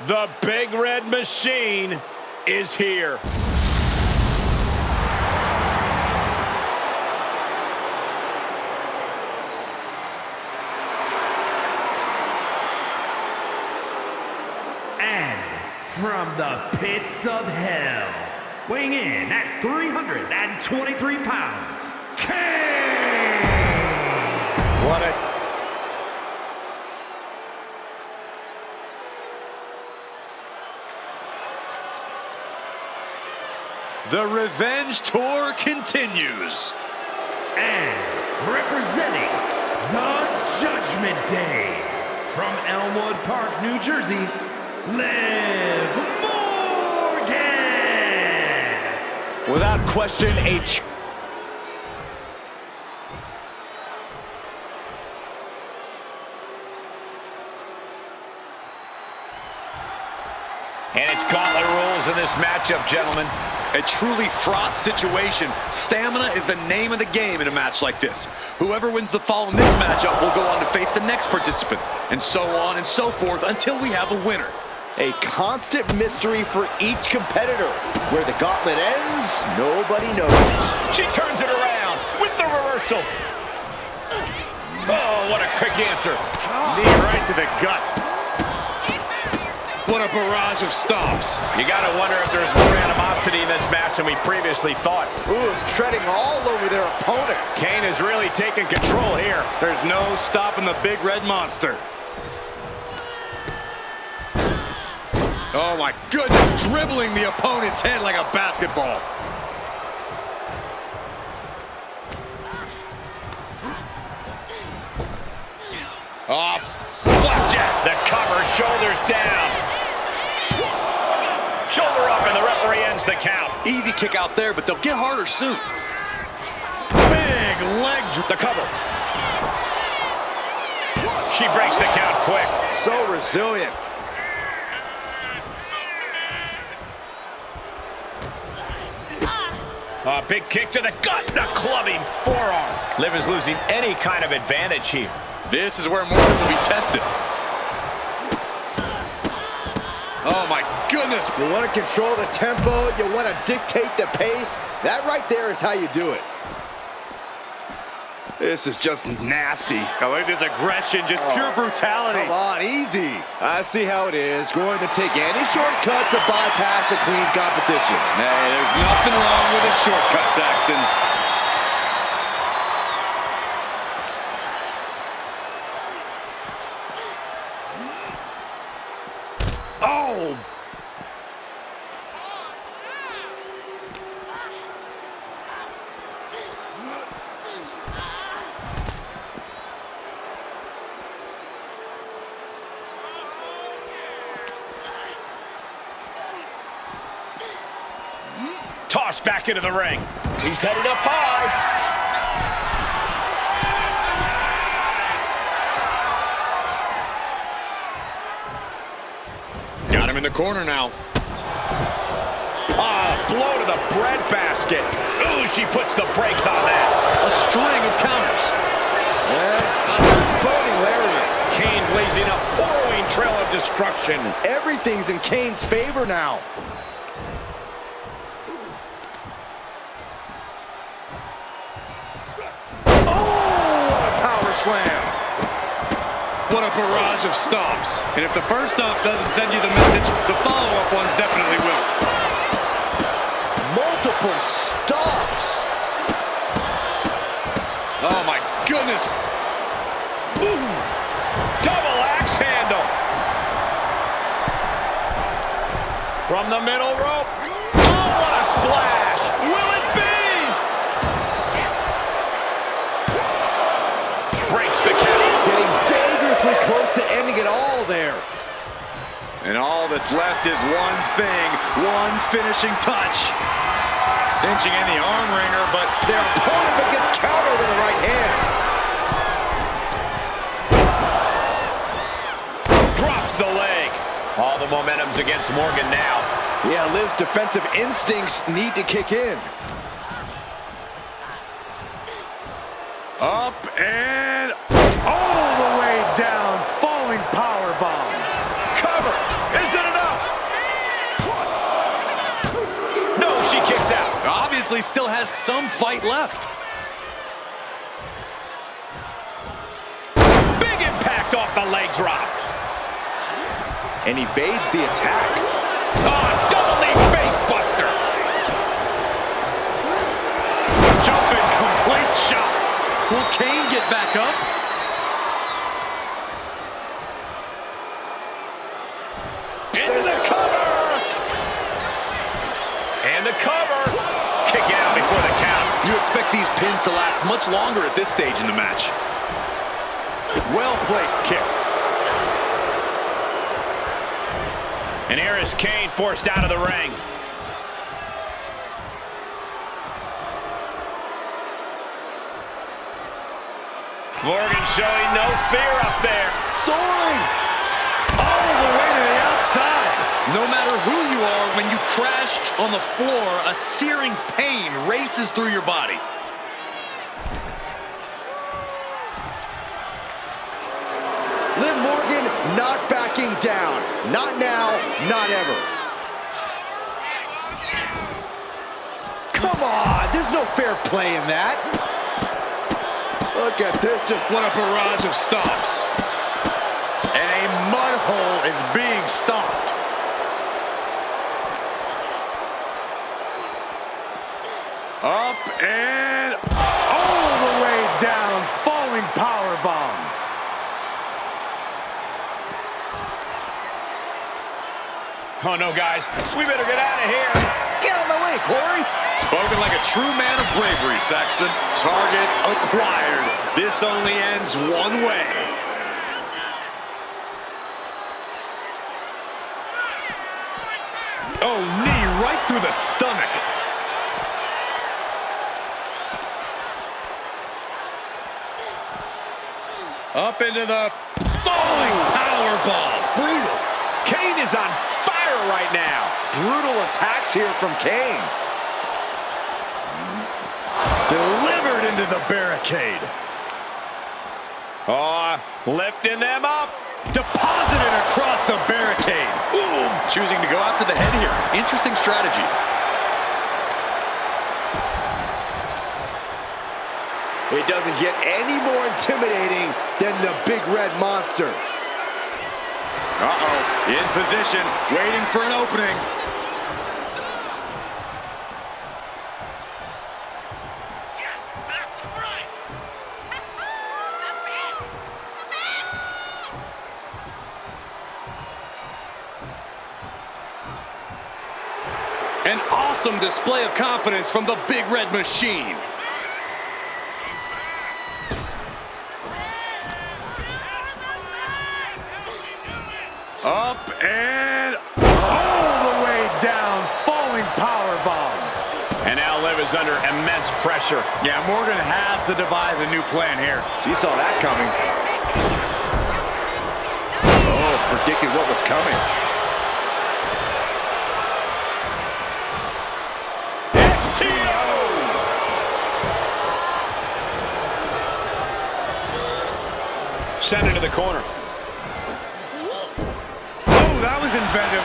The Big Red Machine is here. And from the pits of hell, weighing in at 323 pounds, Kane! What a... The revenge tour continues. And representing the Judgment Day, from Elmwood Park, New Jersey, Liv Morgan! Without question, And it's Gauntlet rules in this matchup, gentlemen. A truly fraught situation. Stamina is the name of the game in a match like this. Whoever wins the fall in this matchup will go on to face the next participant, and so on and so forth until we have a winner. A constant mystery for each competitor. Where the gauntlet ends, nobody knows. She turns it around with the reversal. Oh, what a quick answer. Knee right to the gut. What a barrage of stomps. You gotta wonder if there's more animosity in this match than we previously thought. Ooh, treading all over their opponent. Kane is really taking control here. There's no stopping the Big Red Monster. Oh my goodness, dribbling the opponent's head like a basketball. Oh, flapjack. The cover, shoulders down. Shoulder up, and the referee ends the count. Easy kick out there, but they'll get harder soon. Big leg, the cover. She breaks the count quick. So resilient. A big kick to the gut, the clubbing forearm. Liv is losing any kind of advantage here. This is where Morgan will be tested. Oh my goodness. You want to control the tempo, you want to dictate the pace. That right there is how you do it. This is just nasty. I like this aggression, just pure brutality. Come on, easy. I see how it is. Going to take any shortcut to bypass a clean competition. Hey, there's nothing wrong with a shortcut, Saxton. Oh! Tossed back into the ring. He's headed up high. Got him in the corner now. Ah, blow to the breadbasket. Ooh, she puts the brakes on that. A string of counters. And huge boating lariat. Kane blazing a following trail of destruction. Everything's in Kane's favor now. Slam. What a barrage of stomps. And if the first stomp doesn't send you the message, the follow-up ones definitely will. Multiple stomps. Oh my goodness. Ooh. Double axe handle. From the middle rope. Oh, what a splash. Will it be? Breaks the count. Getting dangerously close to ending it all there. And all that's left is one thing, one finishing touch. Cinching in the arm wringer, but their opponent gets countered with the right hand. Drops the leg. All the momentum's against Morgan now. Yeah, Liv's defensive instincts need to kick in. Up and all the way down, falling powerbomb. Cover. Is it enough? obviously still has some fight left. Big impact off the leg drop. And evades the attack. Oh, double knee face buster. Jumping complete shot. Will Kane get back up? Into the cover. And the cover. Kick out before the count. You expect these pins to last much longer at this stage in the match. Well-placed kick. And here is Kane forced out of the ring. Morgan showing no fear up there. Soaring. All the way to the outside. No matter who you are, when you crashed on the floor, a searing pain races through your body. Liv Morgan not backing down. Not now, not ever. Come on, there's no fair play in that. Look at this, just What a barrage of stomps. And a mud hole is being stomped. Up and all the way down, falling powerbomb. Oh no, guys, we better get out of here. get out of my way, Corey. Spoken like a true man of bravery, Saxton. Target acquired. This only ends one way. Oh, knee right through the stomach. Up into the falling powerbomb. Brutal. Kane is on fire right now. Brutal attacks here from Kane. Delivered into the barricade. Oh, lifting them up. Deposited across the barricade. Ooh, choosing to go after the head here. Interesting strategy. It doesn't get any more intimidating than the big red monster. Uh-oh, in position, waiting for an opening. Yes, that's right. An awesome display of confidence from the Big Red Machine. Up and all the way down, falling powerbomb. And now Liv is under immense pressure. Yeah, Morgan has to devise a new plan here. She saw that coming. Oh, predicted what was coming. Send it to the corner. Oh, that was inventive.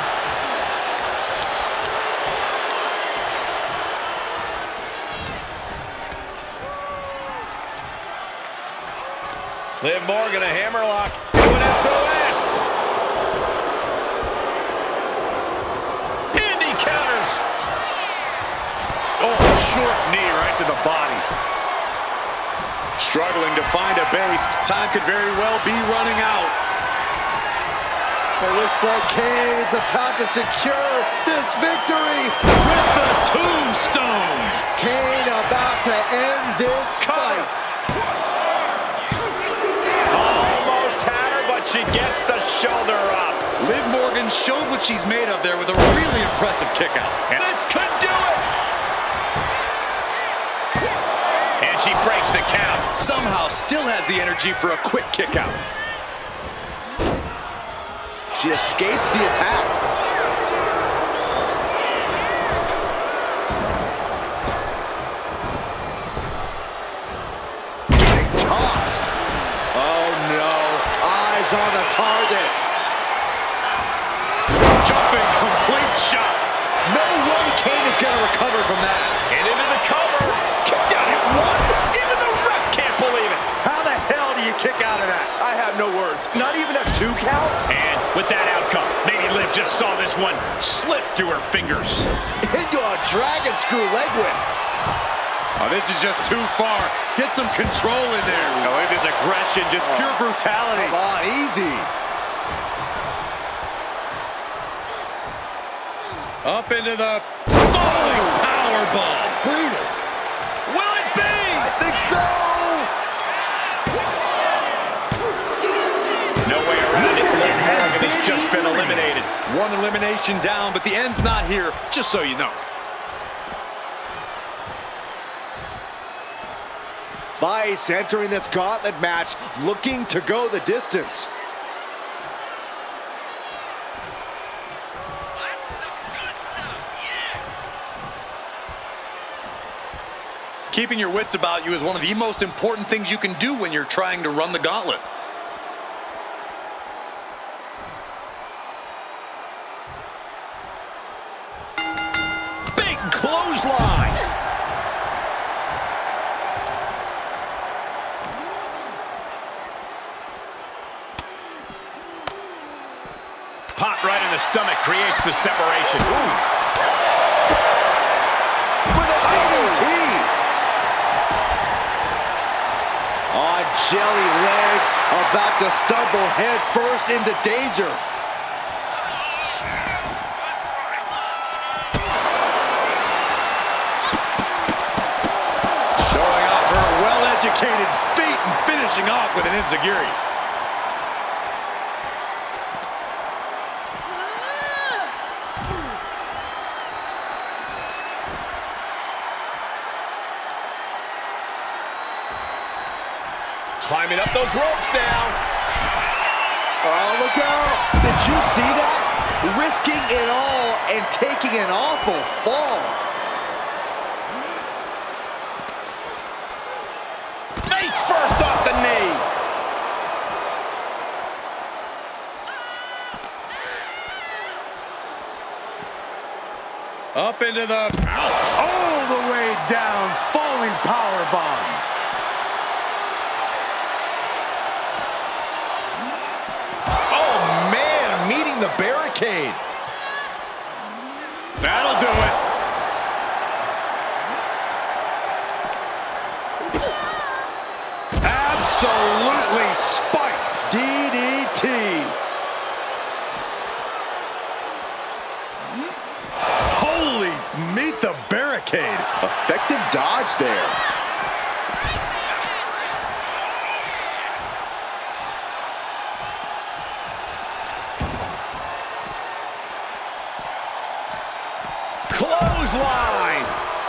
Liv Morgan, a hammerlock to an SOS. And he counters. Oh, short knee right to the body. Struggling to find a base. Time could very well be running out. It looks like Kane is about to secure this victory. With the tombstone. Kane about to end this fight. Almost had her, but she gets the shoulder up. Liv Morgan showed what she's made of there with a really impressive kick out. This could do it. And she breaks the count. Somehow still has the energy for a quick kick out. She escapes the attack. Getting tossed. Oh no, eyes on the target. Jumping complete shot. No way Kane is going to recover from that. And into the cover. Kicked out at one. Even the ref can't believe it. How the hell do you kick out of that? I have no words. Not even a 2 count? And with that outcome, maybe Liv just saw this one slip through her fingers. Into a dragon screw leg whip. Oh, this is just too far. Get some control in there. Oh, look at this aggression, just pure brutality. Come on, easy. Up into the falling powerbomb. Brutal. Will it be? I think so. No way around it. Liv Morgan has just been eliminated. One elimination down, but the end's not here, just so you know. Vice entering this gauntlet match, looking to go the distance. That's the good stuff. Yeah. Keeping your wits about you is one of the most important things you can do when you're trying to run the gauntlet. Big clothesline. Pot right in the stomach creates the separation. Ooh. With a DDT. On jelly legs, about to stumble head first into danger. Showing off her well-educated feet and finishing off with an enziguri. Climbing up those ropes now. Oh, look out. Did you see that? Risking it all and taking an awful fall. Face first off the knee. Up into the... All the way down, falling powerbomb. Oh, man, meeting the barricade. That'll do it. Absolutely spiked. DDT. Holy, meet the barricade. Effective dodge there. Clothesline.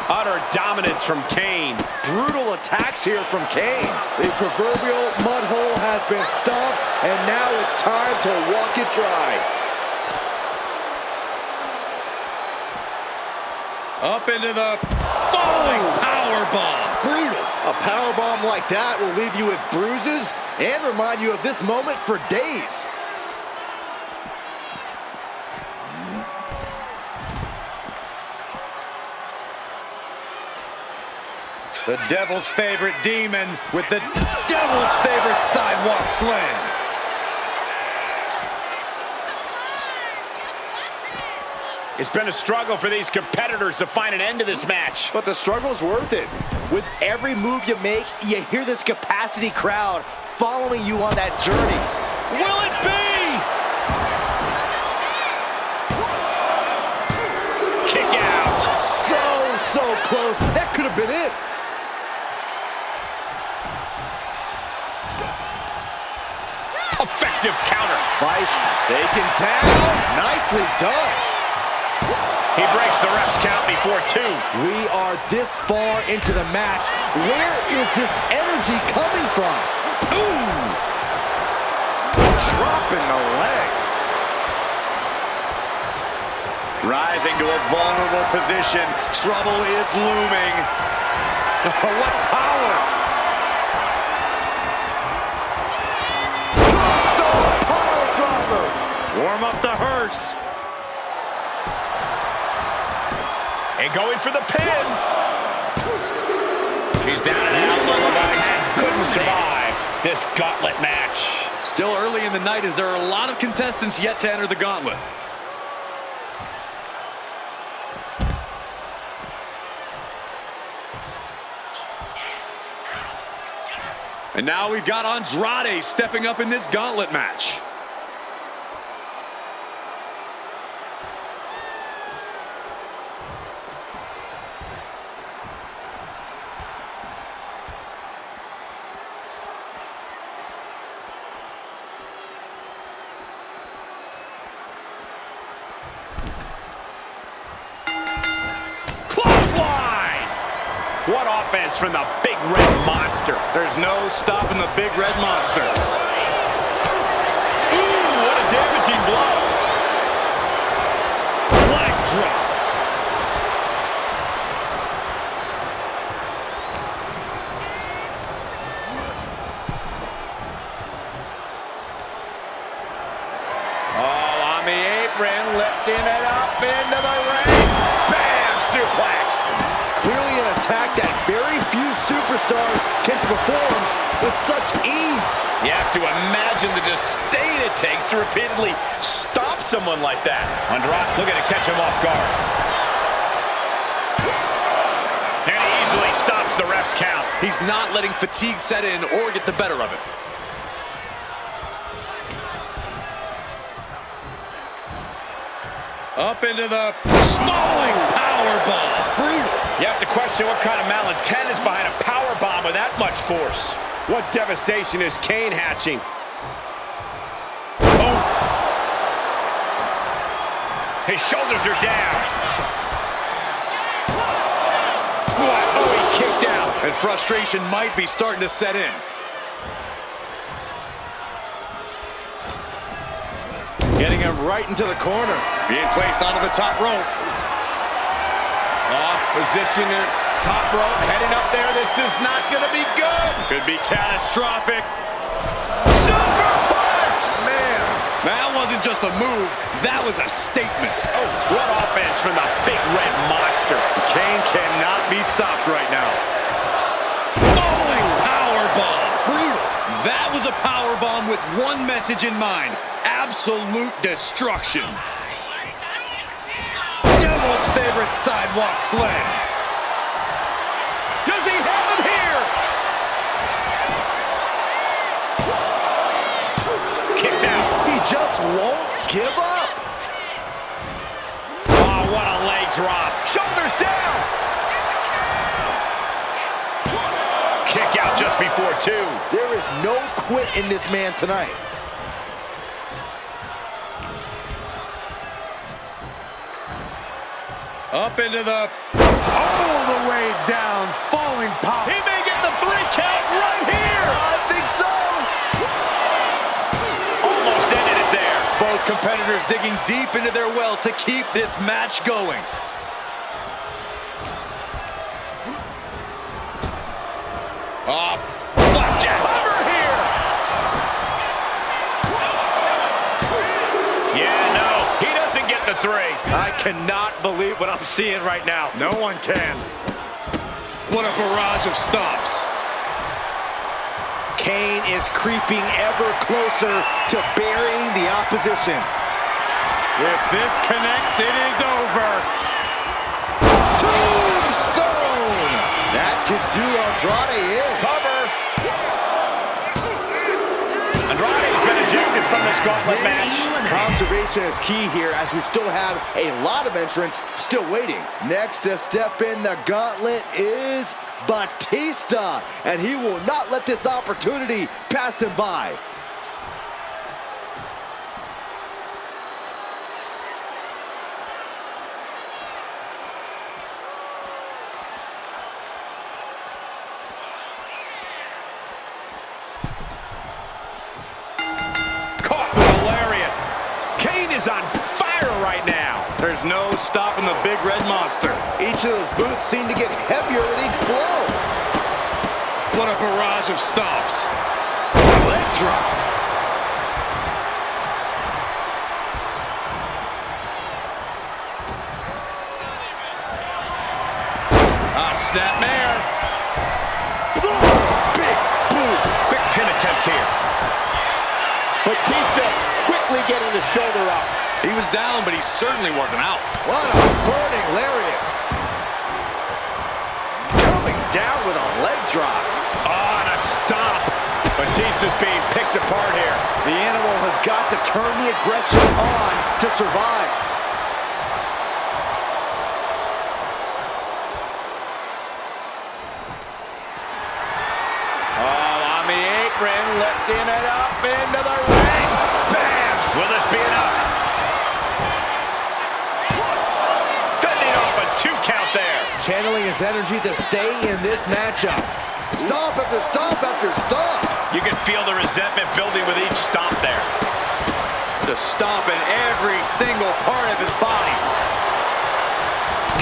Utter dominance from Kane. Brutal attacks here from Kane. The proverbial mud hole has been stomped, and now it's time to walk it dry. Up into the falling powerbomb. Brutal. A powerbomb like that will leave you with bruises and remind you of this moment for days. The devil's favorite demon with the devil's favorite sidewalk slam. It's been a struggle for these competitors to find an end to this match. But the struggle's worth it. With every move you make, you hear this capacity crowd following you on that journey. Will it be? Kick out. So close. That could have been it. Effective counter. Vice taken down. Nicely done. He breaks the ref's count before 2. We are this far into the match. Where is this energy coming from? Ooh! Dropping the leg. Rising to a vulnerable position. Trouble is looming. What power! Tombstone pile driver. Warm up the hearse. And going for the pin. He's down and out. Couldn't survive this gauntlet match. Still early in the night as there are a lot of contestants yet to enter the gauntlet. And now we've got Andrade stepping up in this gauntlet match. What offense from the big red monster. There's no stopping the big red monster. Ooh, what a damaging blow. Leg drop. Oh, on the apron, lifting it up into the ring. Bam, suplex. Clearly an attack that very few superstars can perform with such ease. You have to imagine the disdain it takes to repeatedly stop someone like that. Andrade looking to catch him off guard. And he easily stops the ref's count. He's not letting fatigue set in or get the better of it. Up into the falling powerbomb. Brutal. You have to question what kind of malintent is behind a powerbomb with that much force. What devastation is Kane hatching? Oh! His shoulders are down. What? Oh, he kicked out. And frustration might be starting to set in. Getting him right into the corner. Being placed onto the top rope. Position at top rope, heading up there. This is not going to be good. Could be catastrophic. Superplex! Man. That wasn't just a move, that was a statement. Oh, what offense from the big red monster. Kane cannot be stopped right now. Falling powerbomb. Brutal. That was a powerbomb with one message in mind. Absolute destruction. Devil's favorite sidewalk slam. Does he have him here? Kicks out. He just won't give up. Oh, what a leg drop. Shoulders down. Kick out just before two. There is no quit in this man tonight. Up into the... All the way down, falling power. He may get the 3 count right here. I think so. Almost ended it there. Both competitors digging deep into their well to keep this match going. Flapjack. Cover here. Yeah, no, he doesn't get the 3. I cannot believe what I'm seeing right now. No one can. What a barrage of stomps. Kane is creeping ever closer to burying the opposition. If this connects, it is over. Tombstone! That could do Andrade in. Cover. Andrade's been ejected from this gauntlet match. Conservation is key here as we still have a lot of entrants still waiting. Next to step in the gauntlet is Batista, and he will not let this opportunity pass him by. Caught with a lariat. Kane is on fire right now. There's no stopping the big red monster. Each of those boots seem to get heavier with each blow. What a barrage of stomps. Leg drop. Snapmare. Big boom. Quick pin attempt here. Batista quickly getting the shoulder up. He was down, but he certainly wasn't out. What a burning lariat. Coming down with a leg drop. On a stomp. Batista's being picked apart here. The animal has got to turn the aggression on to survive. On the apron, lifting it up into the ring. Bam! Will this be enough? Fending off a 2 count there. Channeling his energy to stay in this matchup. Stomp after stomp after stomp. You can feel the resentment building with each stomp there. The stomp in every single part of his body.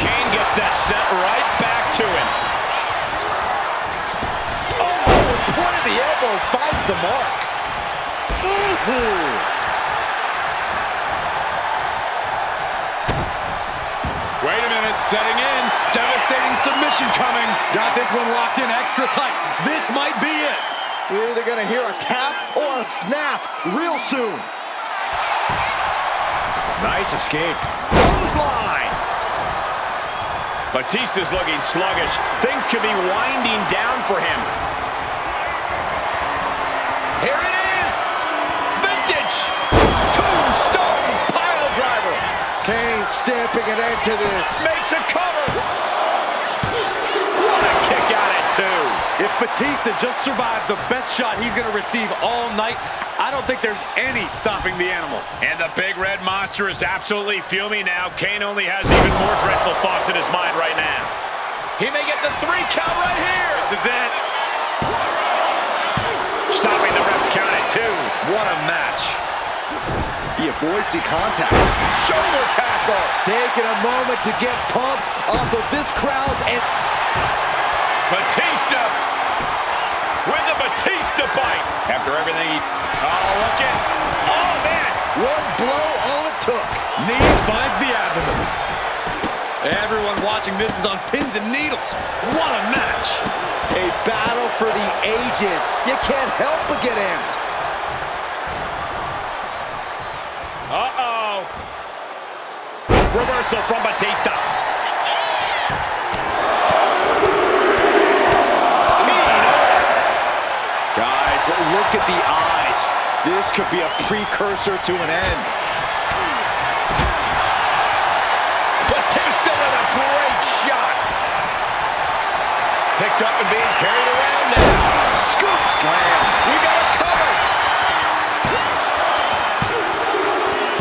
Kane gets that sent right back to him. Point of the elbow finds the mark. Ooh. Wait a minute, setting in. Devastating submission coming. Got this one locked in extra tight. This might be it. You're either gonna hear a tap or a snap real soon. Nice escape. Clothesline. Batista's looking sluggish. Things could be winding down for him. Here it is. Vintage. Tombstone pile driver. Kane stamping an end to this. Makes a cover. What a kick out at 2. If Batista just survived the best shot he's going to receive all night, I don't think there's any stopping the animal. And the big red monster is absolutely fuming now. Kane only has even more dreadful thoughts in his mind right now. He may get the 3 count right here. This is it. Stopping the ref's count at 2. What a match. He avoids the contact. Shoulder tackle. Taking a moment to get pumped off of this crowd's and Batista with the Batista bite. After everything he... Oh, look at... Oh, man. one blow, all it took. Knee finds the abdomen. Everyone watching this is on pins and needles. What a match. A battle for the ages. You can't help but get amped. Uh-oh. Reversal from Batista. Guys, look at the eyes. This could be a precursor to an end. Batista with a great shot. Picked up and being carried around now. Scoop slam. We got a cover.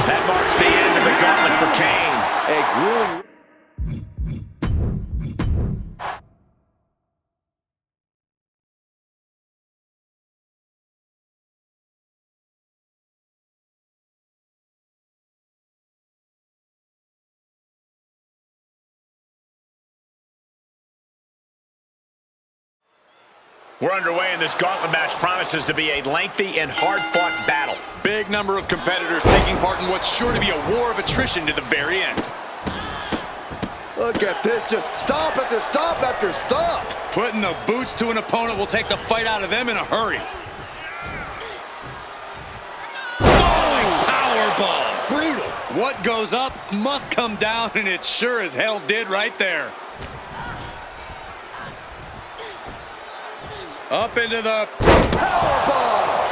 That marks the end of the gauntlet for Kane. A grueling... We're underway, and this gauntlet match promises to be a lengthy and hard-fought battle. Big number of competitors taking part in what's sure to be a war of attrition to the very end. Look at this, just stomp after stomp after stomp. Putting the boots to an opponent will take the fight out of them in a hurry. Falling powerbomb, brutal. What goes up must come down, and it sure as hell did right there. Up into the Powerbomb.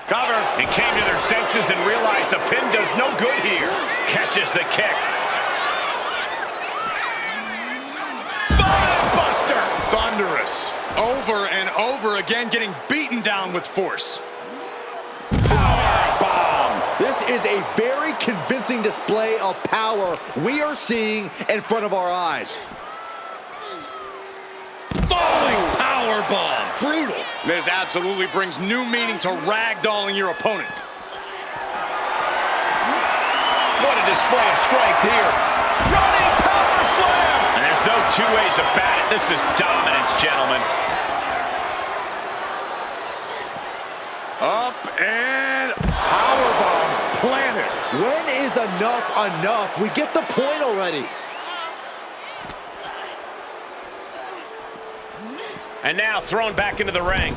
Cover, and came to their senses and realized the pin does no good here. Catches the kick. Buster! thunderous. Over and over again, getting beaten down with force. This is a very convincing display of power we are seeing in front of our eyes. Falling powerbomb. Brutal. This absolutely brings new meaning to ragdolling your opponent. What a display of strength here. Running power slam. And there's no two ways about it. This is dominance, gentlemen. and powerbomb planted. When is enough enough? We get the point already. And now thrown back into the ring.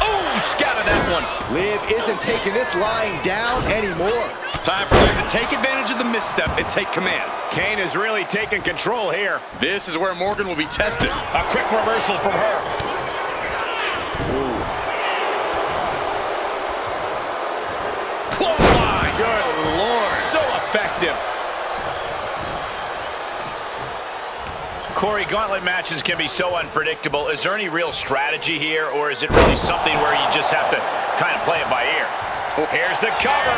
Oh, scouted that one. Liv isn't taking this lying down anymore. It's time for Liv to take advantage of the misstep and take command. Kane is really taking control here. This is where Morgan will be tested. A quick reversal from her. Clothesline. Good Lord. So effective. Corey, Gauntlet matches can be so unpredictable. Is there any real strategy here, or is it really something where you just have to kind of play it by ear? Here's the cover.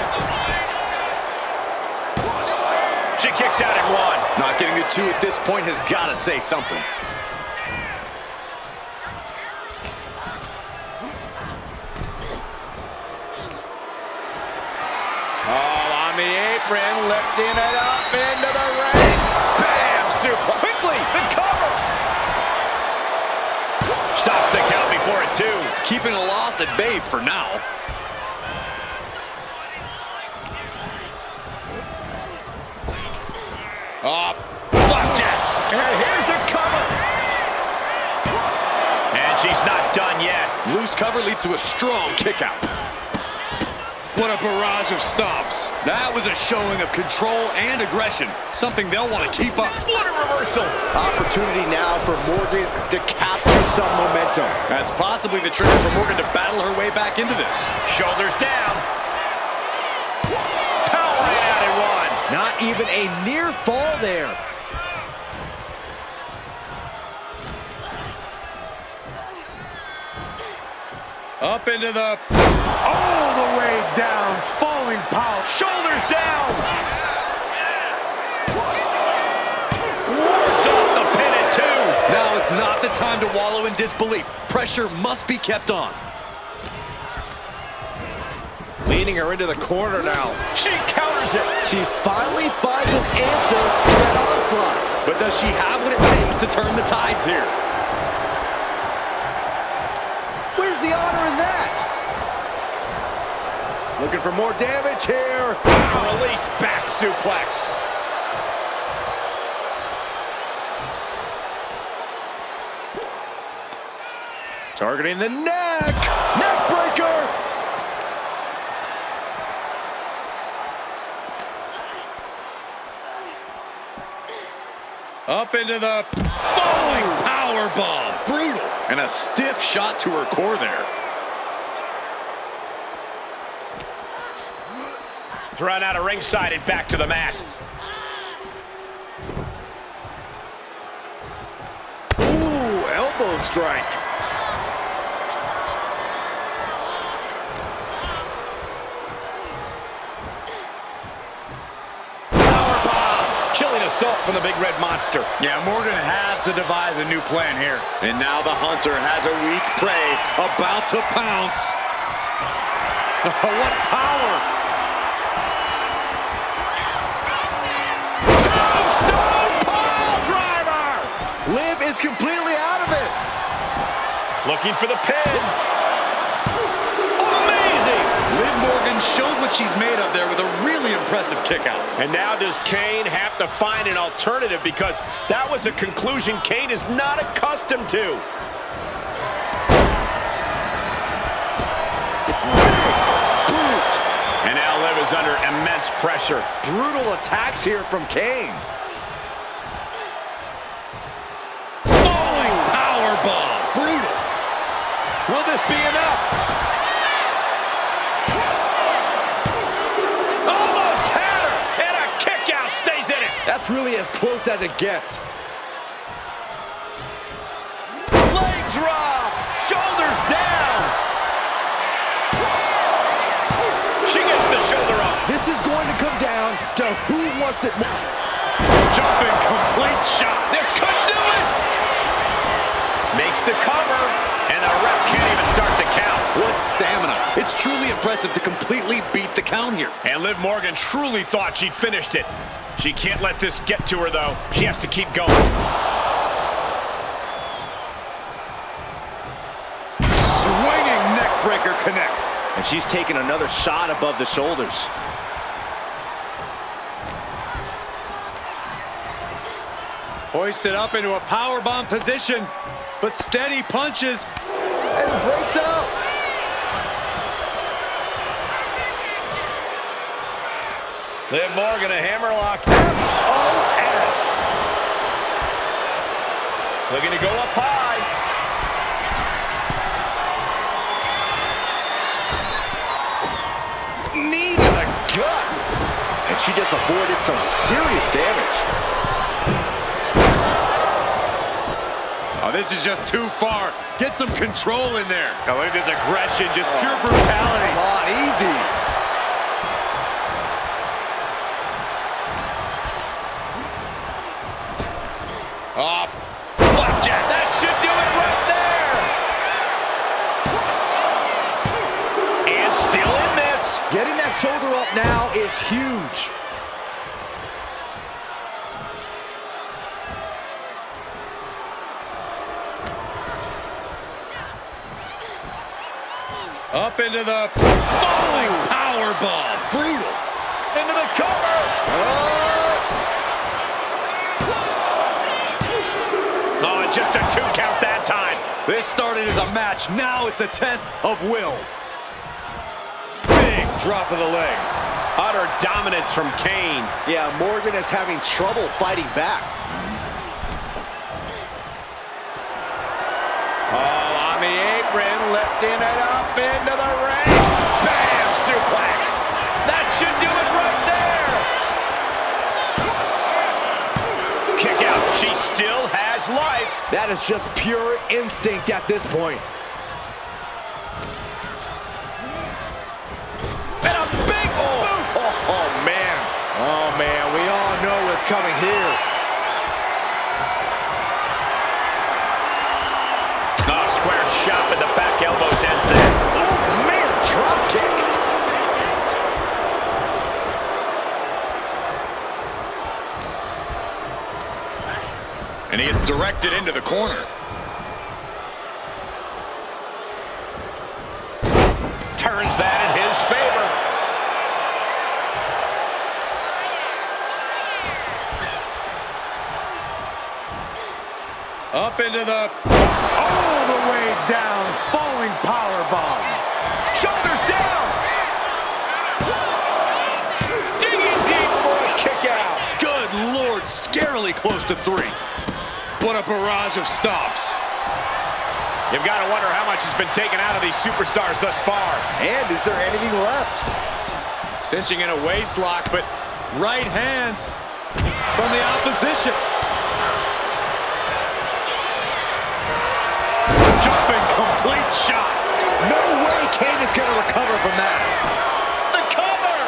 She kicks out at one. Not getting to two at this point has got to say something. Oh, on the apron, lifting it up into the ring. Bam! Super. Quickly, the cover. Stops the count before a two. Keeping a loss at bay for now. Oh, flapjack. And here's a cover. And she's not done yet. Loose cover leads to a strong kick out. What a barrage of stomps. That was a showing of control and aggression, something they'll want to keep up. What a reversal. Opportunity now for Morgan to capture some momentum. That's possibly the trigger for Morgan to battle her way back into this. Shoulders down. Powering out at one. Not even a near fall there. Up into the... All the way down. Falling power. Shoulders down. Wards off the pin at two. Now is not the time to wallow in disbelief. Pressure must be kept on. Leading her into the corner now. She counters it. She finally finds an answer to that onslaught. But does she have what it takes to turn the tides here? Where's the honor in that? Looking for more damage here. Release back suplex. Targeting the neck. Neck breaker. Up into the falling power bomb. Brutal. And a stiff shot to her core there. Thrown out of ringside and back to the mat. Ooh, elbow strike. Chilling assault from the big red monster. Yeah, Morgan has to devise a new plan here. And now the hunter has a weak prey about to pounce. What power! Tombstone pile driver! Liv is completely out of it. Looking for the pin. Amazing! Liv Morgan showed what she's made of there with a really impressive kick out. And now does Kane have to find an alternative, because that was a conclusion Kane is not accustomed to. Boot. And now Liv is under immense pressure. Brutal attacks here from Kane. Falling power bomb. Brutal. Will this be enough? Almost had her, and a kick out stays in it. That's really as close as it gets. Leg drop, shoulders down. She gets the shoulder up. This is going to come down to who wants it more. Jumping complete shot. This could do it. Makes the cover, and the ref can't even start the count. What stamina. It's truly impressive to completely beat the count here. And Liv Morgan truly thought she'd finished it. She can't let this get to her, though. She has to keep going. shots. And she's taking another shot above the shoulders. Hoisted up into a powerbomb position, but steady punches. And breaks out. Liv Morgan, a hammerlock. SOS. Looking to go up high. Knee to the gut. And she just avoided some serious damage. Oh, this is just too far. Get some control in there. I look at this aggression, just pure brutality. Come on, easy. Flapjack. That should do it right there. And still in this. Getting that shoulder up now is huge. Up into the falling power bomb. Brutal. Into the cover. Oh, and just a 2 count that time. This started as a match. Now it's a test of will. Big drop of the leg. Utter dominance from Kane. Yeah, Morgan is having trouble fighting back. Oh, on the apron, lifting it up into the ring. Bam! Suplex. That should do it right there. Kick out. She still has life. That is just pure instinct at this point. And a big boot. Oh, man. Oh, man. We all know what's coming here. Oh, square shot with the back elbows ends there. Oh, man. Drop kick. And he is directed into the corner. Turns that in his favor. Up into the... All the way down, falling power bomb. Shoulders down. Digging deep for a kick out. Good Lord, scarily close to 3. What a barrage of stops. You've got to wonder how much has been taken out of these superstars thus far. And is there anything left? Cinching in a waist lock, but right hands from the opposition. Jumping complete shot. No way Kane is going to recover from that. The cover.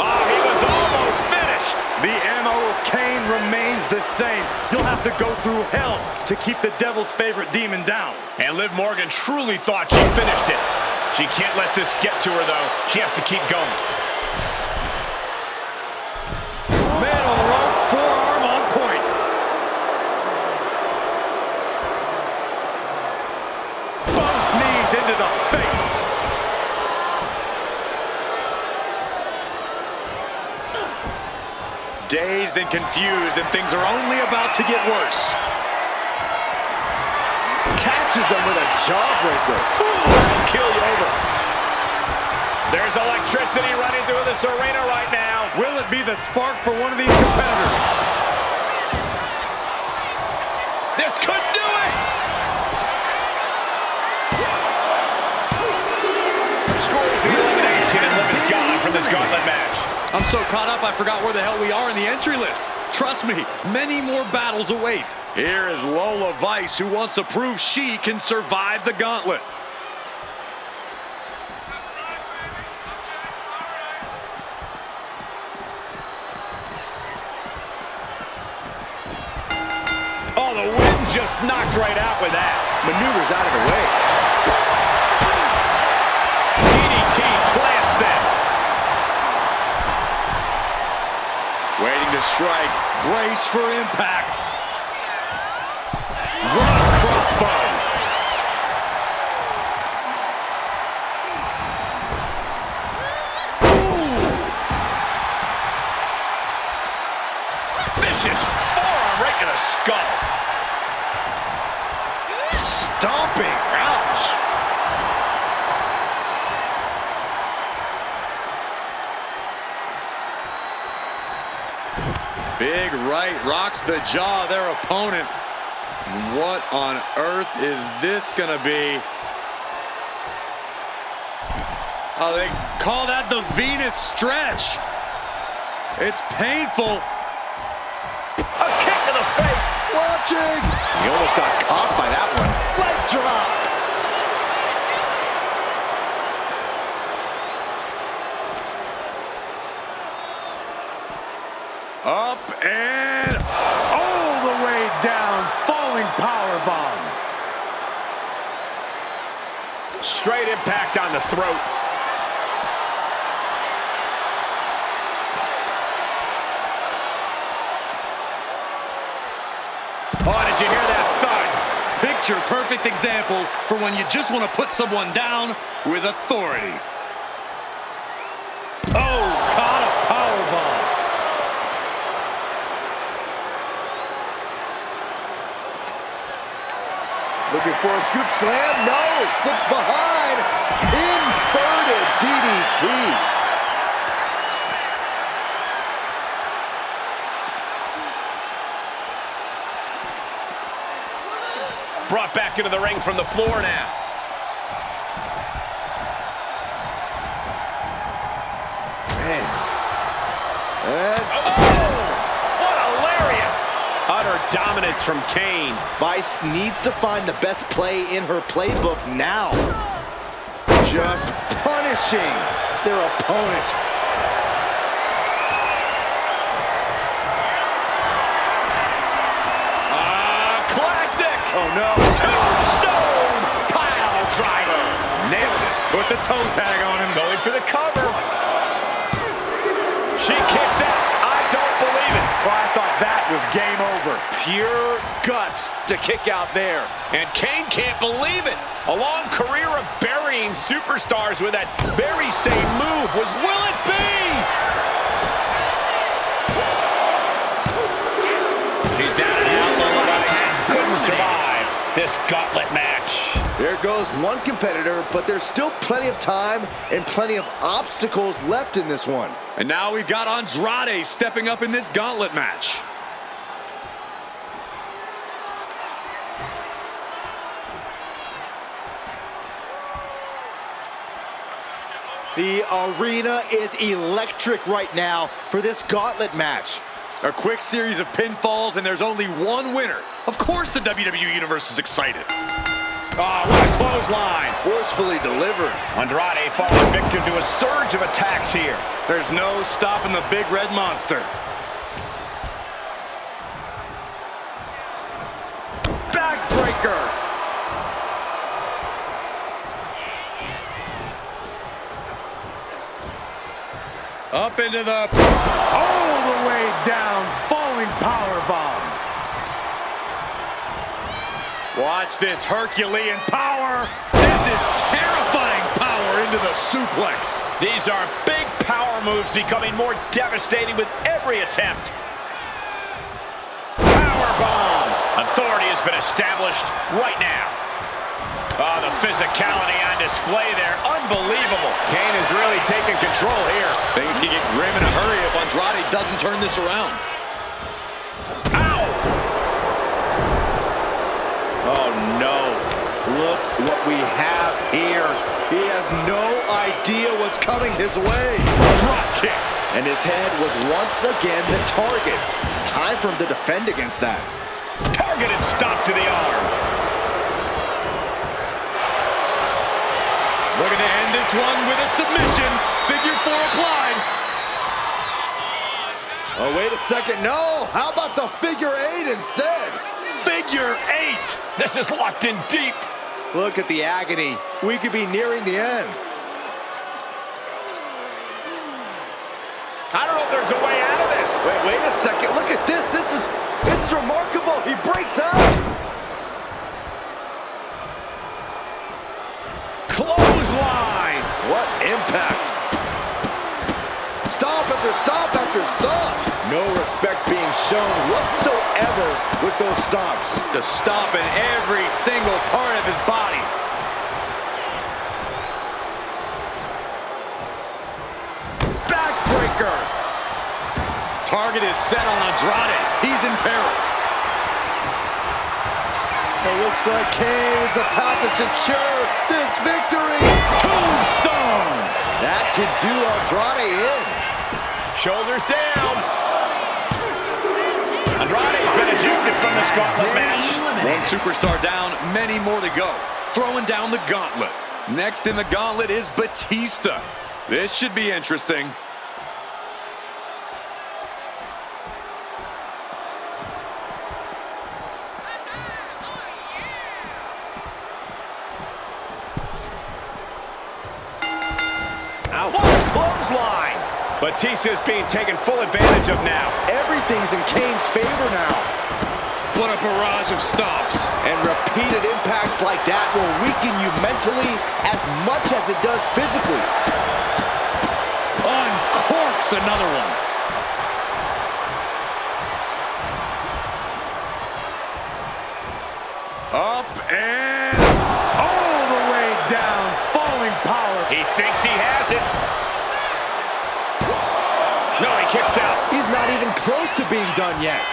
Oh, he was almost finished. The MO of Kane remains the same. You'll have to go through hell to keep the devil's favorite demon down. And Liv Morgan truly thought she finished it. She can't let this get to her, though. She has to keep going. Middle rope forearm on point. Both knees into the face. Dazed and confused, and things are only about to get worse. Catches him with a jawbreaker. Ooh, kill you over. There's electricity running through this arena right now. Will it be the spark for one of these competitors? This could do it. Scores the elimination, and Liv is gone from this gauntlet match. I'm so caught up I forgot where the hell we are in the entry list. Trust me, many more battles await. Here is Lola Vice, who wants to prove she can survive the gauntlet. Oh, the wind just knocked right out with that. Maneuvers out of the way. DDT plants them. Waiting to strike. Brace for impact. Run crossbody. Vicious forearm right to the skull. Stomping. Ouch. Big right rocks the jaw of their opponent. What on earth is this gonna be? Oh, they call that the Venus stretch. It's painful. A kick to the face. Watching. He almost got caught by that one. Leg drop. Up and all the way down. Falling powerbomb. Straight impact on the throat. Oh, did you hear that thud? Picture perfect example for when you just want to put someone down with authority. Oh, caught a powerbomb. Looking for a scoop slam. No. Slips behind. Inverted DDT. Brought back into the ring from the floor now. Man. What a lariat! Utter dominance from Kane. Vice needs to find the best play in her playbook now. Just punishing their opponent. Classic! Oh no. Tombstone! Pile driver. Nailed it. Put the toe tag on him. Going for the cover. She kicks out. I don't believe it. Well, I thought that was game over. Pure guts to kick out there. And Kane can't believe it. A long career of burying superstars with that very same move was will it be? She's down and out. Couldn't survive this gauntlet match. There goes one competitor, but there's still plenty of time and plenty of obstacles left in this one. And now we've got Andrade stepping up in this gauntlet match. The arena is electric right now for this gauntlet match. A quick series of pinfalls, and there's only one winner. Of course the WWE Universe is excited. Oh, what a clothesline. Forcefully delivered. Andrade falling victim to a surge of attacks here. There's no stopping the big red monster. Backbreaker. Up into the... All the way down. Falling powerbomb. Watch this Herculean power. This is terrifying power into the suplex. These are big power moves becoming more devastating with every attempt. Powerbomb. Authority has been established right now. Oh, the physicality on display there. Unbelievable. Kane is really taking control here. Things can get grim in a hurry if Andrade doesn't turn this around. Ow! Oh no, look what we have here. He has no idea what's coming his way. Drop kick. And his head was once again the target. Time for him to defend against that. Targeted stop to the arm. Looking to end this one with a submission. Figure 4 applied. Oh, wait a second. No, how about the figure 8 instead? Figure 8. This is locked in deep. Look at the agony. We could be nearing the end. I don't know if there's a way out of this. Wait a second. Look at this. This is remarkable. He breaks out. Clothesline. What impact. Stomp after stomp after after stomp. No respect being shown whatsoever with those stomps. Just stomping every single part of his body. Backbreaker. Target is set on Andrade. He's in peril. It looks like Kane is about to secure this victory. Tombstone. That could do Andrade in. Shoulders down. Andrade's been ejected from this gauntlet match. One superstar down, many more to go. Throwing down the gauntlet. Next in the gauntlet is Batista. This should be interesting. What a clothesline. Batista's being taken full advantage of now. Everything's in Kane's favor now. What a barrage of stomps. And repeated impacts like that will weaken you mentally as much as it does physically. Uncorks another one. Up and all the way down. Falling power. He thinks he has it. No, he kicks out. He's not even close to being done yet.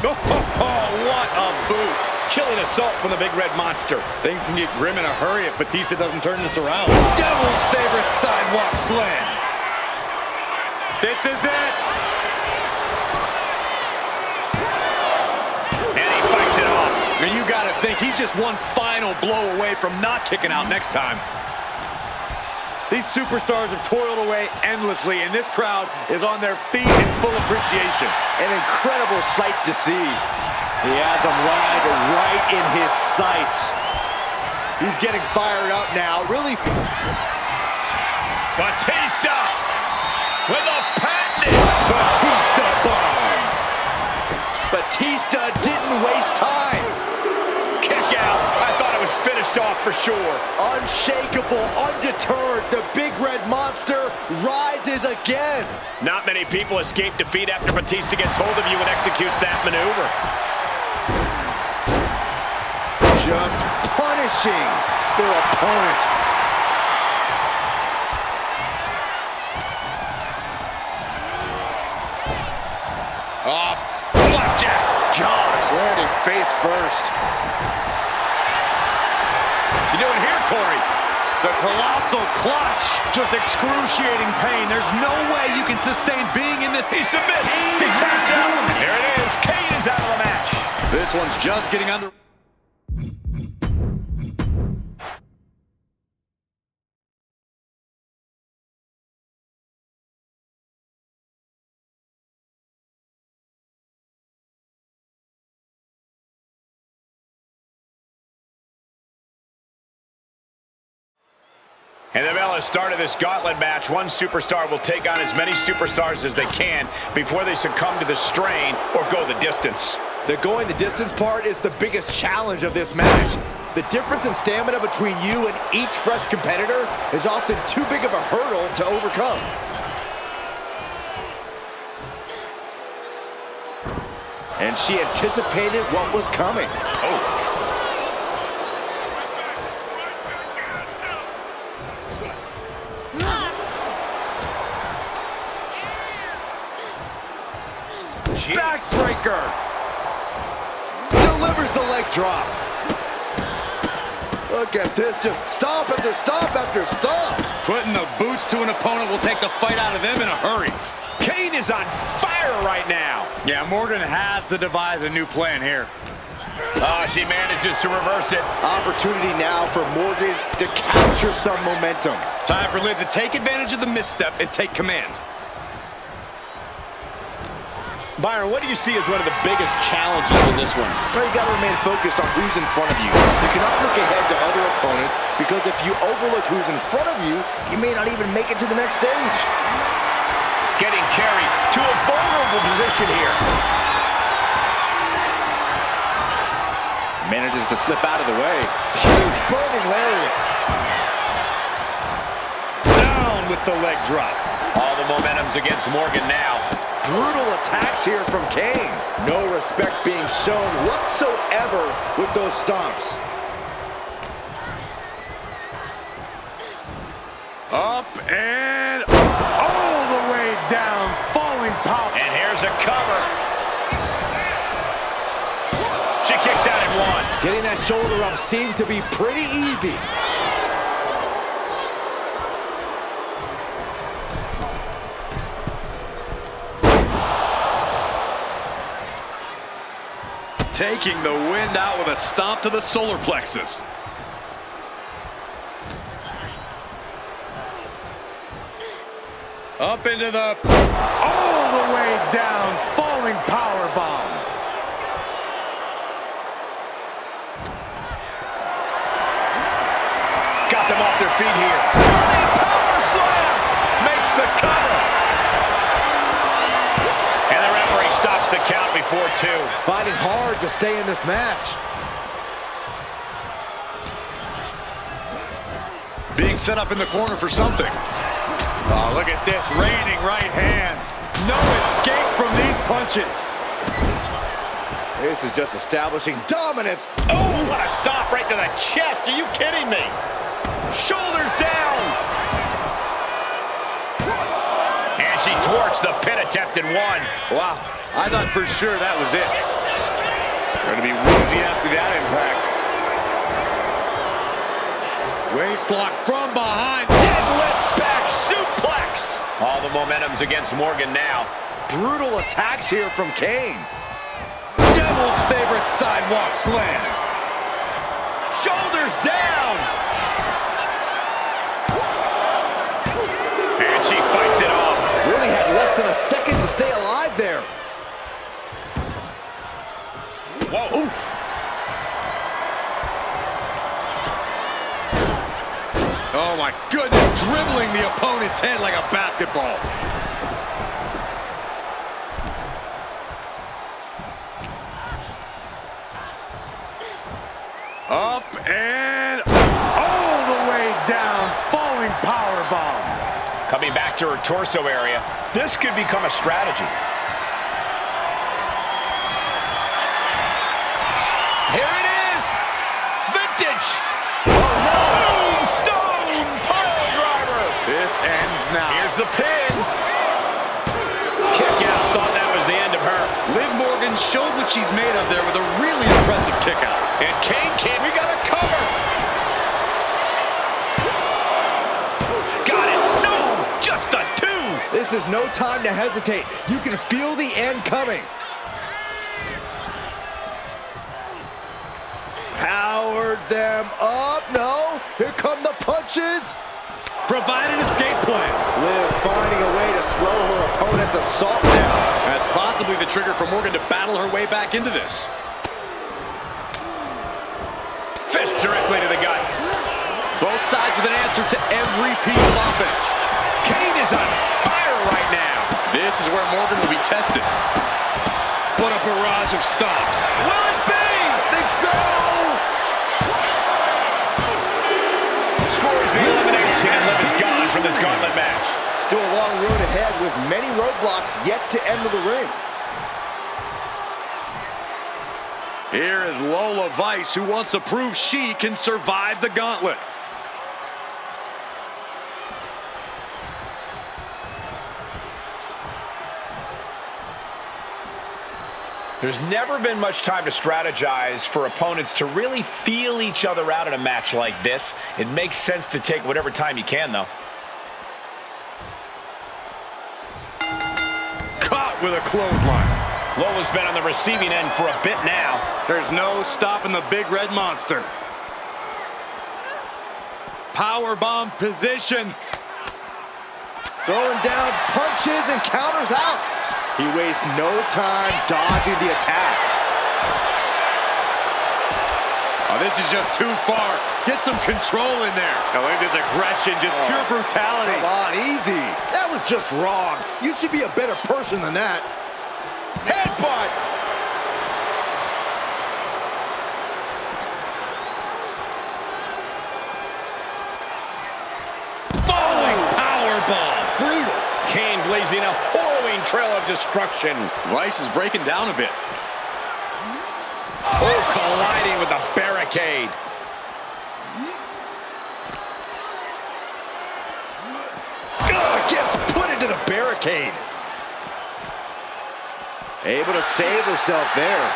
Oh, what a boot. Chilling assault from the big red monster. Things can get grim in a hurry if Batista doesn't turn this around. Devil's favorite sidewalk slam. This is it. And he fights it off. And you gotta think he's just one final blow away from not kicking out next time. These superstars have toiled away endlessly, and this crowd is on their feet in full appreciation. An incredible sight to see. He has him lined right in his sights. He's getting fired up now, really. Batista with a patented Batista bomb. Batista didn't waste time. kick out. I thought it was finished off for sure. Unshakable, undeterred, the big red monster rises again. Not many people escape defeat after Batista gets hold of you and executes that maneuver. Just punishing their opponent. Oh, flapjack. Gosh, landing face first. What you doing here, Corey? The colossal clutch. Just excruciating pain. There's no way you can sustain being in this. He submits. He taps out. There it is. Kane is out of the match. This one's just getting under. And the bell has started this gauntlet match. One superstar will take on as many superstars as they can before they succumb to the strain or go the distance. The going the distance part is the biggest challenge of this match. The difference in stamina between you and each fresh competitor is often too big of a hurdle to overcome. And she anticipated what was coming. Oh. Backbreaker. Delivers the leg drop. Look at this, just stomp after stomp after stomp. Putting the boots to an opponent will take the fight out of them in a hurry. Kane is on fire right now. Yeah, Morgan has to devise a new plan here. Oh, she manages to reverse it. Opportunity now for Morgan to capture some momentum. It's time for Liv to take advantage of the misstep and take command. Byron, what do you see as one of the biggest challenges in this one? Well, you got to remain focused on who's in front of you. You cannot look ahead to other opponents because if you overlook who's in front of you, you may not even make it to the next stage. Getting carried to a vulnerable position here. Manages to slip out of the way. Huge burning lariat. Down with the leg drop. All the momentum's against Morgan now. Brutal attacks here from Kane. No respect being shown whatsoever with those stomps. Up and all the way down, falling power. And here's a cover. She kicks out at one. Getting that shoulder up seemed to be pretty easy. Taking the wind out with a stomp to the solar plexus. Up into the... All the way down, falling power bomb. Got them off their feet here. Running power slam. Makes the cover. And the referee stops the count before two. Fighting hard to stay in this match. Being set up in the corner for something. Oh, look at this, raining right hands. No escape from these punches. This is just establishing dominance. Oh, what a stop right to the chest. Are you kidding me? Shoulders down. And she thwarts the pin attempt in one. Wow, I thought for sure that was it. Going to be woozy after that impact. Waistlock from behind. Deadlift back suplex. All the momentum's against Morgan now. Brutal attacks here from Kane. Devil's favorite sidewalk slam. Shoulders down. And she fights it off. Really had less than a second to stay alive there. Whoa. Oof. Oh my goodness, dribbling the opponent's head like a basketball. Up and all the way down, falling power bomb. Coming back to her torso area, this could become a strategy. Here it is, vintage. Oh no, stone pile driver. This ends now. Here's the pin. Kick out, thought that was the end of her. Liv Morgan showed what she's made of there with a really impressive kick out. And Kane came, we got a cover. Got it, no, just a two. This is no time to hesitate. You can feel the end coming. Powered them up. No, here come the punches. Provide an escape plan. Liv finding a way to slow her opponent's assault down. That's possibly the trigger for Morgan to battle her way back into this. Fist directly to the gut. Both sides with an answer to every piece of offense. Kane is on fire right now. This is where Morgan will be tested. What a barrage of stomps. Will it be? Think so. Scores the elimination, and Liv is gone from this gauntlet match. Still a long road ahead with many roadblocks yet to enter the ring. Here is Lola Vice, who wants to prove she can survive the gauntlet. There's never been much time to strategize for opponents to really feel each other out in a match like this. It makes sense to take whatever time you can, though. Caught with a clothesline. Lola's been on the receiving end for a bit now. There's no stopping the big red monster. Powerbomb position. Throwing down punches and counters out. He wastes no time dodging the attack. Oh, this is just too far. Get some control in there. Oh, look at this aggression, just pure brutality. Come on, easy. That was just wrong. You should be a better person than that. Headbutt. continuing trail of destruction. Rice is breaking down a bit. Oh, colliding with the barricade. Gets put into the barricade. Able to save herself there.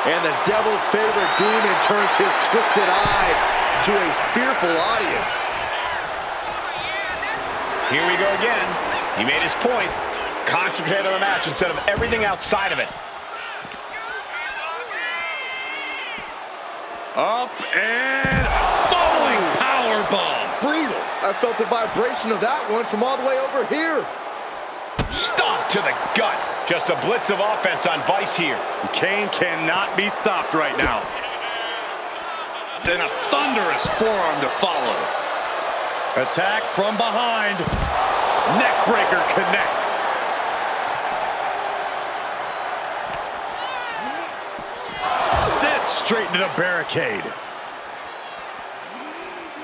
And the devil's favorite demon turns his twisted eyes to a fearful audience. Here we go again. He made his point. Concentrate on the match instead of everything outside of it. Up and Falling powerbomb. Brutal. I felt the vibration of that one from all the way over here. stomp to the gut. Just a blitz of offense on Vice here. Kane cannot be stopped right now. Then a thunderous forearm to follow. Attack from behind. Neckbreaker connects. Sent straight into the barricade.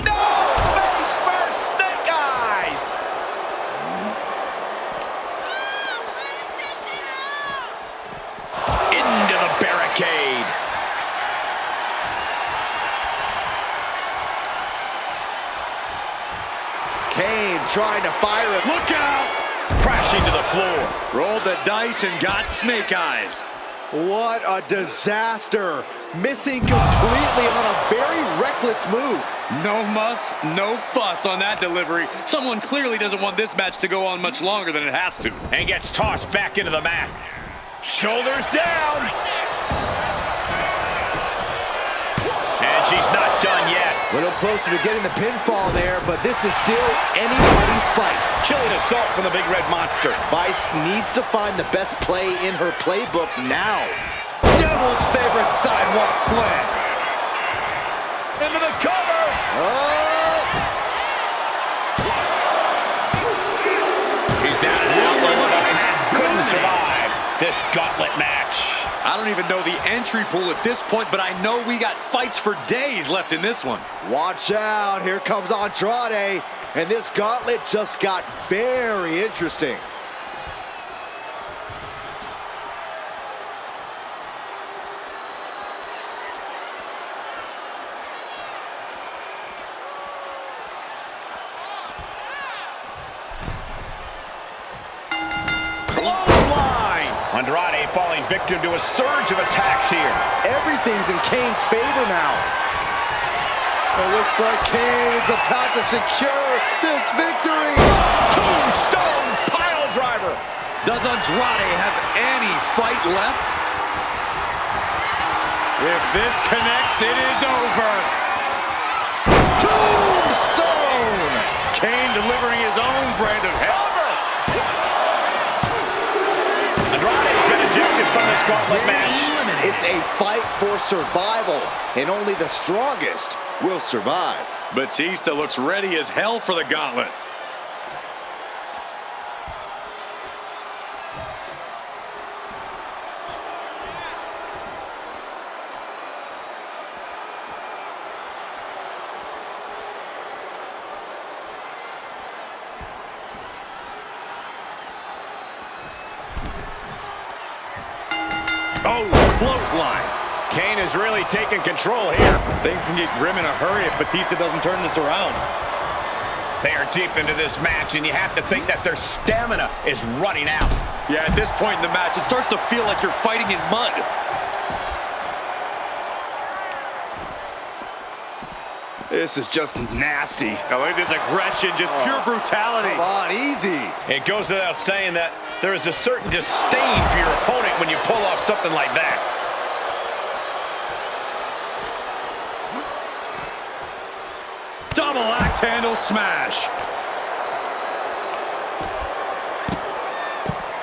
No! Face first, Snake Eyes! Into the barricade. Kane trying to fire it. Look out! Crashing to the floor. Rolled the dice and got Snake Eyes. What a disaster. Missing completely on a very reckless move. No muss, no fuss on that delivery. Someone clearly doesn't want this match to go on much longer than it has to. And gets tossed back into the mat. Shoulders down. And she's not done yet. A little closer to getting the pinfall there, but this is still anybody's fight. Chilling assault from the big red monster. Vice needs to find the best play in her playbook now. Devil's favorite sidewalk slam. Into the cover. Oh! He's down and out with a half. Couldn't survive this gauntlet match. I don't even know the entry pool at this point, but I know we got fights for days left in this one. Watch out, here comes Andrade, and this gauntlet just got very interesting. Clothesline. Andrade falling victim to a surge of attacks here. Everything's in Kane's favor now. It looks like Kane is about to secure this victory. Tombstone pile driver. Does Andrade have any fight left? If this connects, it is over. Tombstone! Kane delivering his own brand of hell. Andrade has been ejected from this gauntlet match. It's a fight for survival, and only the strongest will survive. Batista looks ready as hell for the gauntlet. Oh, clothesline. Kane is really taking control here. Things can get grim in a hurry if Batista doesn't turn this around. They are deep into this match, and you have to think that their stamina is running out. Yeah, at this point in the match, it starts to feel like you're fighting in mud. This is just nasty. I like this aggression, just pure brutality. Come on, easy. It goes without saying that there is a certain disdain for your opponent when you pull off something like that. Double axe handle smash.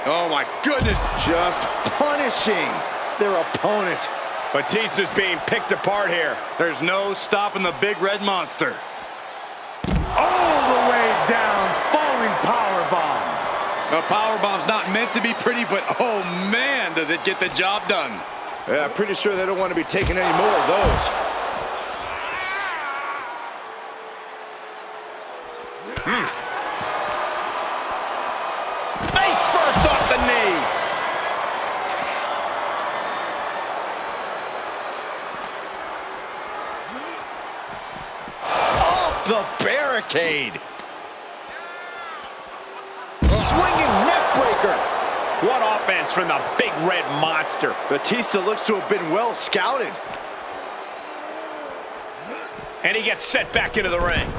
Oh my goodness. Just punishing their opponent. Batista's being picked apart here. There's no stopping the big red monster. All the way down, falling powerbomb. A powerbomb's not meant to be pretty, but oh man, does it get the job done. Yeah, I'm pretty sure they don't want to be taking any more of those. Face first off the knee. Off the barricade. Swinging neck breaker. What offense from the big red monster. Batista looks to have been well scouted. And he gets set back into the ring.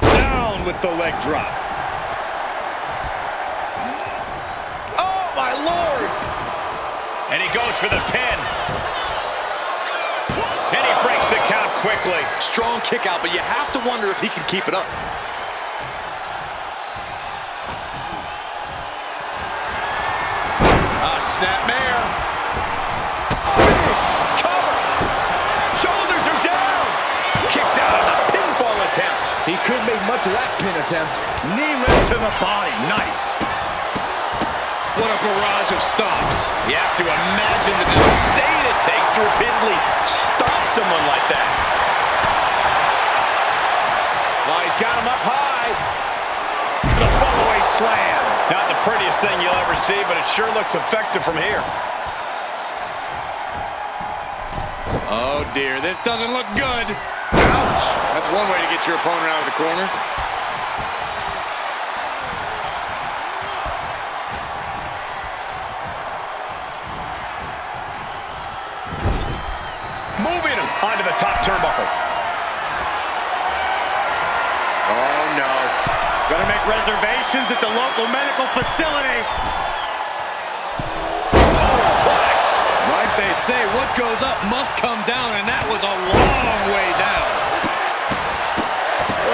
Down with the leg drop. Oh, my Lord. And he goes for the pin. And he breaks the count quickly. Strong kick out, but you have to wonder if he can keep it up. Snapmare. Big cover. Shoulders are down. Kicks out on the pinfall attempt. He couldn't make much of that pin attempt. Knee right to the body. Nice. What a barrage of stomps. You have to imagine the disdain it takes to repeatedly stop someone like that. Oh, he's got him up high. The fallaway slam. Not the prettiest thing you'll ever see, but it sure looks effective from here. Oh, dear. This doesn't look good. Ouch. That's one way to get your opponent out of the corner. Moving him onto the top turnbuckle. Oh, no. Gonna make reservations at the local medical facility. Superplex. Like they say, what goes up must come down, and that was a long way down.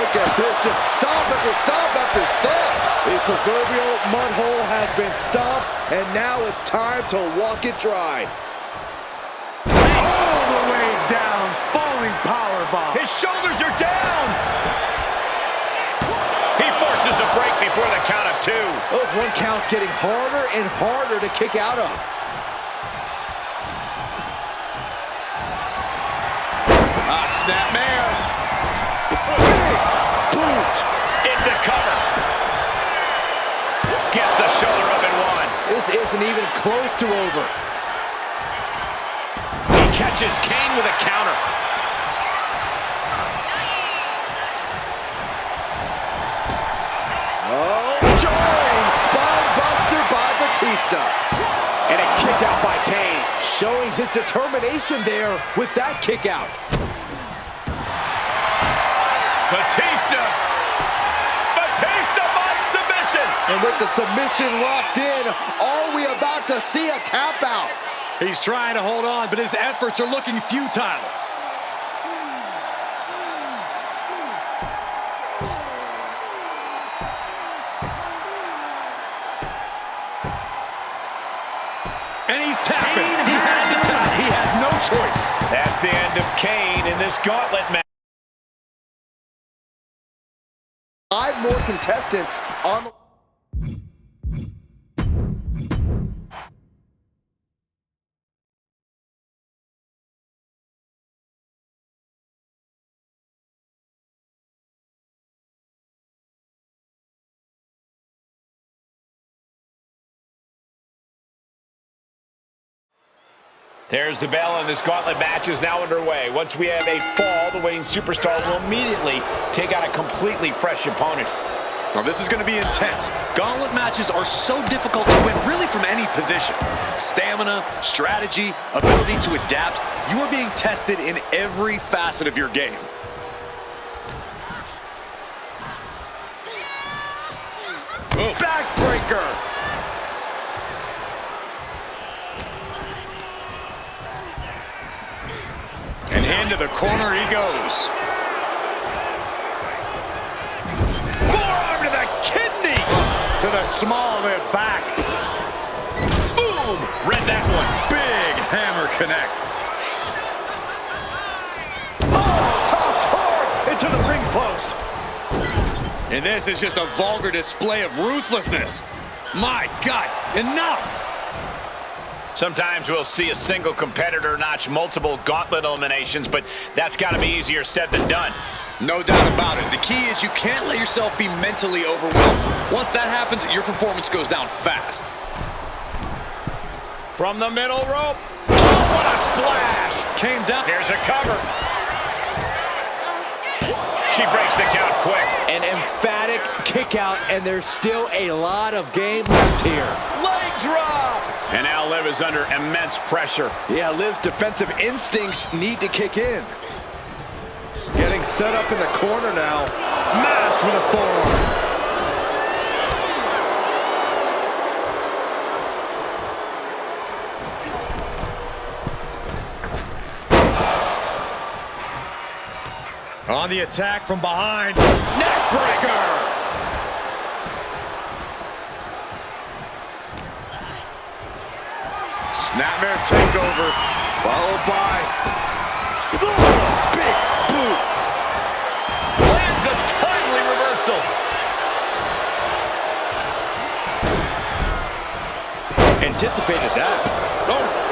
Look at this, just stomp after stomp after stomp. The proverbial mud hole has been stomped, and now it's time to walk it dry. All the way down. Falling powerbomb. His shoulders are down. He forces a break before the count of two. Those one counts getting harder and harder to kick out of. Snapmare. Big boot. Into cover. Gets the shoulder up and one. This isn't even close to over. He catches Kane with a counter. Oh, jarring spine buster by Batista. And a kick out by Kane. Showing his determination there with that kick out. Batista by submission. And with the submission locked in, are we about to see a tap out? He's trying to hold on, but his efforts are looking futile. And he's tapping. He had to tap. He had no choice. That's the end of Kane in this gauntlet match. 5 more contestants on the... There's the bell, and this gauntlet match is now underway. Once we have a fall, the winning superstar will immediately take on a completely fresh opponent. Now, this is going to be intense. Gauntlet matches are so difficult to win, really from any position. Stamina, strategy, ability to adapt. You are being tested in every facet of your game. Backbreaker. And into the corner he goes. Forearm to the kidney. To the small of the back. Boom. Read that one. Big hammer connects. Oh, tossed hard into the ring post. And this is just a vulgar display of ruthlessness. My God, enough! Sometimes we'll see a single competitor notch multiple gauntlet eliminations, but that's got to be easier said than done. No doubt about it. The key is you can't let yourself be mentally overwhelmed. Once that happens, your performance goes down fast. From the middle rope. Oh, what a splash. Came down. Here's a cover. She breaks the count quick. An emphatic kick out, and there's still a lot of game left here. Leg drop! And now Liv is under immense pressure. Yeah, Liv's defensive instincts need to kick in. Getting set up in the corner now. Smashed with a forearm. On the attack from behind. Neckbreaker! Snapmare takeover. Followed by big boot. Lands a timely reversal. Anticipated that. Oh.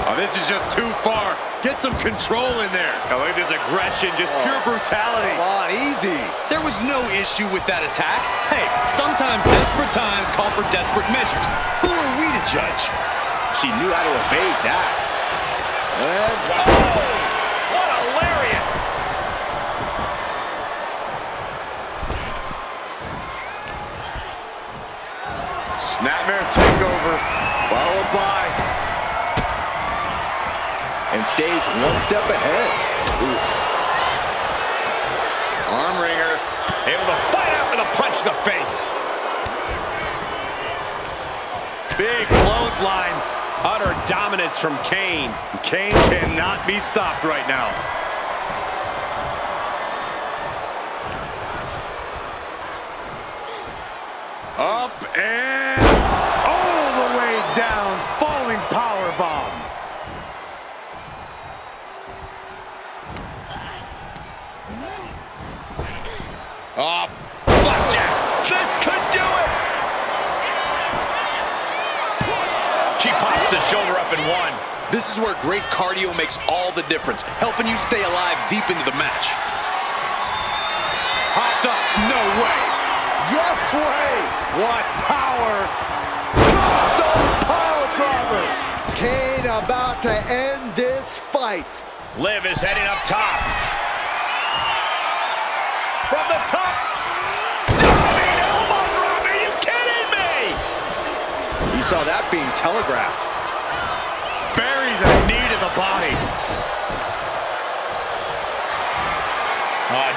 Oh, this is just too far. Get some control in there. Oh, look at this aggression, just pure brutality. Come on, easy. There was no issue with that attack. Hey, sometimes desperate times call for desperate measures. Who are we to judge? She knew how to evade that. And What a lariat! Snapmare takeover. followed by, and stays one step ahead. Oof. Arm wringer, able to fight out with a punch to the face. Big clothesline. Utter dominance from Kane. Kane cannot be stopped right now. Up and all the way down, falling powerbomb. Oh, flapjack. This could do it. She pops the shoulder up and one. This is where great cardio makes all the difference, helping you stay alive deep into the match. Hopped up. No way. Yes way! What power! Tombstone piledriver! Kane about to end this fight. Liv is heading up top. From the top. Diving elbow drop. Are you kidding me? You saw that being telegraphed. Buries a knee to the body.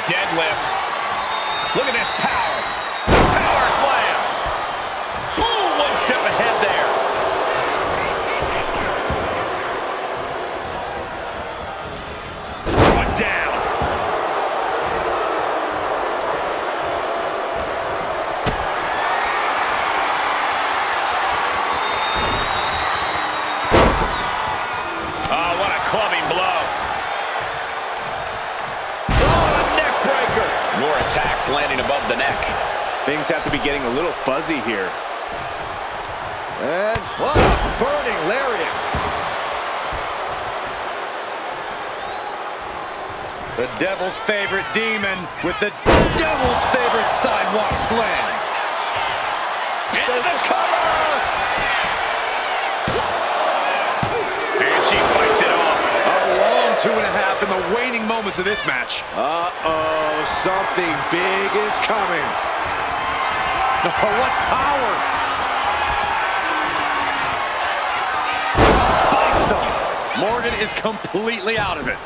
Deadlift. Look at this power. Power slam. Boom, one step ahead there. One down. Oh, what a clubbing blow. More attacks landing above the neck. Things have to be getting a little fuzzy here. And what a burning lariat. The devil's favorite demon with the devil's favorite sidewalk slam. Into the cover! And she fights it off. A long 2.5 in the waning moments of this match. Uh-oh, something big is coming. What power! Spiked him. Morgan is completely out of it.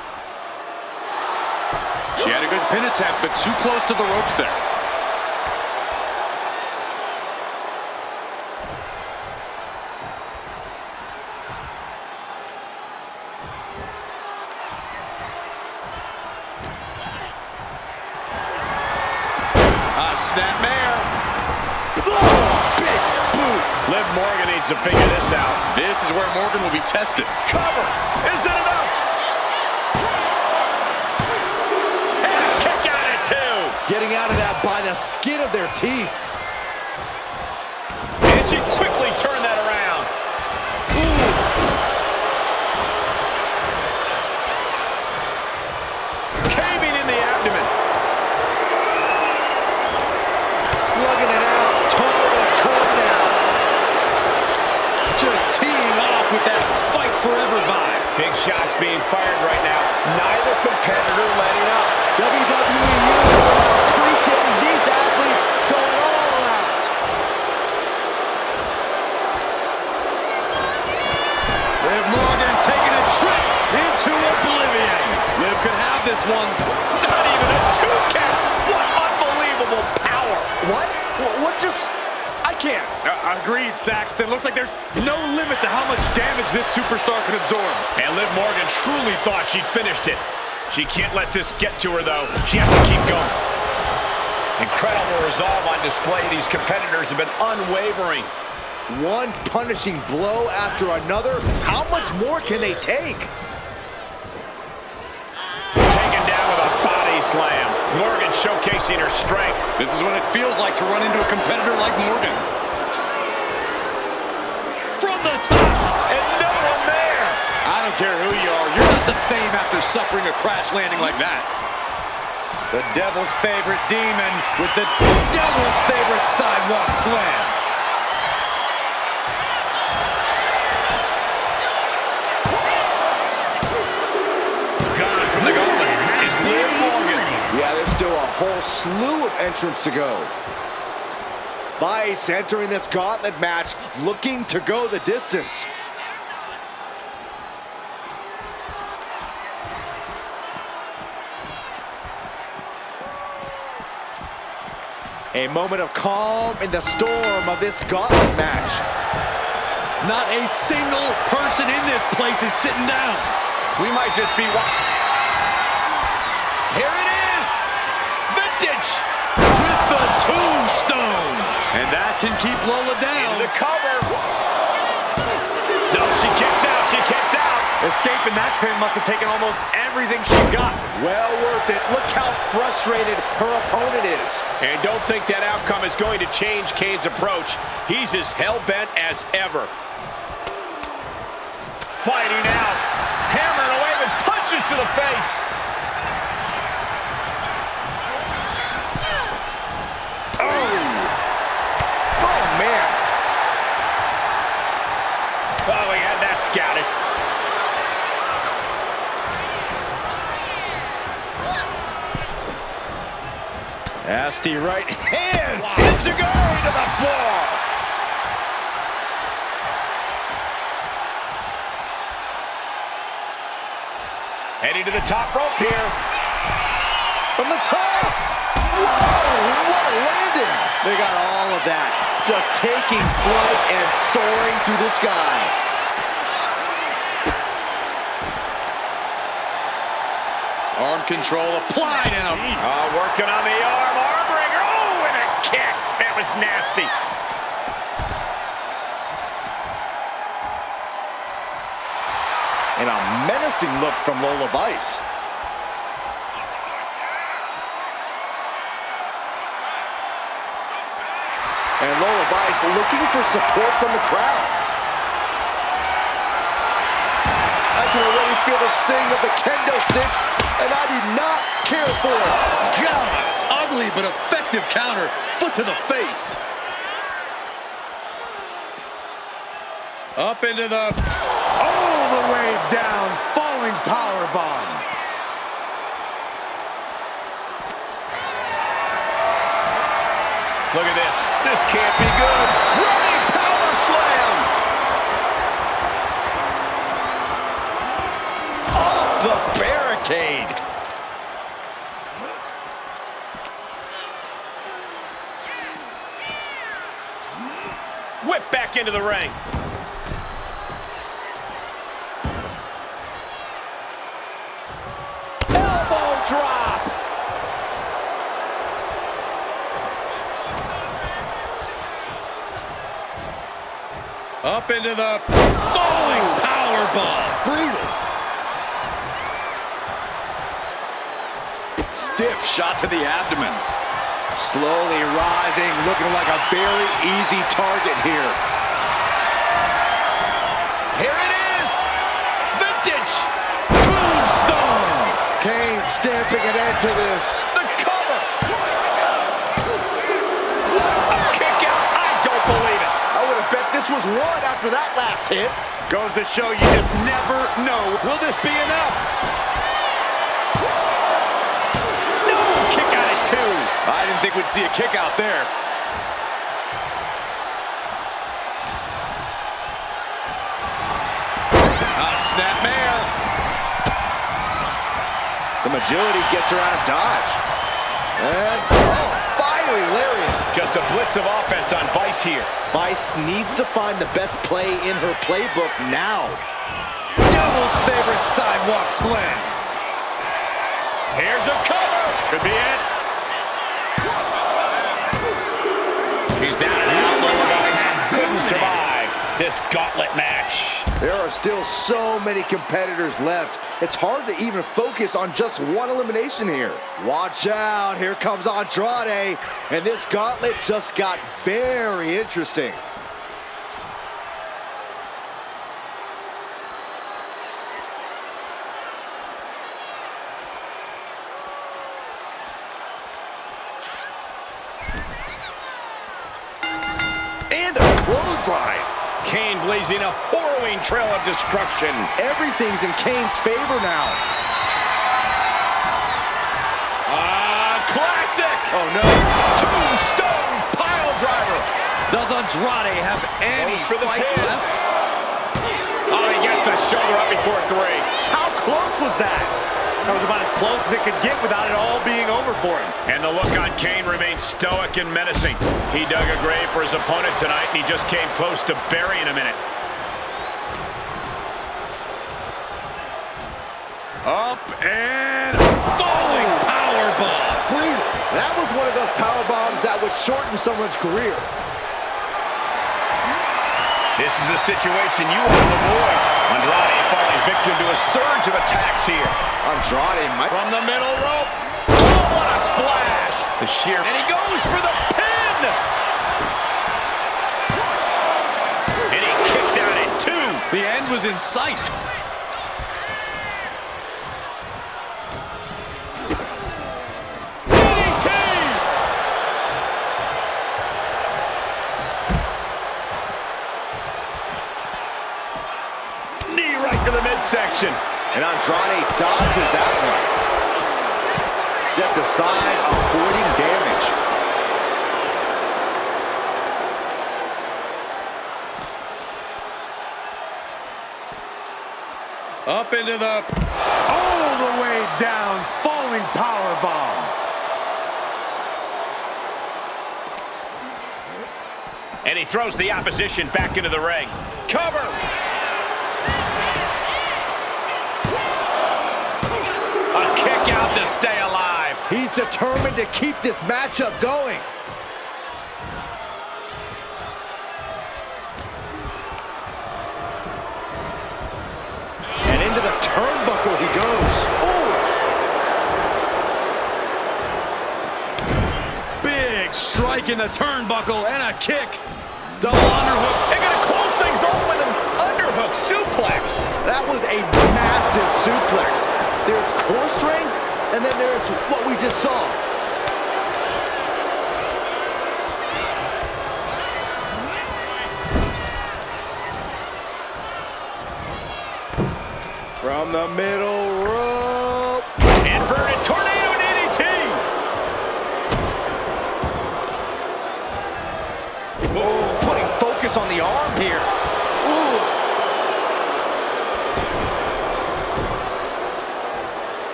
She had a good pin attempt, but too close to the ropes there. Snapmare. Big boot. Liv Morgan needs to figure this out. This is where Morgan will be tested. Cover. Is it enough? And skin of their teeth. And she quickly turned that around. Ooh. Caving in the abdomen. Slugging it out, toe to toe now. Just teeing off with that fight forever vibe. Big shots being fired right now. Neither competitor letting up. WWE Universe appreciating these athletes going all out. Liv Morgan taking a trip into oblivion. Liv could have this one. Not even a 2 count. What unbelievable power. What? What just... I can't. Agreed, Saxton. Looks like there's no limit to how much damage this superstar can absorb. And Liv Morgan truly thought she'd finished it. She can't let this get to her, though. She has to keep going. Incredible resolve on display. These competitors have been unwavering. One punishing blow after another. How much more can they take? Taken down with a body slam. Morgan showcasing her strength. This is what it feels like to run into a competitor like Morgan. From the top. And no one there. I don't care who you are. You're not the same after suffering a crash landing like that. The devil's favorite demon with the Devil's favorite sidewalk slam. Gone from the gauntlet is Liv Morgan. Yeah, there's still a whole slew of entrants to go. Vice entering this gauntlet match, looking to go the distance. A moment of calm in the storm of this gauntlet match. Not a single person in this place is sitting down. We might just be Here it is. Vintage. With the tombstone. And that can keep Lola down. The cover. No, she kicks out. She kicks out. escaping that pin must have taken almost everything she's got. Well worth it. Look how frustrated her opponent is. And don't think that outcome is going to change Kane's approach. He's as hell-bent as ever. Fighting out. Hammering away with punches to the face. Oh, man. Oh, we had that scouted. Nasty right hand. It's going to the floor. Heading to the top rope here. From the top. Whoa, what a landing. They got all of that. Just taking flight and soaring through the sky. Arm control applied in him. Oh, working on the arm wringer. Oh, and a kick. That was nasty. And a menacing look from Lola Vice. And Lola Vice looking for support from the crowd. I can already feel the sting of the kendo stick, and I do not care for it. God, ugly but effective counter. Foot to the face. Up into the... All the way down. Falling powerbomb. Look at this. This can't be good. Running power slam. Off the barricade. Whip back into the ring. Elbow drop. Up into the falling powerbomb. Brutal. Stiff shot to the abdomen. Slowly rising, looking like a very easy target here. Here it is. Vintage. Tombstone. Kane stamping an end to this. The cover. A kick out. I don't believe it. I would have bet this was one after that last hit. Goes to show you just never know. Will this be enough? No. Kick out at 2. I didn't think we'd see a kick out there. Snapmare. Some agility gets her out of dodge. And, oh, fiery lariat. Just a blitz of offense on Vice here. Vice needs to find the best play in her playbook now. Devil's favorite sidewalk slam. Here's a cover. Could be it. She's down and out, little guys. Couldn't survive this gauntlet match. There are still so many competitors left. It's hard to even focus on just one elimination here. Watch out, here comes Andrade, and this gauntlet just got very interesting. And a clothesline. Kane blazing a harrowing trail of destruction. Everything's in Kane's favor now. Classic. Oh no. Tombstone pile driver. Does Andrade have any Goes for the fight pin. left? Oh, he gets the shoulder up before 3. How close was that? That was about as close as it could get without it all being over for him. And the look on Kane remains stoic and menacing. He dug a grave for his opponent tonight, and he just came close to burying him in it. Up and Falling powerbomb. Brutal. That was one of those power bombs that would shorten someone's career. this is a situation you want to avoid. Andrade falling victim to a surge of attacks here. Andrade might... From the middle rope. Oh, what a splash. The sheer... And he goes for the pin. And he kicks out at 2. The end was in sight. DDT. Knee right to the midsection. And Andrade dodges that one. Stepped aside, avoiding damage. Up into the... All the way down, falling powerbomb. And he throws the opposition back into the ring. Cover. A kick out to stay alive. He's determined to keep this matchup going. And into the turnbuckle he goes. Ooh. Big strike in the turnbuckle and a kick. Double underhook. They're going to close things off with an underhook suplex. That was a massive suplex. There's core strength, and then there's what we just saw. From the middle rope. Inverted tornado DDT. Oh, putting focus on the arm here. Ooh.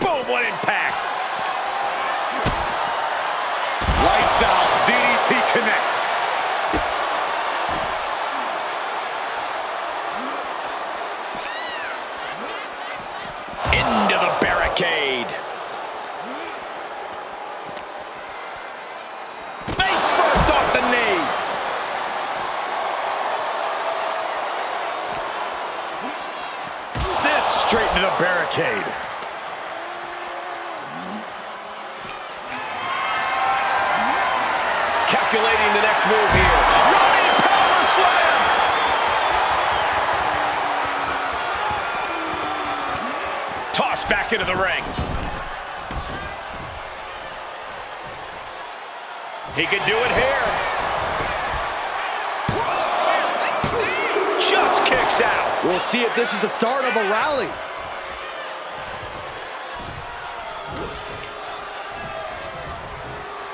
Boom, what impact. Lights out. DDT connects. Into the barricade. Face first off the knee. Sits straight into the barricade. anticipating the next move here. Running power slam! Tossed back into the ring. He could do it here. Just kicks out. We'll see if this is the start of a rally.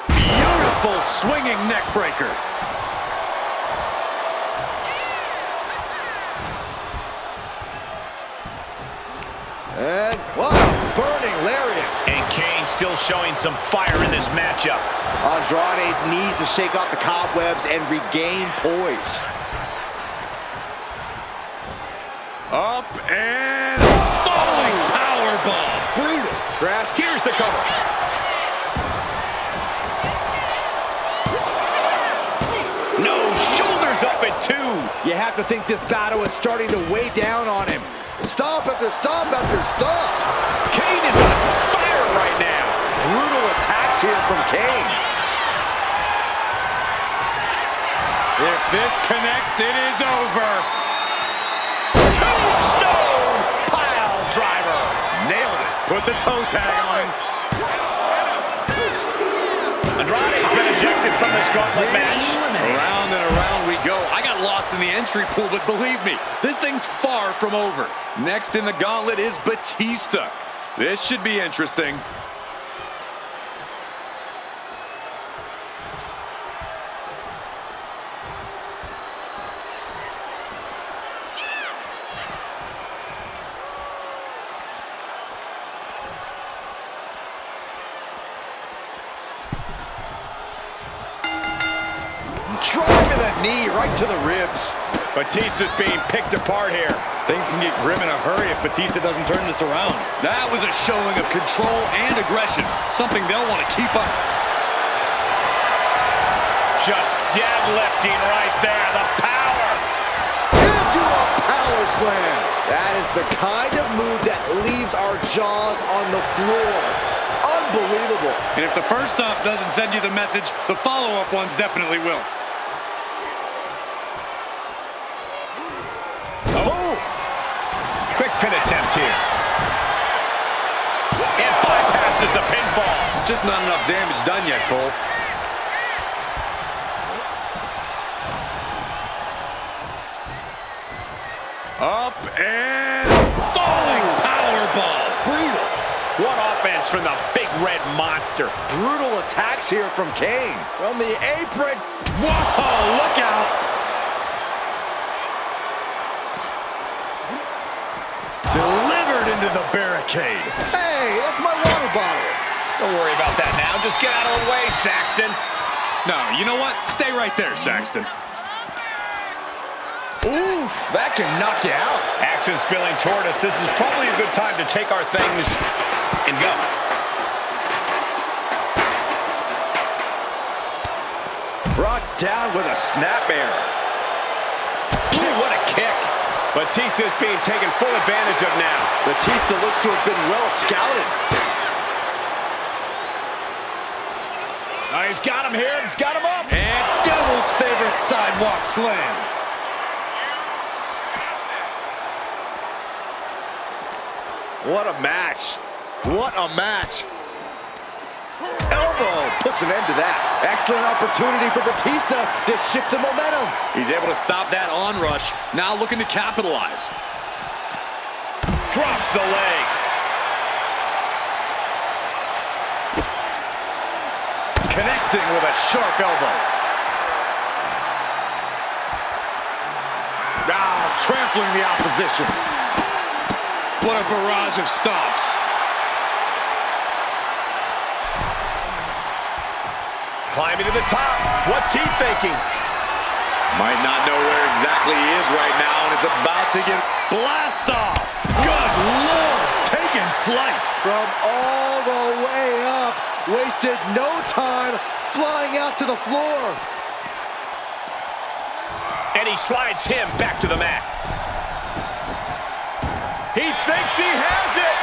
Beautiful swinging neck breaker. And what a burning lariat. And Kane still showing some fire in this matchup. Andrade needs to shake off the cobwebs and regain poise. Up and Falling powerbomb. Brutal. Crash. here's the cover. No, shoulders up at 2. You have to think this battle is starting to weigh down on him. Stomp after stomp after stomp. Kane is on fire right now. Brutal attacks here from Kane. If this connects, it is over. Tombstone pile driver. Nailed it. Put the toe tag on him. Andrade's been ejected from this gauntlet match. Around and around we go. I got lost in the entry pool, but believe me, this thing's far from over. Next in the gauntlet is Batista. This should be interesting. Driving that knee right to the ribs. Batista's being picked apart here. Things can get grim in a hurry if Batista doesn't turn this around. That was a showing of control and aggression, something they'll want to keep up. Just deadlifting right there. The power. Into a power slam. That is the kind of move that leaves our jaws on the floor. Unbelievable. And if the first stop doesn't send you the message, the follow-up ones definitely will. Oh. Quick pin attempt here. And bypasses the pinfall. Just not enough damage done yet, Cole. Up and Falling powerball. Brutal. what offense from the big red monster. Brutal attacks here from Kane. From the apron. Whoa, look out. Delivered into the barricade. Hey, that's my water bottle. Don't worry about that now. Just get out of the way, Saxton. No, you know what? Stay right there, Saxton. Oof, that can knock you out. Action spilling toward us. This is probably a good time to take our things and go. Brought down with a snapmare. Ooh, what a kick. Batista's being taken full advantage of now. Batista looks to have been well scouted. He's got him here. He's got him up. And Devil's favorite sidewalk slam. What a match. What a match. Elbow puts an end to that. Excellent opportunity for Batista to shift the momentum. He's able to stop that onrush. Now looking to capitalize. Drops the leg. Connecting with a sharp elbow. Now trampling the opposition. What a barrage of stomps. Climbing to the top. What's he thinking? Might not know where exactly he is right now, and it's about to get blast off. Good Lord, taking flight. From all the way up. Wasted no time flying out to the floor. And he slides him back to the mat. He thinks he has it.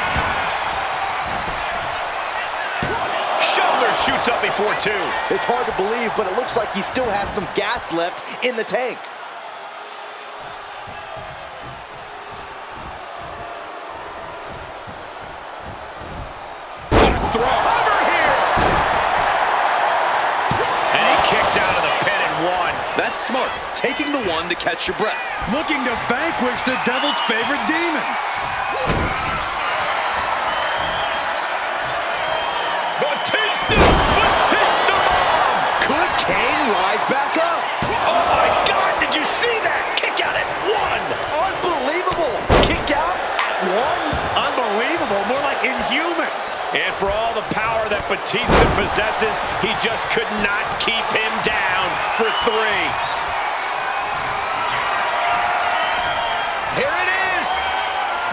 Shoulder shoots up before before two. It's hard to believe, but it looks like he still has some gas left in the tank. Throw over here. And he kicks out of the pin and one. That's smart. Taking the one to catch your breath. Looking to vanquish the devil's favorite demon. Batista bomb. Could Kane rise back up? Oh my God, did you see that? Kick out at one. Unbelievable. Kick out at one? Unbelievable, more like inhuman. And for all the power that Batista possesses, he just could not keep him down for three. Here it is.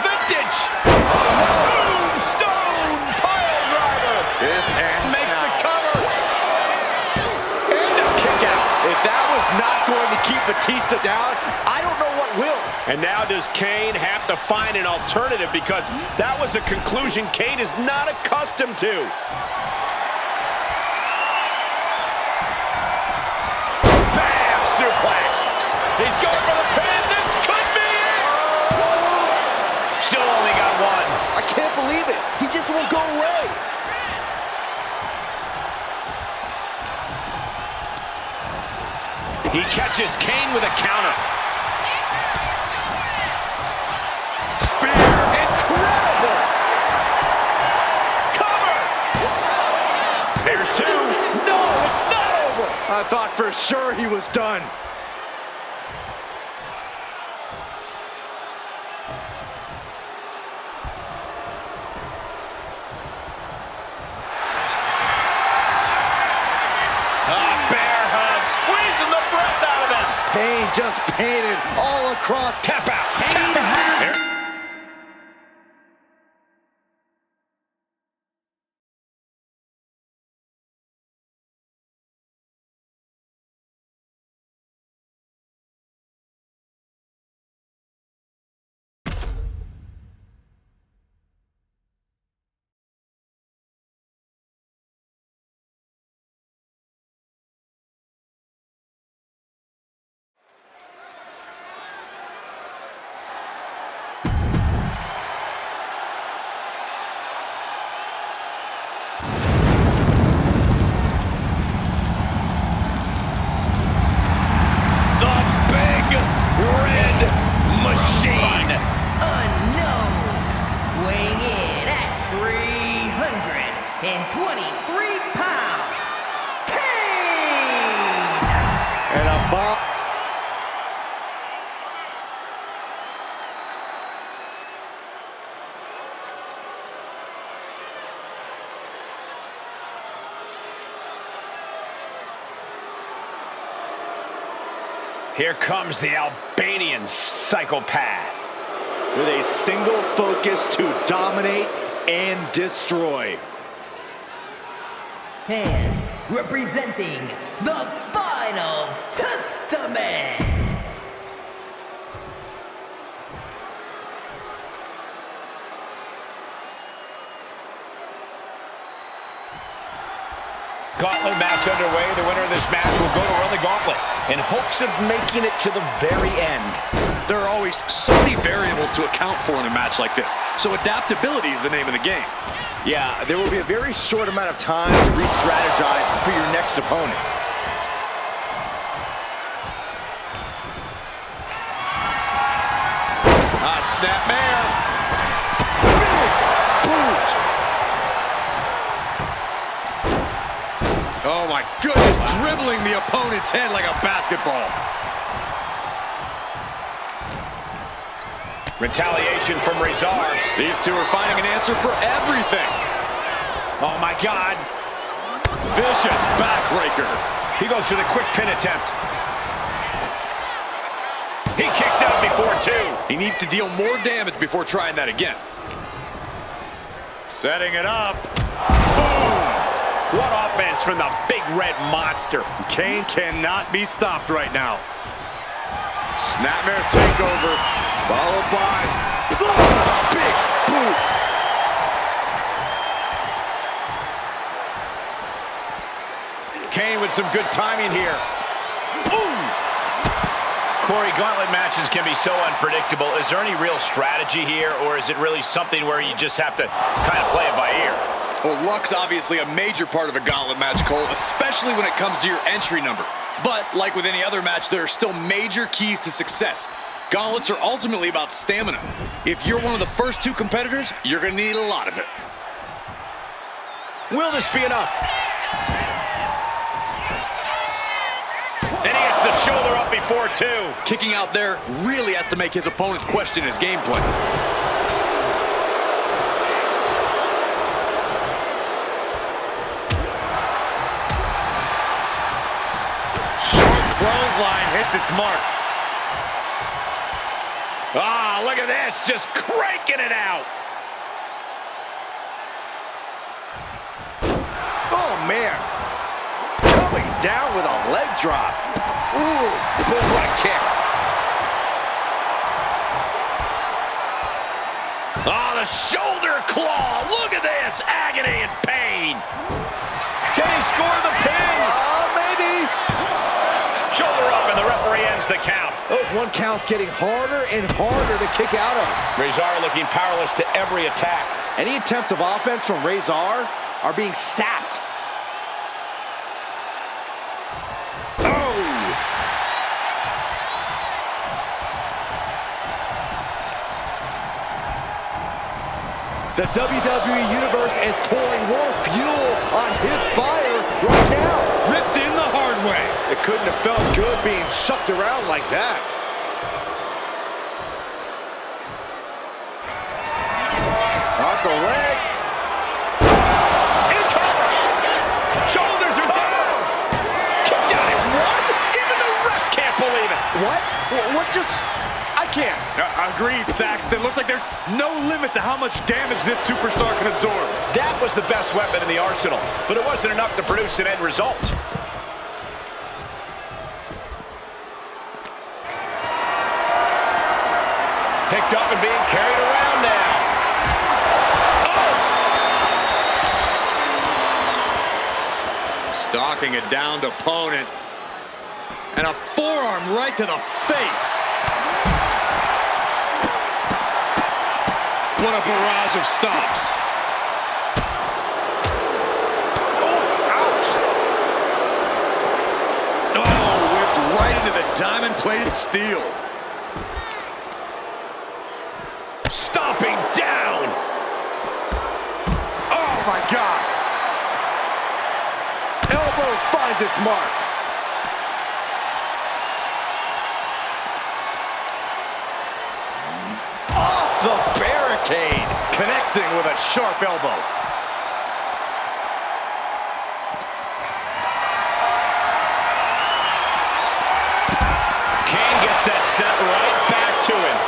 Vintage. Tombstone pile driver. This ends Makes now. the cover. And a kick out. If that was not going to keep Batista down, I don't know what will. And now does Kane have to find an alternative, because that was a conclusion Kane is not accustomed to. Bam! Suplex. He's going for the pin. This could be it. Still only got one. I can't believe it. He just won't go away. He catches Kane with a counter. Spear. Incredible. Cover. There's two. No, it's not over. I thought for sure he was done. Bear hug, squeezing the breath out of him. Kane just painted all across. Tap out. Tap out. Here. Machine. Unknown. Weighing in at 323 pounds. Kane! And a bomb. Here comes the Albanian psychopath. With a single focus to dominate and destroy. And representing the Final Testament. Gauntlet match underway. The winner of this match will go to run the gauntlet in hopes of making it to the very end. There are always so many variables to account for in a match like this, so adaptability is the name of the game. Yeah, there will be a very short amount of time to re-strategize for your next opponent. Snapmare. Big boot. Oh my goodness, dribbling the opponent's head like a basketball. Retaliation from Rezar. These two are finding an answer for everything. Oh my God. Vicious backbreaker. He goes for the quick pin attempt. He kicks out before two. He needs to deal more damage before trying that again. Setting it up. Boom. What offense from the big red monster. Kane cannot be stopped right now. Snapmare takeover, followed by Big boot. some good timing here. Ooh! Corey, gauntlet matches can be so unpredictable. Is there any real strategy here, or is it really something where you just have to kind of play it by ear? Well, luck's obviously a major part of a gauntlet match, Cole, especially when it comes to your entry number. But, like with any other match, there are still major keys to success. Gauntlets are ultimately about stamina. If you're one of the first two competitors, you're going to need a lot of it. Will this be enough? And he gets the shoulder up before two. Kicking out there really has to make his opponent question his game plan. Short clothesline hits its mark. Ah, look at this, just cranking it out. Oh, man. Coming down with a leg drop. Ooh, boom, what a kick. Oh, the shoulder claw. Look at this, agony and pain. Can he score the pin? Maybe. Shoulder up, and the referee ends the count. Those one counts getting harder and harder to kick out of. Rezar looking powerless to every attack. Any attempts of offense from Rezar are being sapped. The WWE Universe is pouring more fuel on his fire right now. Ripped in the hard way. It couldn't have felt good being chucked around like that. Off the leg. Cover. Shoulders are down. Kicked out at one. Even the ref can't believe it. What? What just... I can't. Agreed, Saxton. Looks like there's no limit to how much damage this superstar can absorb. That was the best weapon in the arsenal, but it wasn't enough to produce an end result. Picked up and being carried around now. Stalking a downed opponent. And a forearm right to the face. What a barrage of stomps. Oh, whipped right into the diamond-plated steel. Stomping down. Oh, my God. Elbow finds its mark. Off the barricade. Connecting with a sharp elbow. Kane gets that set right back to him.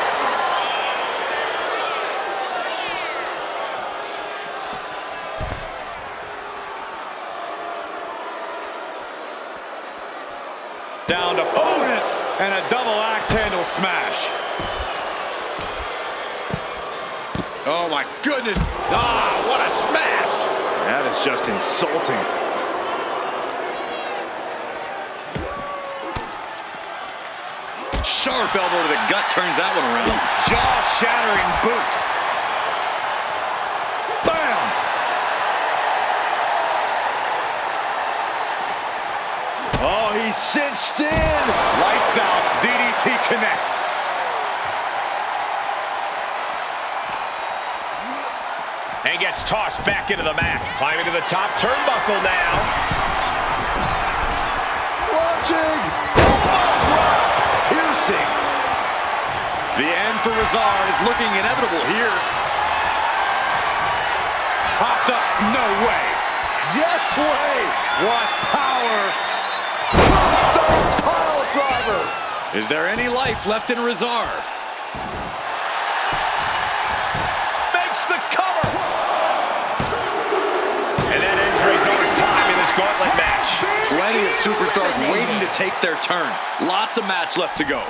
Down to opponent. And a double axe handle smash. Oh, my goodness. Ah, what a smash. That is just insulting. Sharp elbow to the gut turns that one around. Jaw-shattering boot. Bam! Oh, he's cinched in. Lights out. DDT connects. And gets tossed back into the mat. Climbing to the top turnbuckle now. Watching. Elbow drop. Piercing. The end for Rezar is looking inevitable here. Popped up. No way. Yes way. What power. Tombstone pile driver. Is there any life left in Rezar? Makes the cover. And that ends Rezar's time in this gauntlet match. Plenty of superstars waiting to take their turn. Lots of match left to go.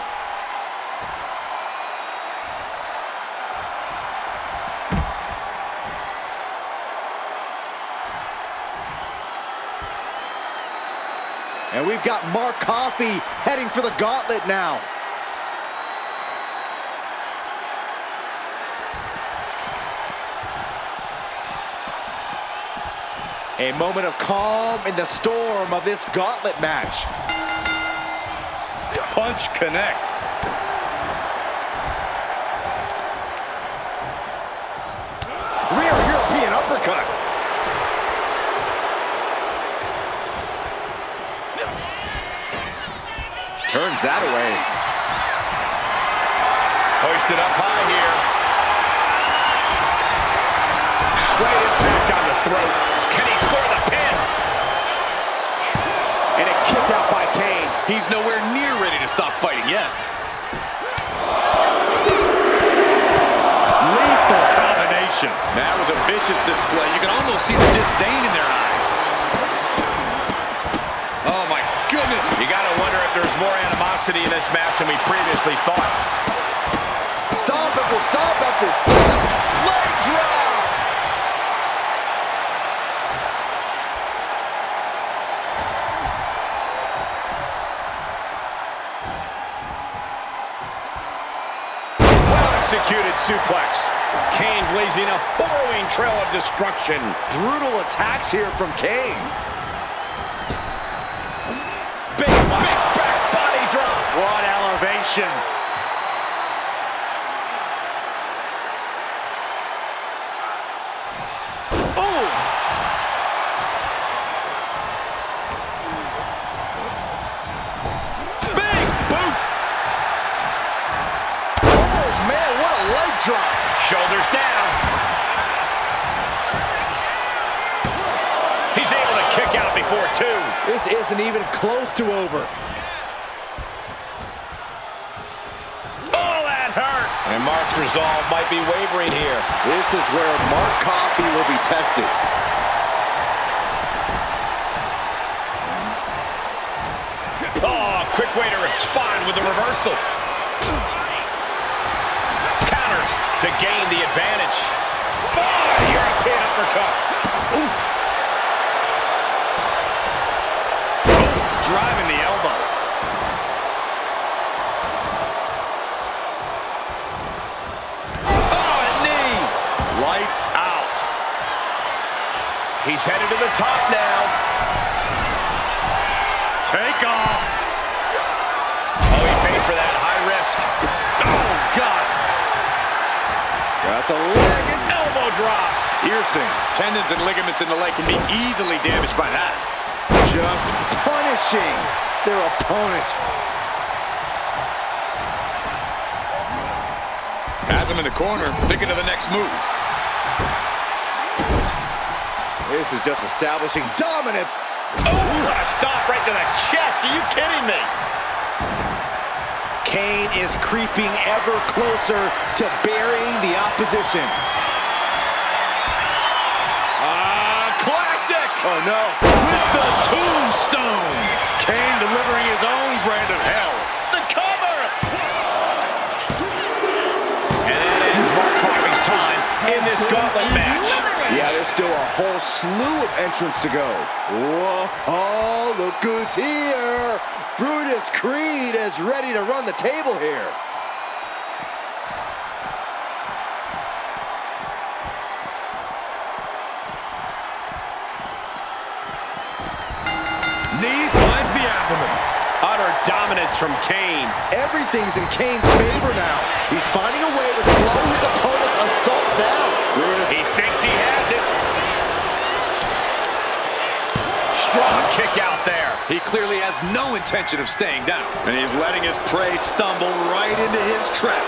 And we've got Mark Coffey heading for the Gauntlet now. A moment of calm in the storm of this Gauntlet match. Punch connects. Rear European uppercut. Turns that away. Hoisted up high here. Straight impact on the throat. Can he score the pin? And a kick out by Kane. He's nowhere near ready to stop fighting yet. Lethal combination. That was a vicious display. You can almost see the disdain in their eyes. Oh my goodness. You gotta wonder if there's more animosity in this match than we previously thought. Stomp after stomp after stomp. Leg drop. Executed suplex. Kane blazing a harrowing trail of destruction. Brutal attacks here from Kane. Big back body drop. What elevation. Oh! Big boot. Oh, man, what a leg drop. Shoulders down. He's able to kick out before two. This isn't even close to over. Oh, that hurt. And Mark's resolve might be wavering here. This is where Mark Coffey will be tested. Oh, quick way to respond with a reversal. Counters to gain the advantage. Oh, European uppercut. Oof. Driving the elbow. Oh, a knee. Lights out. He's headed to the top now. Take off. Oh, he paid for that. High risk. Oh, God. Got the leg and Elbow drop. Piercing. Tendons and ligaments in the leg can be easily damaged by that. just punishing their opponent. Has him in the corner, thinking of the next move. This is just establishing dominance. Oh, what a stop right to the chest. Are you kidding me? Kane is creeping ever closer to burying the opposition. Classic! Oh, no. With the tombstone! Kane delivering his own brand of hell. The cover! And that ends Mark Coffey's time in this gauntlet match. Yeah, there's still a whole slew of entrants to go. Whoa, oh, look who's here. Brutus Creed is ready to run the table here. Knee finds the abdomen. Utter dominance from Kane. Everything's in Kane's favor now. He's finding a way to slow his opponent's assault down. He thinks he has it. Strong kick out there. He clearly has no intention of staying down. And he's letting his prey stumble right into his trap.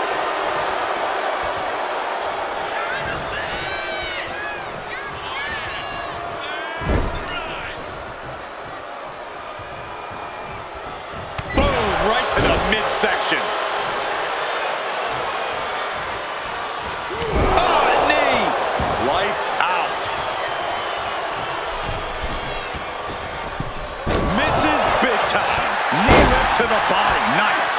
Boom, right to the midsection. Oh, a knee. Lights out. Misses big time. Knee lift to the body. Nice.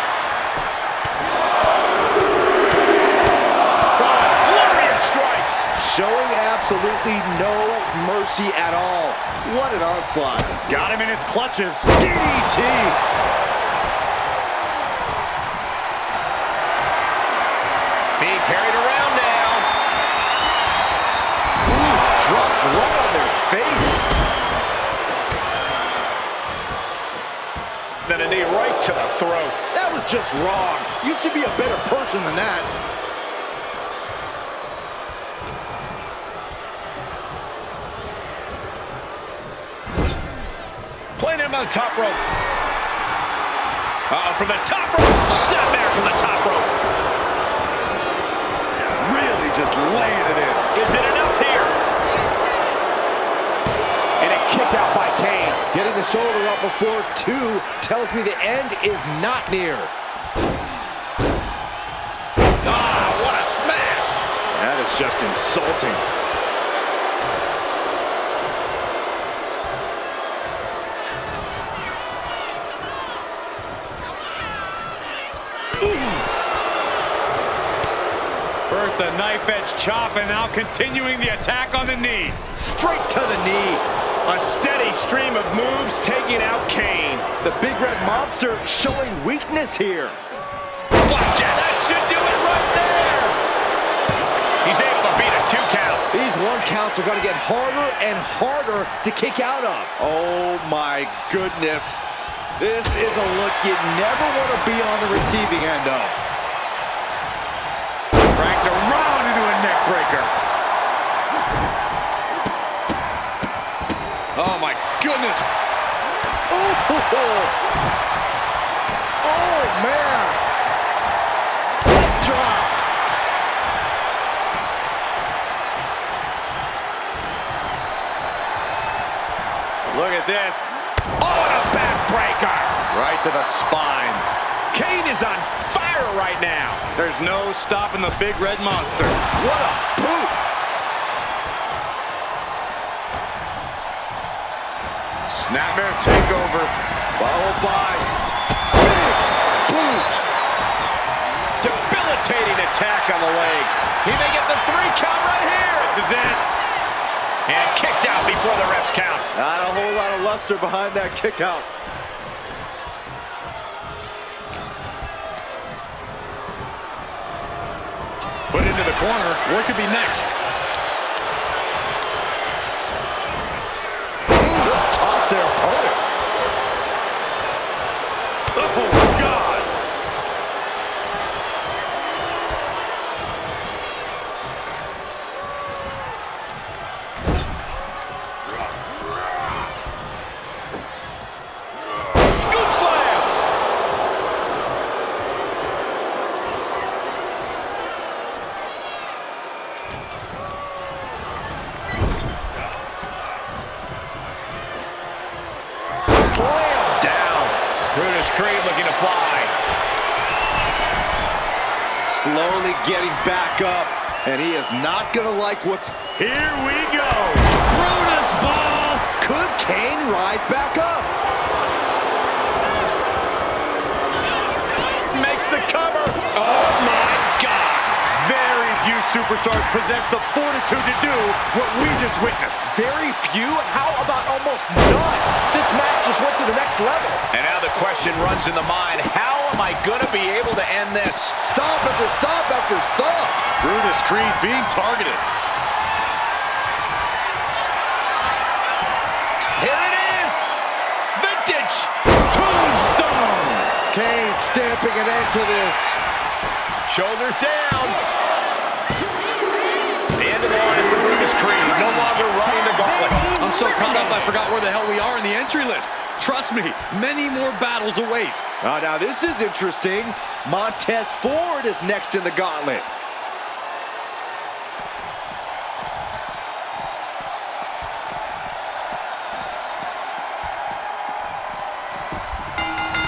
Oh, flurry of strikes. Showing absolutely no mercy at all. What an onslaught. Got him in his clutches. DDT. Being carried around now. Ooh, dropped right on their face. Then a knee right to the throat. That was just wrong. You should be a better person than that. Playing him on the top rope. From the top rope. Snapmare from the top rope. Really just laying it in. Is it enough here? And a kick out by Kane. Getting the shoulder up before 2 tells me the end is not near. Ah, what a smash. That is just insulting. First a knife edge chop and now continuing the attack on the knee. Straight to the knee. A steady stream of moves taking out Kane. The big red monster showing weakness here. Flapjack, that should do it right there. He's able to beat a 2 count. These 1 counts are going to get harder and harder to kick out of. Oh my goodness. This is a look you never want to be on the receiving end of. Cranked around into a neck breaker. Oh my goodness. Oh man. Leg drop. Look at this. Oh, and a backbreaker. Right to the spine. Kane is on fire right now. There's no stopping the big red monster. What a boot. Snapmare takeover. Followed by big boot. Debilitating attack on the leg. He may get the 3 count right here. This is it. And kicks out before the refs count. Not a whole lot of luster behind that kick out. Put into the corner. What could be next? Just toss their opponent. Oh, God. Scoop slam. Slam down. Brutus Creed looking to fly. Slowly getting back up. And he is not going to like what's... Here we go. Brutus ball. Could Kane rise back up? Makes the cover. Oh, my God. Very few superstars possess the fortitude to do what we just witnessed. Very few? How about almost none? This match just went to the next level. And now the question runs in the mind, how am I going to be able to end this? Stop after stop after stop. Brutus Creed being targeted. Here it is. Vintage. Tombstone. Kane stamping an end to this. Shoulders down. The end of the line for Brutus Creed. No longer running the gauntlet. I'm so caught up I forgot where the hell we are in the entry list. Trust me, many more battles await. Now this is interesting. Montez Ford is next in the gauntlet.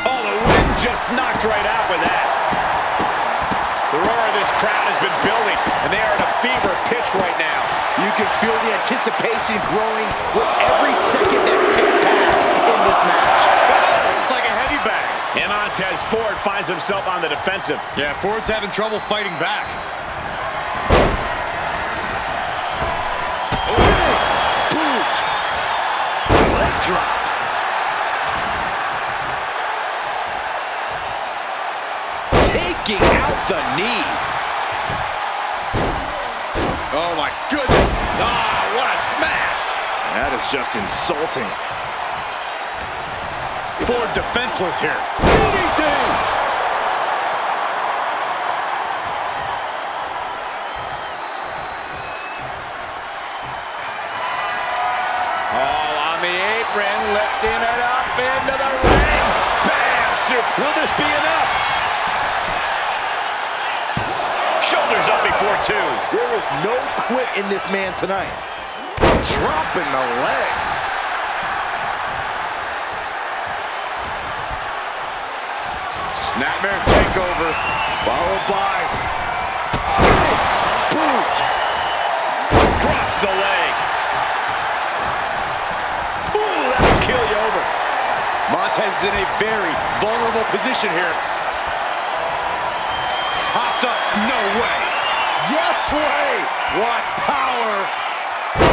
Oh, the wind just knocked right out with that. The roar of this crowd has been building, and they are at a fever pitch right now. You can feel the anticipation growing with every second that ticks past in this match. Like a heavy bag. And Montez Ford finds himself on the defensive. Yeah, Ford's having trouble fighting back. drop. Taking out the knee. Oh my goodness. Ah, what a smash. That is just insulting. Ford defenseless here. DDT! All on the apron, lifting it up into the ring. Bam! Will this be enough? Shoulders up before two. There was no quit in this man tonight. Dropping the leg. Snapmare takeover, followed by big boot. Drops the leg. Ooh, that'll kill you over. Montez is in a very vulnerable position here. Hopped up, no way. Yes way! What power.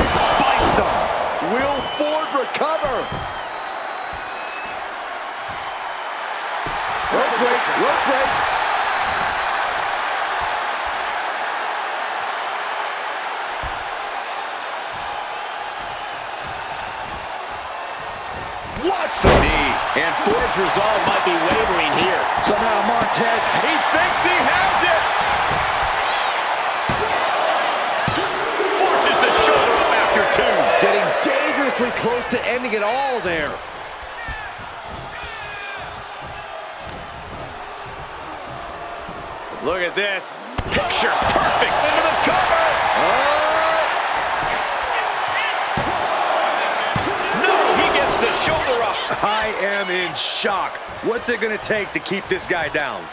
Spiked him. Will Ford recover? Rope break, rope break. Watch the knee. And Ford's resolve might be wavering here. Somehow Montez, he thinks he has it. Forces the shoulder up after two. Getting dangerously close to ending it all there. Look at this. Picture perfect into the cover. No, he gets the shoulder up. I am in shock. What's it going to take to keep this guy down?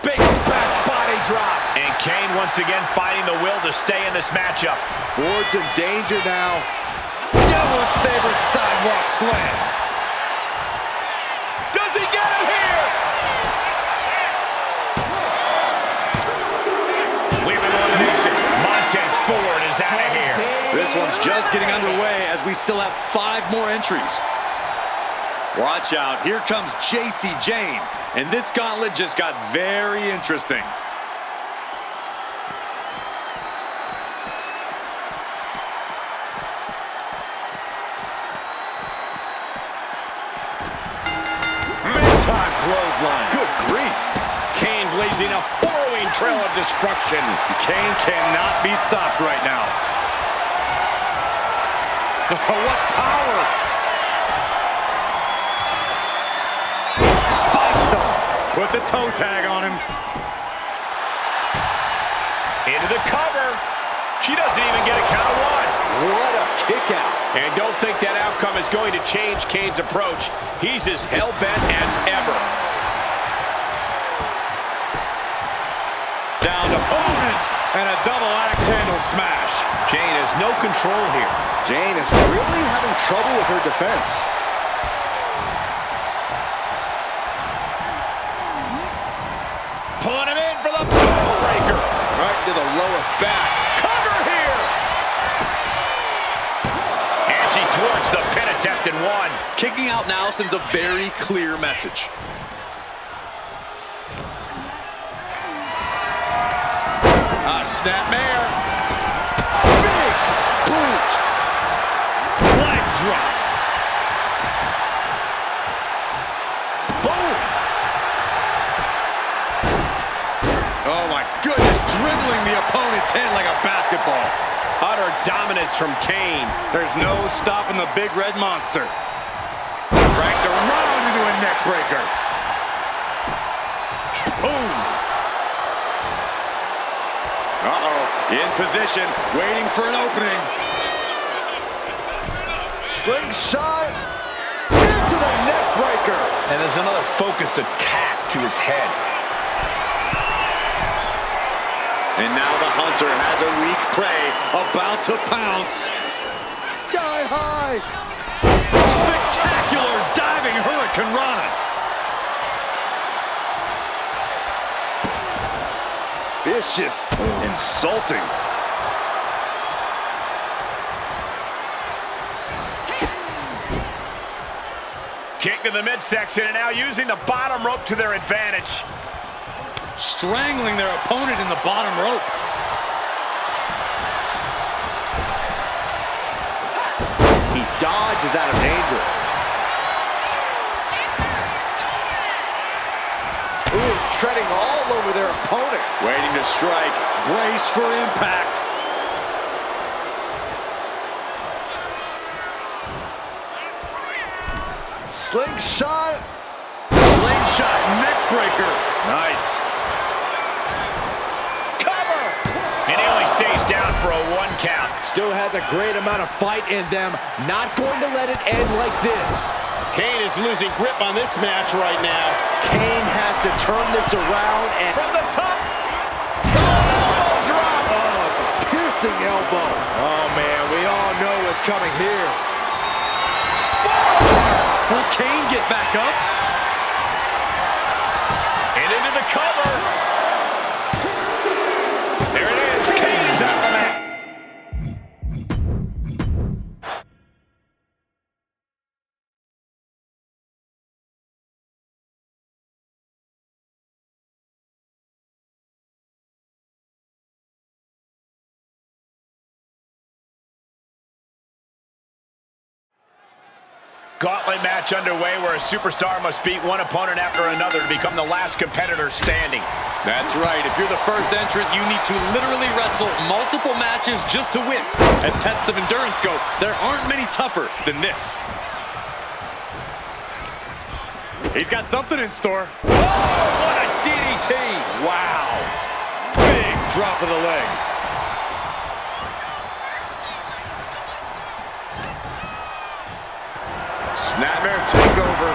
Big back body drop. And Kane once again finding the will to stay in this matchup. Ford's in danger now. Devil's favorite sidewalk slam. Does he get it here? Leaving elimination. Montez Ford is out of here. This one's just getting underway as we still have 5 more entries. Watch out, here comes JC Jane, and this gauntlet just got very interesting. Big-time clothesline. Good grief. Kane blazing a burrowing trail of destruction. Kane cannot be stopped right now. What power. Spiked him. Put the toe tag on him. Into the cover. She doesn't even get a count of one. What a kick out. And don't think that outcome is going to change Kane's approach. He's as hell-bent as ever. Down to opponent. And a double axe handle smash. Jane has no control here. Jane is really having trouble with her defense. Pulling him in for the breaker. Right to the lower back. Cover here. And she thwarts the pin attempt in one. Kicking out now sends a very clear message. Snapmare. Big boot. Leg drop. Boom. Oh my goodness, dribbling the opponent's head like a basketball. Utter dominance from Kane. There's no stopping the big red monster. Cranked around into a neck breaker. Boom. Uh-oh, in position, waiting for an opening. Slingshot into the neck breaker. And there's another focused attack to his head. And now the hunter has a weak prey about to pounce. Sky high. Spectacular diving Hurricane Rana. Vicious. Insulting. Kick to the midsection, and now using the bottom rope to their advantage. Strangling their opponent in the bottom rope. He dodges out of danger. Ooh, treading all over their opponent. Waiting to strike. Brace for impact. Slingshot. Slingshot neckbreaker. Nice. Cover. And he only stays down for a 1 count. Still has a great amount of fight in them. Not going to let it end like this. Kane is losing grip on this match right now. Kane has to turn this around and From the top. elbow drop. Oh, it's a piercing elbow. Oh, man, we all know what's coming here. Will Kane get back up? And into the cover. There it is. Kane is out of the match. Gauntlet match underway where a superstar must beat one opponent after another to become the last competitor standing. That's right. If you're the first entrant, you need to literally wrestle multiple matches just to win. As tests of endurance go, there aren't many tougher than this. He's got something in store. Oh, what a DDT! Wow. Big drop of the leg. Snapmare takeover.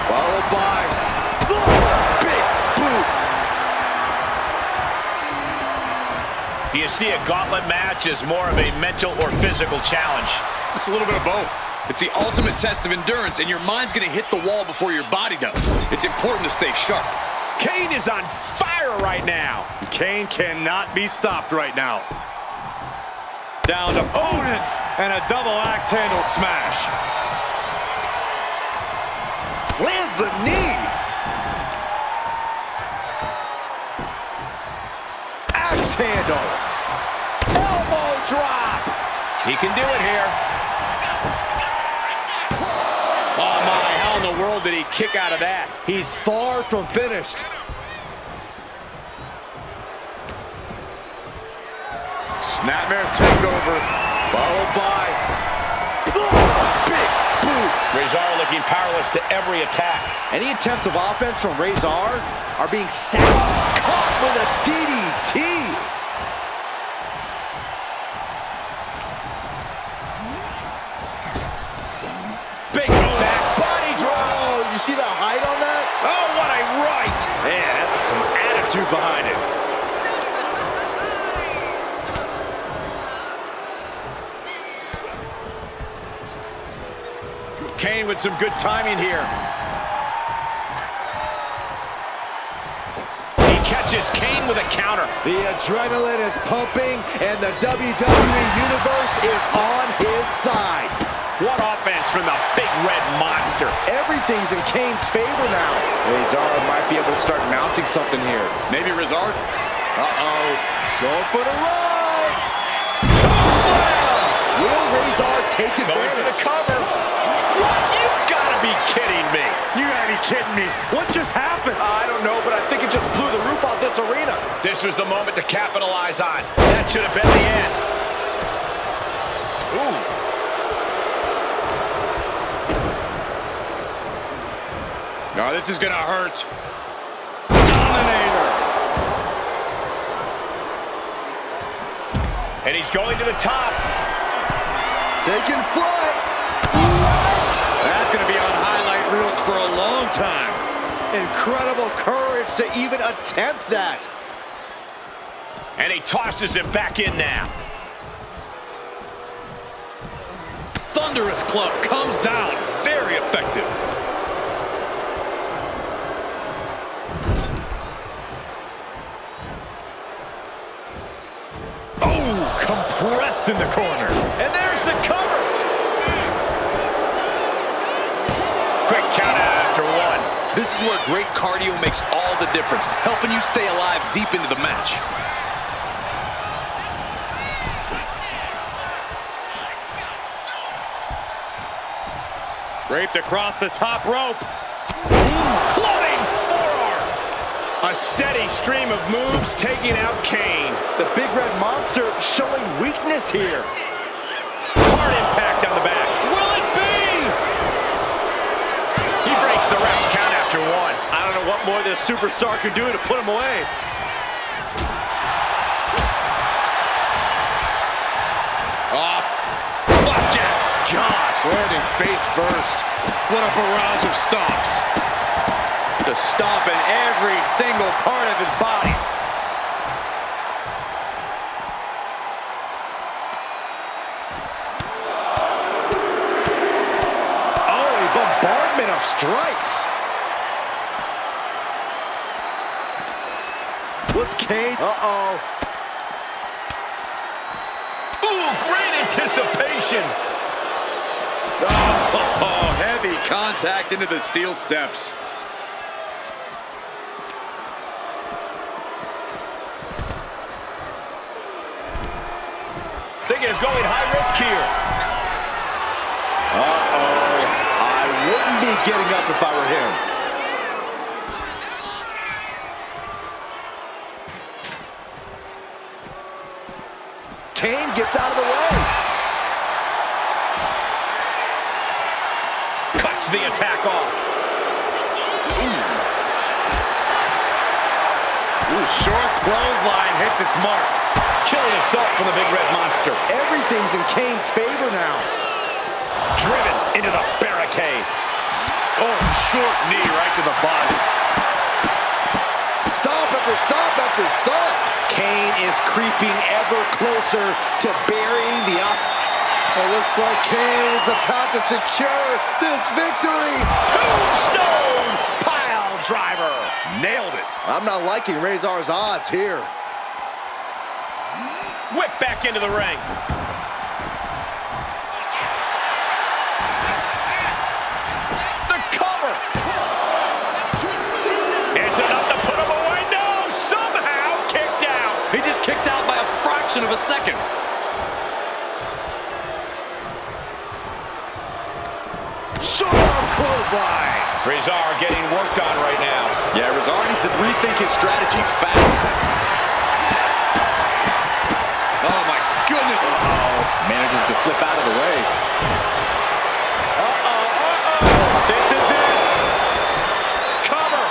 Followed by big boot. Do you see a gauntlet match as more of a mental or physical challenge? It's a little bit of both. It's the ultimate test of endurance, and your mind's going to hit the wall before your body does. It's important to stay sharp. Kane is on fire right now. Kane cannot be stopped right now. Down to opponent and a double axe handle smash. Lands the knee. Axe handle. Elbow drop. He can do it here. Oh my, how in the world did he kick out of that? He's far from finished. Snapmare takeover. Followed by big boot. Rezar looking powerless to every attack. Any attempts of offense from Rezar are being sapped. Caught with a DDT. Big back body drop. Oh, you see the height on that? Oh, what a right. Man, that's some attitude behind it. Kane with some good timing here. He catches Kane with a counter. The adrenaline is pumping, and the WWE Universe is on his side. What offense from the big red monster. Everything's in Kane's favor now. Rezar might be able to start mounting something here. Maybe Rezar. Uh-oh. Going for the run. Chokeslam. Will Rezar take Going for advantage? the cover. What? You gotta be kidding me. You gotta be kidding me. What just happened? I don't know, but I think it just blew the roof off this arena. This was the moment to capitalize on. That should have been the end. Ooh. Oh, this is going to hurt. Dominator. And he's going to the top. Taking flight. That's going to be on highlight reels for a long time. Incredible courage to even attempt that. And he tosses him back in now. Thunderous club comes down. Very effective. Oh, compressed in the corner. And there's the cover. Quick count This is where great cardio makes all the difference, helping you stay alive deep into the match. Draped across the top rope. Floating forearm. A steady stream of moves taking out Kane. The Big Red Monster showing weakness here. Hard impact on the back. Will it be? He breaks the ref's count after one. I don't know what more this superstar can do to put him away. Flapjack. Gosh, landing face first. What a barrage of stomps. The stomp in every single part of his body. Oh, a bombardment of strikes. What's Kane? Uh-oh. Ooh, great anticipation. Oh, heavy contact into the steel steps. Thinking of going high risk here. Uh-oh. I wouldn't be getting up if I were him. Kane gets out of the way. Cuts the attack off. Ooh, short clothesline hits its mark. Chilling assault from the Big Red Monster. Everything's in Kane's favor now. Driven into the barricade. Oh, short knee right to the body. Stomp after stomp after stomp. Kane is creeping ever closer to burying the up. It looks like Kane is about to secure this victory. Tombstone pile driver. Nailed it. I'm not liking Razor's odds here. Whip back into the ring. The cover. Is enough to put him away? No, somehow kicked out. He just kicked out by a fraction of a second. Short clothesline. Razor getting worked on right now. Yeah, Razor needs to rethink his strategy fast. Oh, my goodness. Manages to slip out of the way. This is it. Cover.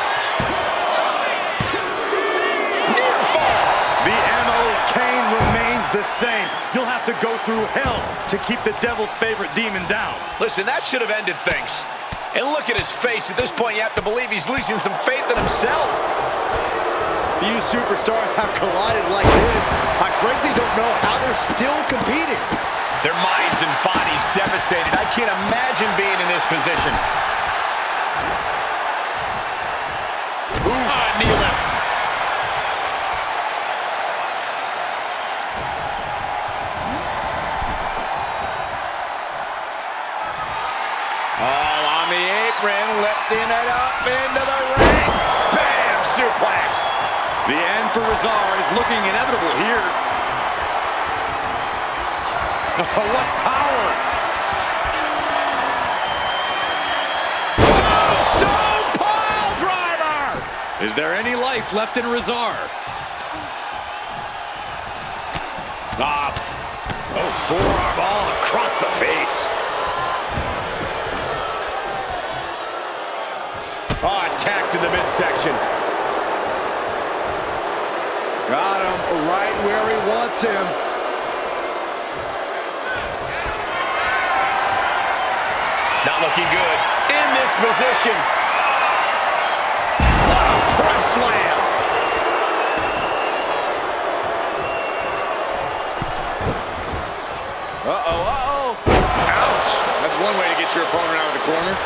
Near fall. The MO of Kane remains the same. You'll have to go through hell to keep the devil's favorite demon down. Listen, that should have ended things. And look at his face. At this point, you have to believe he's losing some faith in himself. Few superstars have collided like this. I frankly don't know how they're still competing. Their minds and bodies devastated. I can't imagine being in this position. Knee lift. All on the apron, lifting it up into the ring. Bam! Suplex. The end for Razor is looking inevitable here. What power! Tombstone pile driver! Is there any life left in Razor? Off. Oh, forearm all across the face. Oh, attacked in the midsection. Got him right where he wants him. Not looking good. In this position. What a press slam. Uh-oh. Ouch! That's one way to get your opponent out of the corner.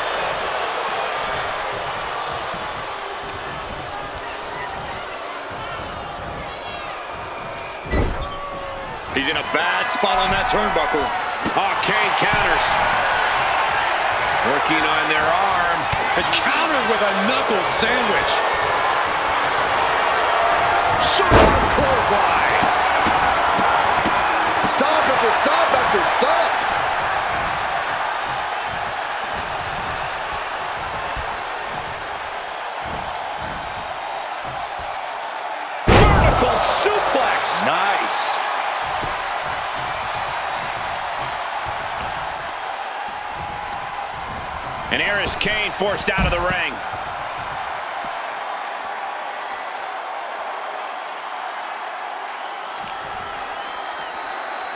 He's in a bad spot on that turnbuckle. Oh, Kane counters. Working on their arm. And countered with a knuckle sandwich. Sharp clothesline. Stomp after stomp after stomp. Vertical suplex. Nice. And here is Kane forced out of the ring.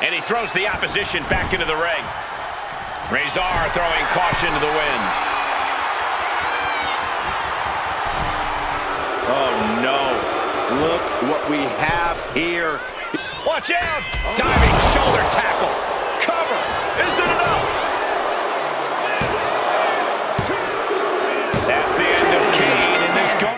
And he throws the opposition back into the ring. Razor throwing caution to the wind. Oh, no. Look what we have here. Watch out! Diving shoulder tackle. Cover. Is it enough? That's the end of Kane in this go.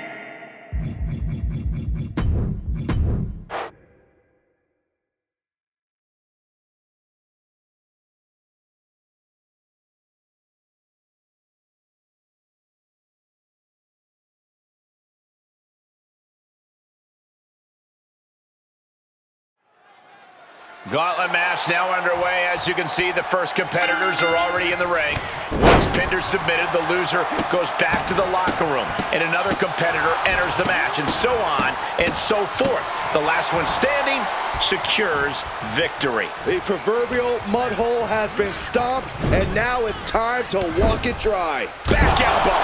Gauntlet match now underway. As you can see, the first competitors are already in the ring. Once pinned or submitted, the loser goes back to the locker room, and another competitor enters the match, and so on and so forth. The last one standing secures victory. The proverbial mud hole has been stomped, and now it's time to walk it dry. Back elbow.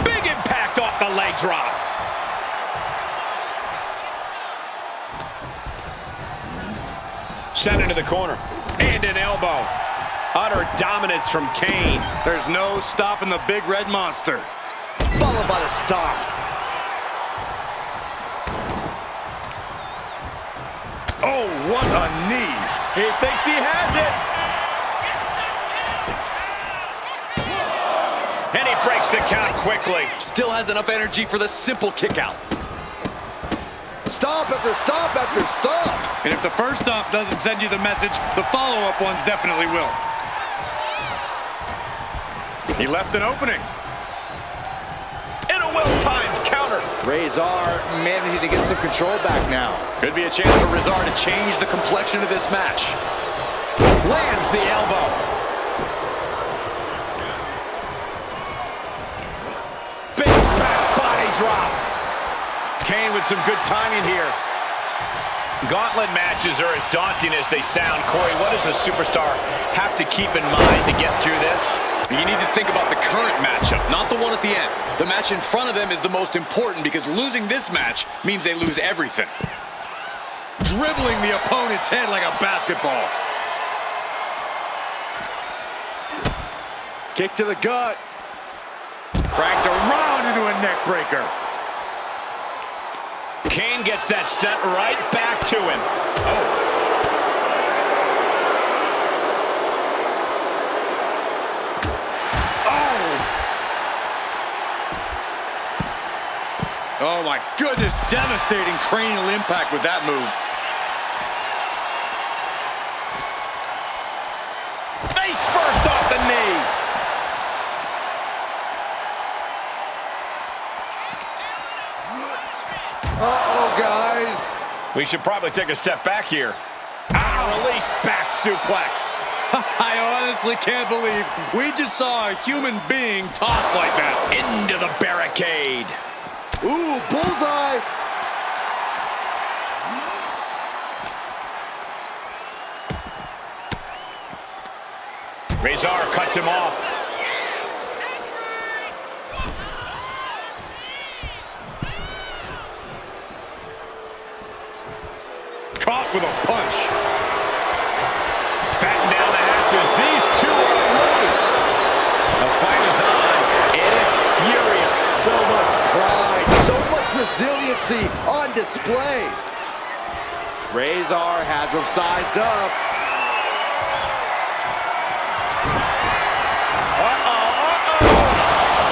Big impact off the leg drop. Sent into the corner. And an elbow. Utter dominance from Kane. There's no stopping the big red monster. Followed by the stomp. Oh, what a knee. He thinks he has it. And he breaks the count quickly. Still has enough energy for the simple kick out. Stomp after stomp after stomp. And if the first stomp doesn't send you the message, the follow-up ones definitely will. He left an opening. And a well-timed counter. Razor managing to get some control back now. Could be a chance for Razor to change the complexion of this match. Lands the elbow. Big back body drop. Kane with some good timing here. Gauntlet matches are as daunting as they sound. Corey, what does a superstar have to keep in mind to get through this? You need to think about the current matchup, not the one at the end. The match in front of them is the most important because losing this match means they lose everything. Dribbling the opponent's head like a basketball. Kick to the gut. Cracked around into a neck breaker. Kane gets that sent right back to him. Oh my goodness, devastating cranial impact with that move. Face first off the knee. Uh-oh, guys. We should probably take a step back here. Release back suplex. I honestly can't believe we just saw a human being tossed like that. Into the barricade. Ooh, bullseye. Razor cuts him off. Caught with a punch. Batten down the hatches. These two are ready. The fight is on, and it's furious. So much pride, so much resiliency on display. Razor has him sized up.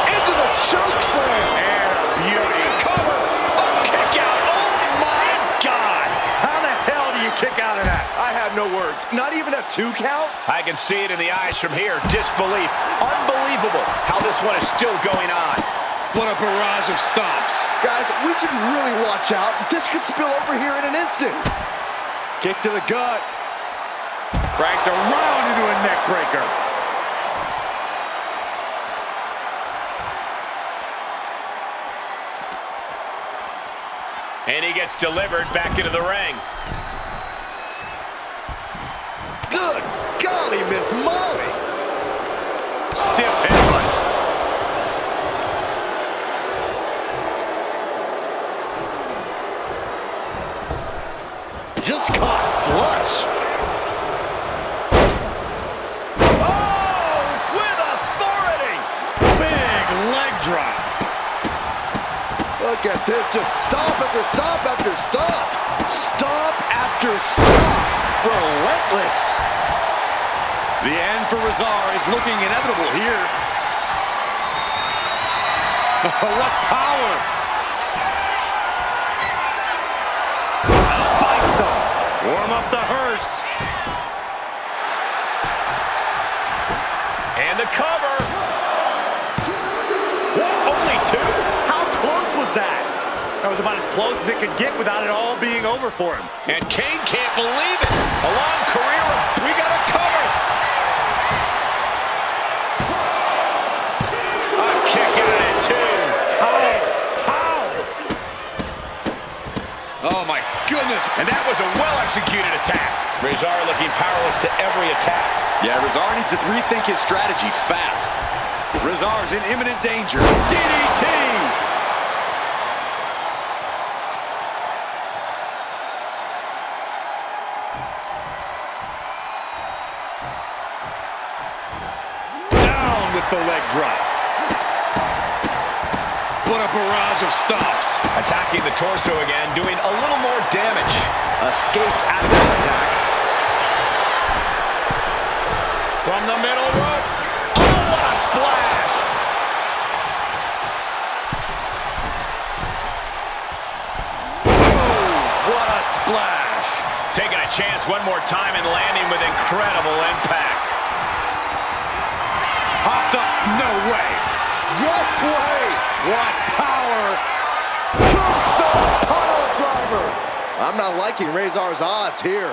Into the choke slam. And a beauty. Cover. A kick out. Oh, my God. How the hell do you kick out of that? I have have no words. Not even a 2 count? I can see it in the eyes from here. Disbelief. Unbelievable how this one is still going on. What a barrage of stomps. Guys, we should really watch out. This could spill over here in an instant. Kick to the gut. Cranked around into a neck breaker. And he gets delivered back into the ring. Good golly, Miss Molly. Stiff headbutt. Just caught flush. Oh, with authority. Big leg drop. Look at this, just stomp after stomp after stomp. Stomp after stomp. Relentless. The end for Rezar is looking inevitable here. What power. Spiked them. Warm up the hearse. And the cover. What? Only 2? How close was that? That was about as close as it could get without it all being over for him. And Kane can't believe it. A long career. We got a cover. A kick out at 2. Oh my goodness. And that was a well-executed attack. Rezar looking powerless to every attack. Yeah, Rezar needs to rethink his strategy fast. Rezar's in imminent danger. DDT! Down with the leg drop. What a barrage of stomps. Attacking the torso again, doing a little more damage. Escapes out of that attack. From the middle rope. Oh, what a splash! Oh, what a splash. Taking a chance one more time and landing with incredible impact. Hopped up, no way. Yes way. What power. Tombstone pile driver. I'm not liking Rezar's odds here.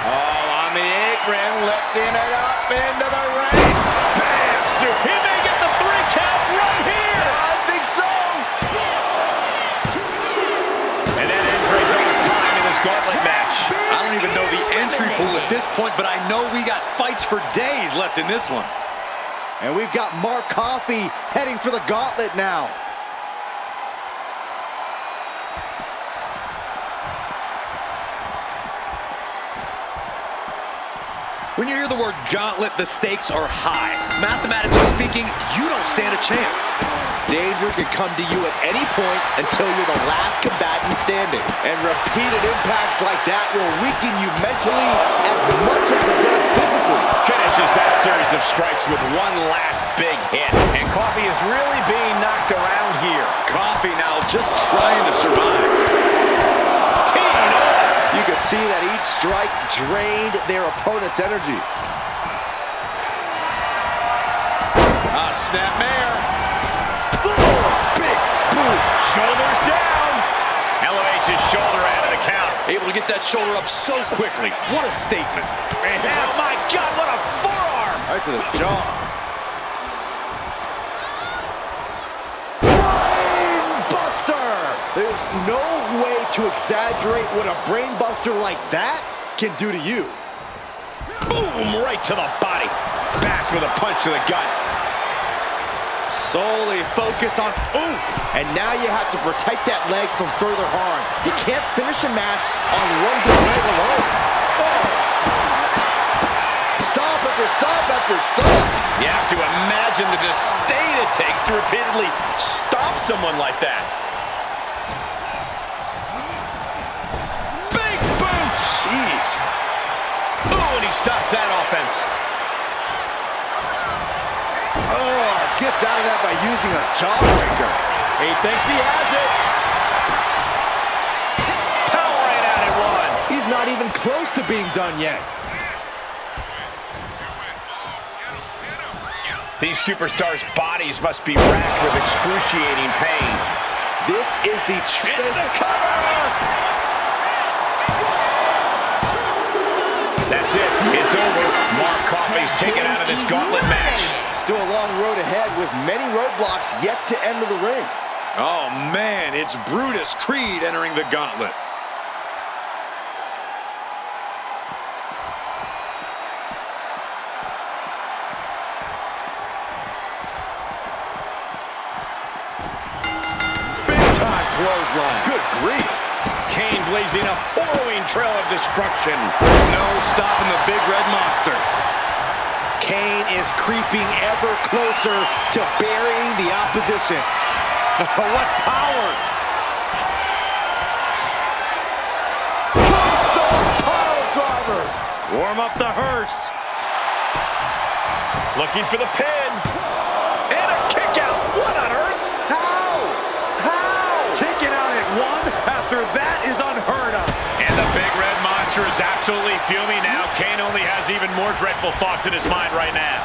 Oh, on the apron, lifting it up into the ring. Bam! He may get the 3 count right here. I think so. And that ends Rezar's time in this gauntlet match. I don't even know the entry pool at this point, but I know we got fights for days left in this one. And we've got Mark Coffey heading for the gauntlet now. When you hear the word gauntlet, the stakes are high. Mathematically speaking, you don't stand a chance. Danger can come to you at any point until you're the last combatant standing. And repeated impacts like that will weaken you mentally as much as it does physically. Finishes that series of strikes with one last big hit. And Coffey is really being knocked around here. Coffey now just trying to survive. Teeing off. You can see that each strike drained their opponent's energy. Snapmare. Big boot. Shoulders down. Elevates his shoulder out of the count. Able to get that shoulder up so quickly. What a statement. Oh my God, what a forearm. Right to the jaw. Brainbuster! There's no way to exaggerate what a brainbuster like that can do to you. Boom, right to the body. Bash with a punch to the gut. Solely focused on oof. And now you have to protect that leg from further harm. You can't finish a match on one good leg alone. Oh. Stop after stop after stop. You have to imagine the disdain it takes to repeatedly stop someone like that. Big boot! Jeez. Ooh, and he stops that offense. Oh, gets out of that by using a jawbreaker. He thinks he has it. not even close to being done yet. These superstars' bodies must be racked with excruciating pain. This is the cover! That's it. It's over. Mark Coffey's taken out of this gauntlet match. Still a long road ahead with many roadblocks yet to enter the ring. Oh, man, it's Brutus Creed entering the gauntlet. Big-time clothesline. Good grief. Kane blazing a harrowing trail of destruction. There's no stopping the big red monster. Kane is creeping ever closer to burying the opposition. What power! Tombstone pile driver. Warm up the hearse. Looking for the pin. And a kick out. What on earth? How? Kicking out at one after that is unheard of. And the big red monster is absolutely fuming now. Kane only has even more dreadful thoughts in his mind right now.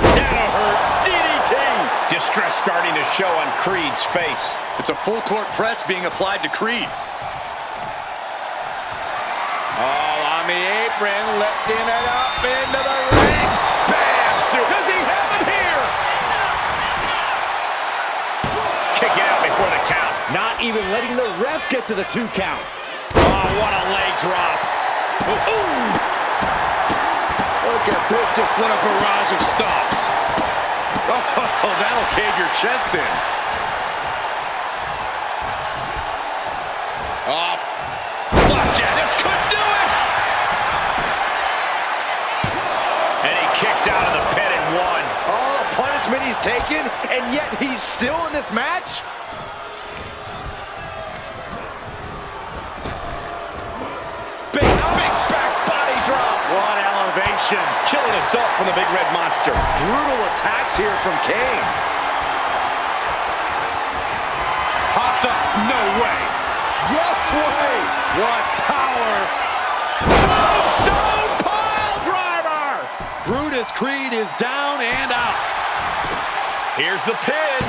That'll hurt. DDT. Distress starting to show on Creed's face. It's a full court press being applied to Creed. All on the apron, lifting it up into the ring. Bam! Does he have him here? Kick it out before the count. Not even letting the ref get to the 2 count. Oh, what a leg drop. Ooh! Look at this, just lit a barrage of stops. Oh, that'll cave your chest in. Oh, flapjack, this could do it. And he kicks out of the pin and one. All the punishment he's taken, and yet he's still in this match? Big back body drop. What elevation. Chilling assault from the big red monster. Brutal attacks here from Kane. Popped up. No way. Yes way! What power. Tombstone pile driver. Brutus Creed is down and out. Here's the pin.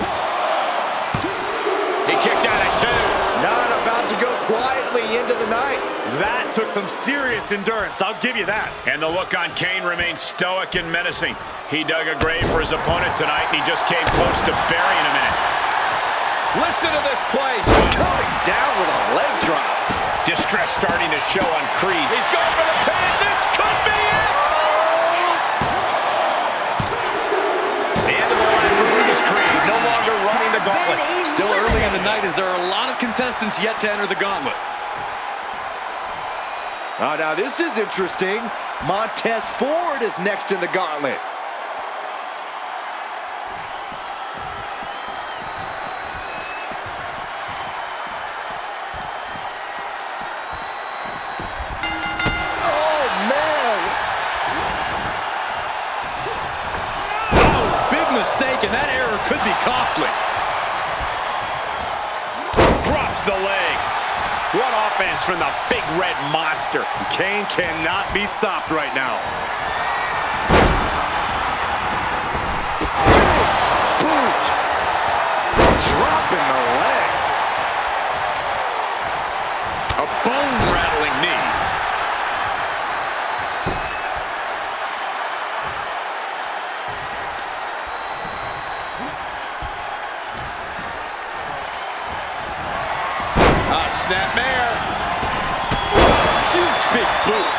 He kicked out at two. Not about to go quietly into the night. That took some serious endurance, I'll give you that. And the look on Kane remains stoic and menacing. He dug a grave for his opponent tonight, and he just came close to burying him in it. Listen to this place. Coming down with a leg drop. Distress starting to show on Creed. He's going for the pin. This could be it. The end of the line for Brutus Creed, no longer running the gauntlet. Still early in the night as there are a lot of contestants yet to enter the gauntlet. Oh, now this is interesting. Montez Ford is next in the gauntlet. Oh, man. Oh, big mistake, and that error could be costly. Drops the leg. What offense from the big red monster. Kane cannot be stopped right now. Boot. Dropping the leg. A bone-rattling knee. Snapmare. Huge big boot.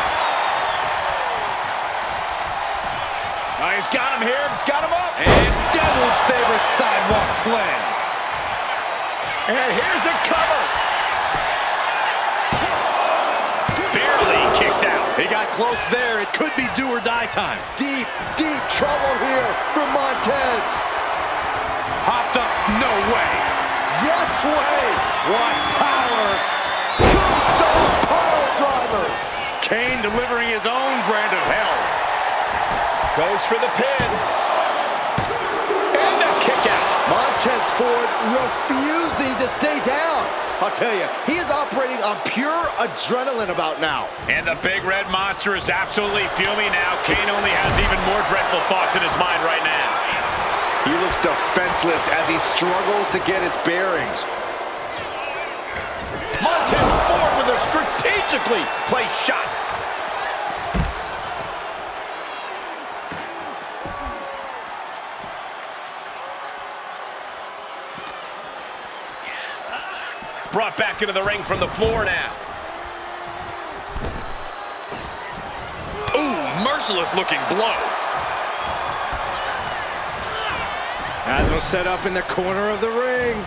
Oh, he's got him here. He's got him up. And Devil's favorite sidewalk slam. And here's a cover. Barely kicks out. He got close there. It could be do or die time. Deep, deep trouble here for Montez. Hopped up. No way. Yes way. What power. Tombstone pile driver. Kane delivering his own brand of hell. Goes for the pin. And the kick out. Montez Montez Ford refusing to stay down. I'll tell you, he is operating on pure adrenaline about now. And the big red monster is absolutely fuming now. Kane only has even more dreadful thoughts in his mind right now. He looks defenseless as he struggles to get his bearings. Montez Ford with a strategically placed shot. Brought back into the ring from the floor now. Ooh, merciless looking blow. As was set up in the corner of the ring.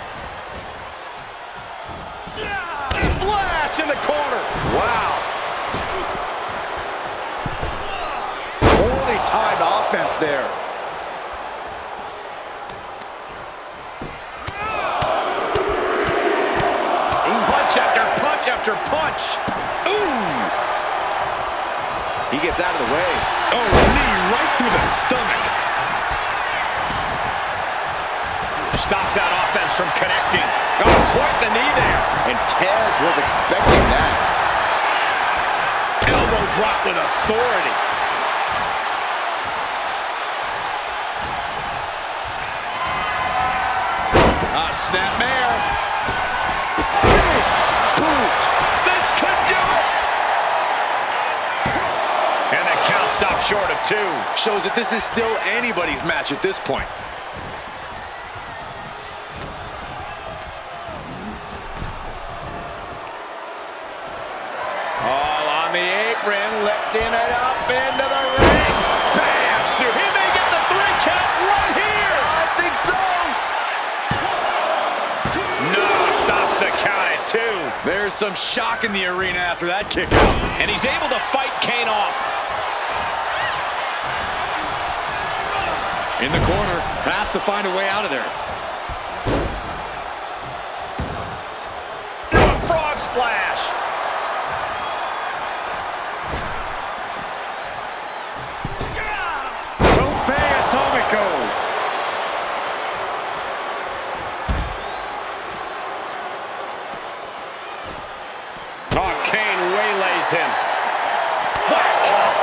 Splash in the corner. Wow. Poorly timed offense there. Punch after punch after punch. Ooh. He gets out of the way. Oh, knee right through the stomach. Stops that offense from connecting. Oh, quite the knee there. And Tez was expecting that. Elbow drop with authority. Snapmare. This could do it. And the count stops short of 2. Shows that this is still anybody's match at this point. All on the apron, lifting it up into the ring. Bam! Shoot. He may get the 3 count right here. I think so. No, stops the count at 2. There's some shock in the arena after that kick out. And he's able to fight Kane off. In the corner, has to find a way out of there. A frog splash. Tope Atomico. Oh, Kane waylays him.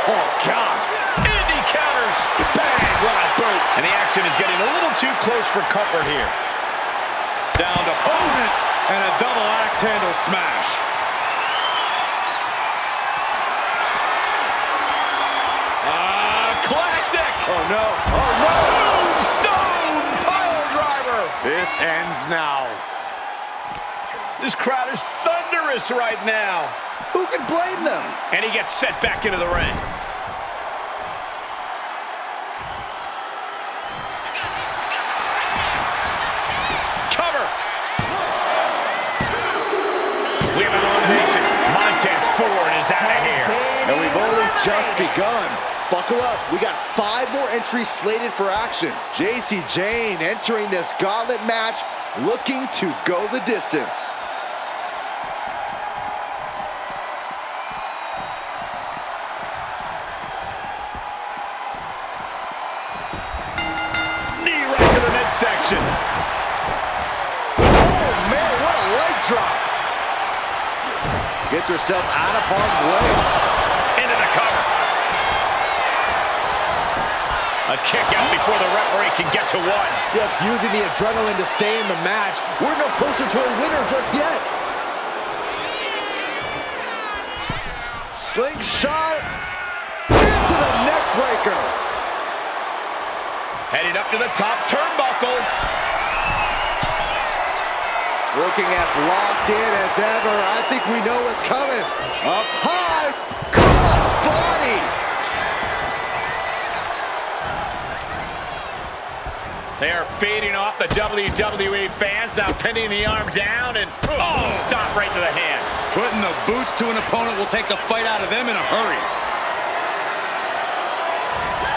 Oh, God. Indy counters. Bang, what a boot. And the action is getting a little too close for comfort here. Down to opponent and a double axe handle smash. Classic. Oh, no. Oh, no. Stone pile driver. This ends now. This crowd is thunderous right now. Who can blame them? And he gets set back into the ring. Cover. We have an elimination. Montez Ford is out of here. And we've only just begun. Buckle up. We got 5 more entries slated for action. JC Jane entering this gauntlet match looking to go the distance. Knee right to the midsection. Oh, man, what a leg drop. Gets herself out of harm's way. Into the cover. A kick out before the referee can get to 1. Just using the adrenaline to stay in the match. We're no closer to a winner just yet. Slingshot into the neck breaker. Heading up to the top turnbuckle. Looking as locked in as ever. I think we know what's coming. Up high, cross body. They are feeding off the WWE fans, now pinning the arm down and stop right to the hand. Putting the boots to an opponent will take the fight out of them in a hurry.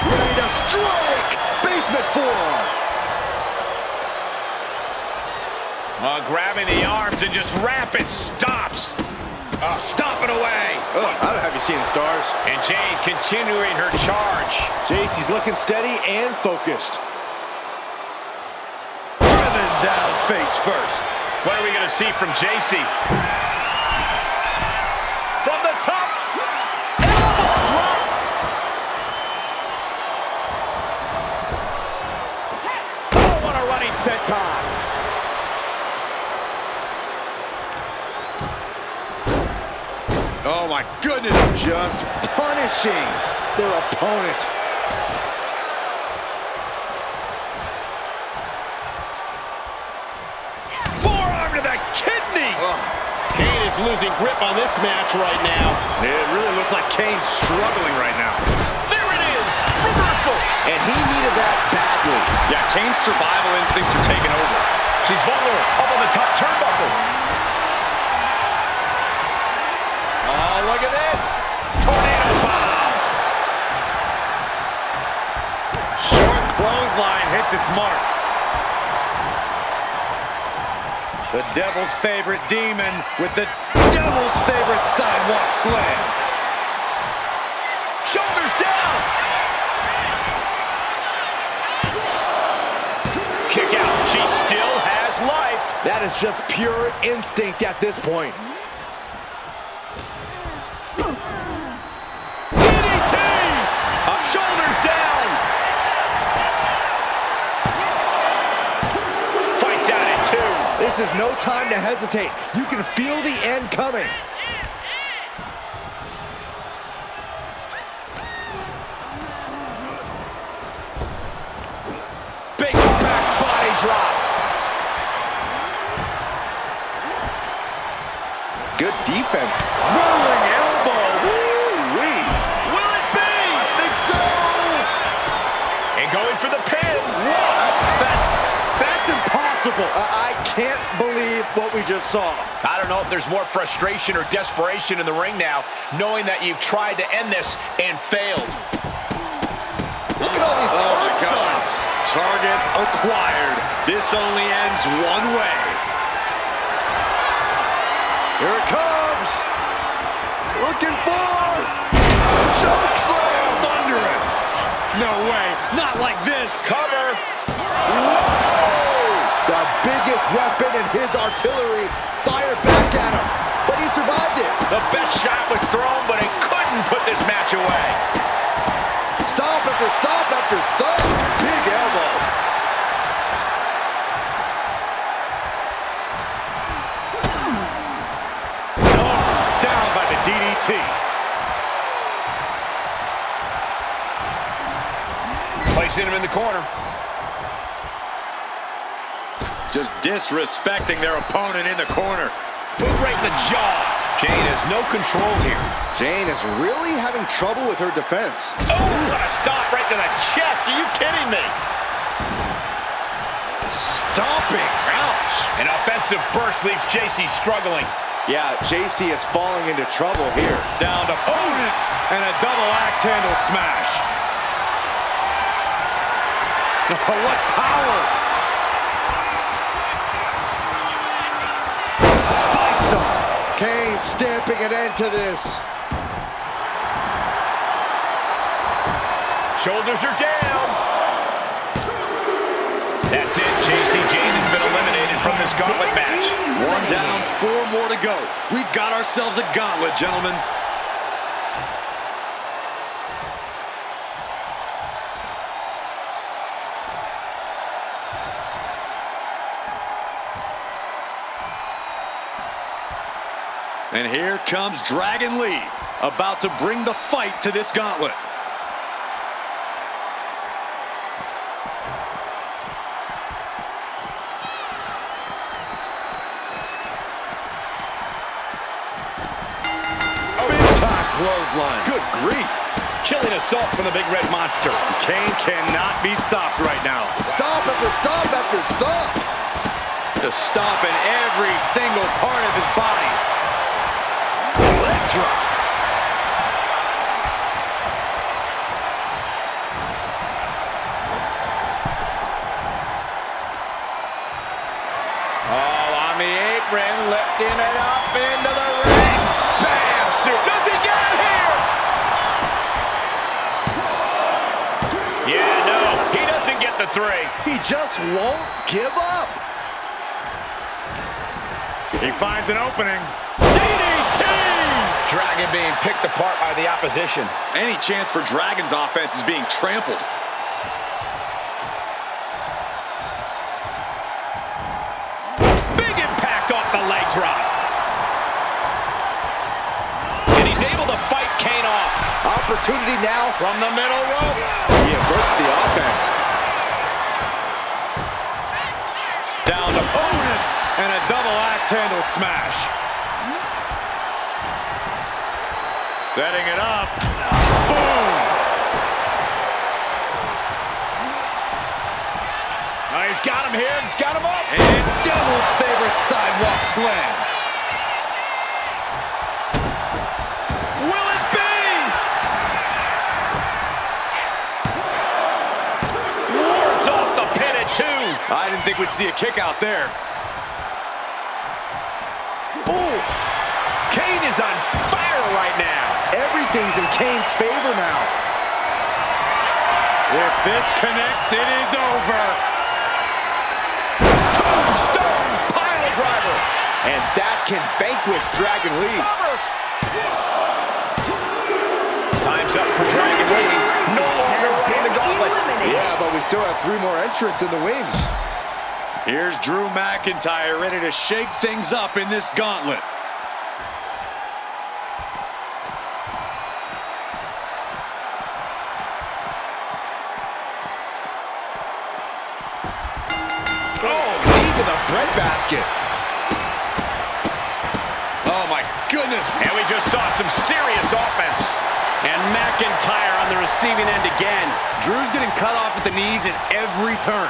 Ready to strike. Basement forearm. Grabbing the arms and just rapid stops. Stomping away. I don't have you seeing stars. And Jane continuing her charge. JC's looking steady and focused. Driven face first. What are we going to see from JC? From the top. Elbow drop. Oh, what a running senton. Oh, my goodness. Just punishing their opponent. Forearm to the kidneys. Kane is losing grip on this match right now. It really looks like Kane's struggling right now. There it is. Reversal. And he needed that badly. Yeah, Kane's survival instincts are taking over. She's vulnerable. Up on the top turnbuckle. Oh, look at this. Tornado bomb. Short clothesline hits its mark. The devil's favorite demon with the devil's favorite sidewalk slam. Shoulders down. Kick out. She still has life. That is just pure instinct at this point. DDT. Shoulders down. Fights out at 2. This is no time to hesitate. You can feel the end coming. Big back body drop. Good defense. Rolling elbow. Woo-wee. Will it be? I think so. And going for the pin. That's impossible. I can't believe what we just saw. I don't know if there's more frustration or desperation in the ring now, knowing that you've tried to end this and failed. Look at all these curb stops. Target acquired. This only ends one way. Here it comes. Looking for choke slam. Thunderous. No way. Not like this. Cover. The biggest weapon in his artillery fired back at him, but he survived it. The best shot was thrown, but it couldn't put this match away. Stop after stop after stop. Big elbow. Down by the DDT. Placing him in the corner. Just disrespecting their opponent in the corner. Boot right in the jaw. Jane has no control here. Jane is really having trouble with her defense. Oh, what a stop right to the chest. Are you kidding me? Stomping. Ouch. An offensive burst leaves JC struggling. Yeah, JC is falling into trouble here. Down to opponent and a double axe handle smash. What power! Spiked him. Kane stamping an end to this. Shoulders are down. That's it. JC Jane has been eliminated from this gauntlet match. One down, 4 more to go. We've got ourselves a gauntlet, gentlemen. And here comes Dragon Lee, about to bring the fight to this gauntlet. Big-time clothesline. Good grief. Chilling assault from the big red monster. Kane cannot be stopped right now. Stop after stop after stop. Just stomping every single part of his body. Leg drop. Oh, on the apron, lifting it up into the ring. Bam! Does he get it here? Yeah, no, he doesn't get the 3. He just won't give up. He finds an opening. DDT! Dragon being picked apart by the opposition. Any chance for Dragon's offense is being trampled. Big impact off the leg drop. And he's able to fight Kane off. Opportunity now. From the middle rope. He averts the offense. Down to opponent. And a double axe handle smash. Setting it up. Boom. Oh, he's got him here. He's got him up. And Devil's favorite sidewalk slam. Will it be? Wards off the pin at 2. I didn't think we'd see a kick out there. Ooh. Kane is on fire right now. Everything's in Kane's favor now. If this connects, it is over. Tombstone pile driver. And that can vanquish Dragon Lee. Time's up for Dragon Lee. No longer running the gauntlet. Yeah, but we still have 3 more entrants in the wings. Here's Drew McIntyre ready to shake things up in this gauntlet. Breadbasket. Oh, my goodness. And we just saw some serious offense. And McIntyre on the receiving end again. Drew's getting cut off at the knees at every turn.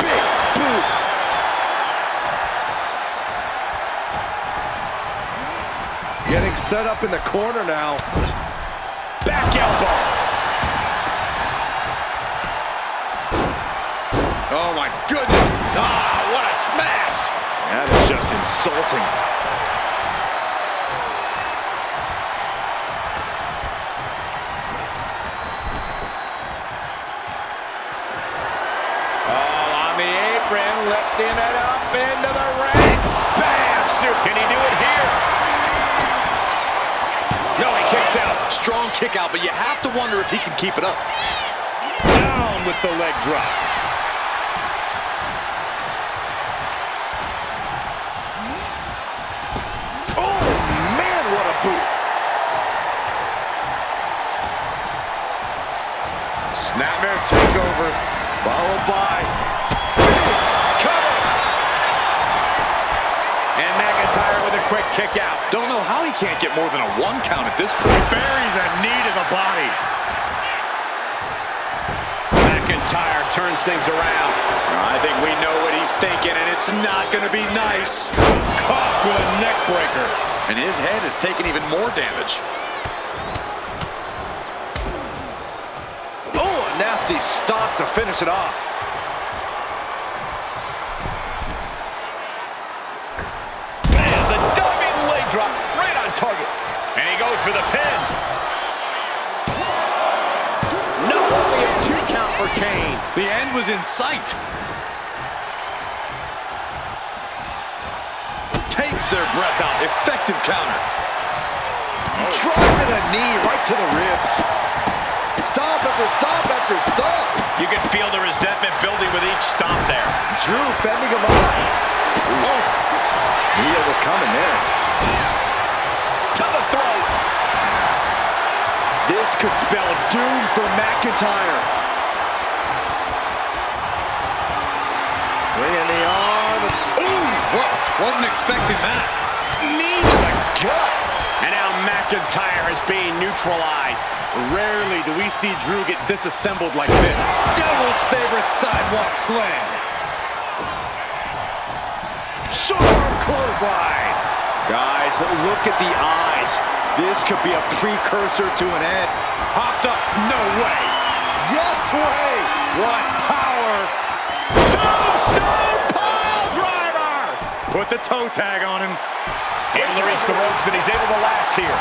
Big boot. Getting set up in the corner now. Back elbow. Oh, my goodness. Ah, what a smash. That is just insulting. Oh, on the apron, lifting it up into the ring. Bam! Soup. Can he do it here? No, he kicks out. Strong kick out, but you have to wonder if he can keep it up. Down with the leg drop. Snapmare takeover, followed by big cover. And McIntyre with a quick kick out. Don't know how he can't get more than a 1 count at this point. Buries a knee to the body. McIntyre turns things around. I think we know what he's thinking, and it's not going to be nice. Caught with a neck breaker. And his head has taken even more damage. Nasty stop to finish it off. And the diving leg drop right on target. And he goes for the pin. No, only a 2 count for Kane. The end was in sight. Takes their breath out. Effective counter. Driving a knee right to the ribs. Stop after stop after stop. You can feel the resentment building with each stop there. Drew fending him off. Oh, knew it was coming there. To the throat. This could spell doom for McIntyre. Bringing the arm. Ooh, wasn't expecting that. Knee to the gut. And now McIntyre is being neutralized. Rarely do we see Drew get disassembled like this. Devil's favorite sidewalk slam. Short arm clothesline. Guys, look at the eyes. This could be a precursor to an end. Hopped up, no way. Yes way. What power. Tombstone pile driver. Put the toe tag on him. Able to reach the ropes, and he's able to last here.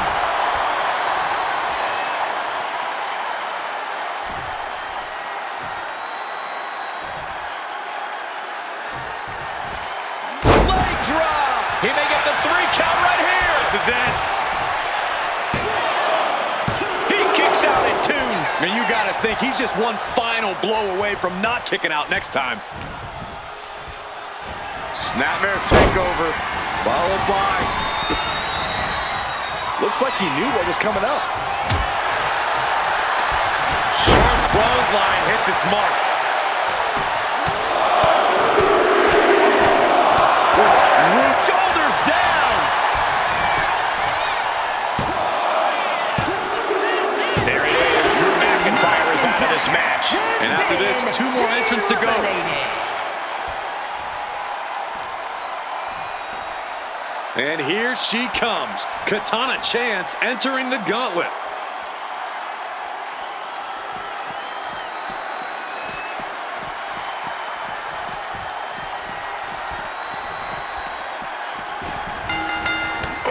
gotta think he's just one final blow away from not kicking out next time. Snapmare takeover, followed by... Looks like he knew what was coming up. Sharp clothesline hits its mark. Shoulders down! There it is. Drew McIntyre is out of this match. And after this, 2 more entrants to go. And here she comes. Katana Chance entering the Gauntlet.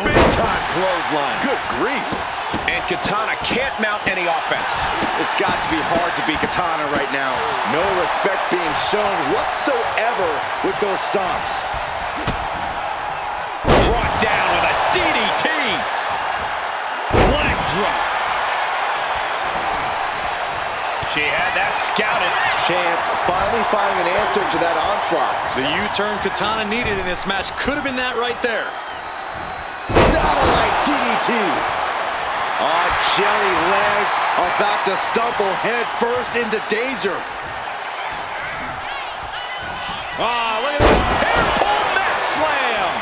Big-time clothesline. Good grief. And Katana can't mount any offense. It's got to be hard to beat Katana right now. No respect being shown whatsoever with those stomps. Brought down with a DDT. Leg drop. She had that scouted. Chance finally finding an answer to that onslaught. The U-turn Katana needed in this match could have been that right there. Satellite DDT. Oh, jelly legs about to stumble head first into danger. Oh, look at this. Hair pull neck slam.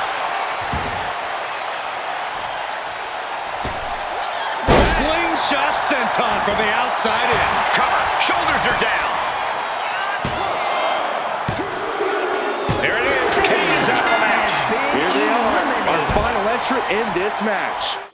Slingshot senton from the outside in. Cover. Shoulders are down. There it is. Kane is out of the match. Here they are, our final entrant in this match.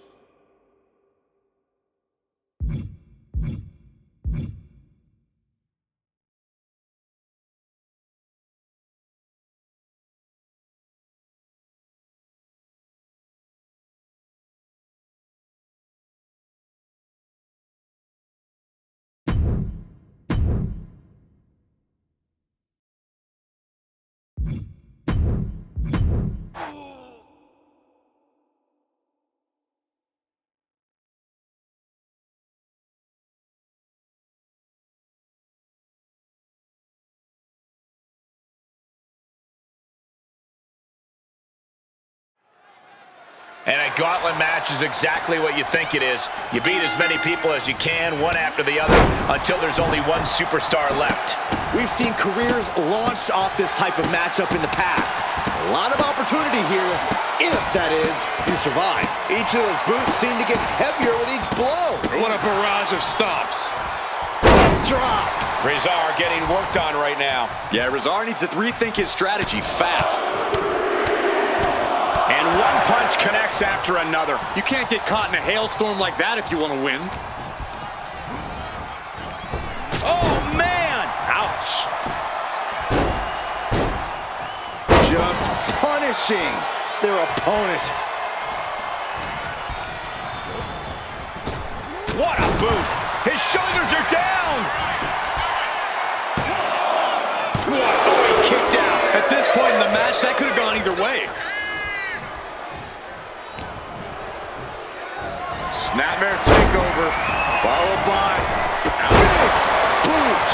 And a gauntlet match is exactly what you think it is. You beat as many people as you can, one after the other, until there's only one superstar left. We've seen careers launched off this type of matchup in the past. A lot of opportunity here, if that is, you survive. Each of those boots seem to get heavier with each blow. What a barrage of stomps. Drop. Rezar getting worked on right now. Yeah, Rezar needs to rethink his strategy fast. And one punch connects after another. You can't get caught in a hailstorm like that if you want to win. Oh, man. Ouch. Just punishing their opponent. What a boot. His shoulders are down. What? Oh, he kicked out. At this point in the match, that could have gone either way. Snapmare takeover, followed by Boot.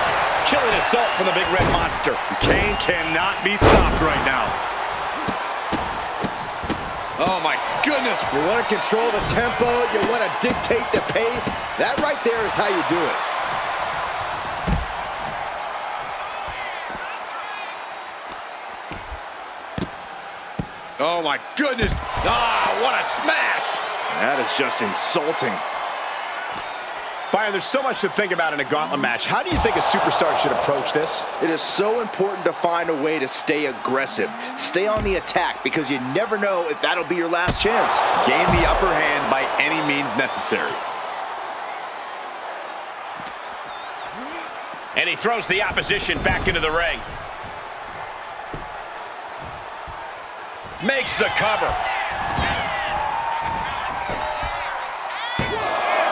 Chilling assault from the big red monster. Kane cannot be stopped right now. Oh, my goodness. You want to control the tempo, you want to dictate the pace. That right there is how you do it. Oh, my goodness. Ah, what a smash. That is just insulting. Byron, there's so much to think about in a gauntlet match. How do you think a superstar should approach this? It is so important to find a way to stay aggressive. Stay on the attack because you never know if that'll be your last chance. Gain the upper hand by any means necessary. And he throws the opposition back into the ring. Makes the cover.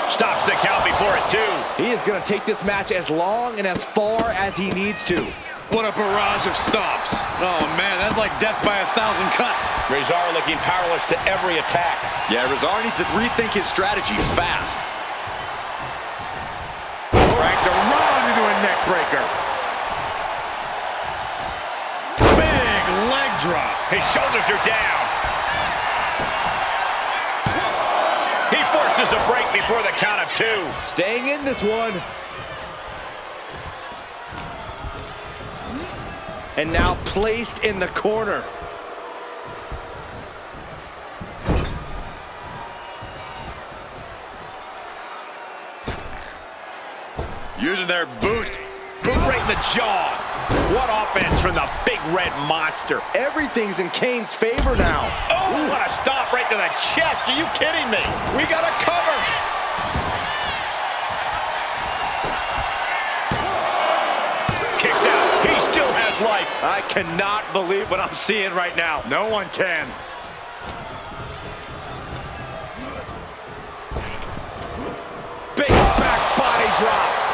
Stops the count before it, too. He is going to take this match as long and as far as he needs to. What a barrage of stomps. Oh, man, that's like death by 1,000 cuts. Rezar looking powerless to every attack. Yeah, Rezar needs to rethink his strategy fast. Cracked a breaker. Big leg drop. His shoulders are down. He forces a break before the count of 2. Staying in this one. And now placed in the corner. Using their boot. Boot right in the jaw. What offense from the big red monster. Everything's in Kane's favor now. Oh, what a stomp right to the chest. Are you kidding me? We got a cover. Kicks out. He still has life. I cannot believe what I'm seeing right now. No one can. Big back body drop.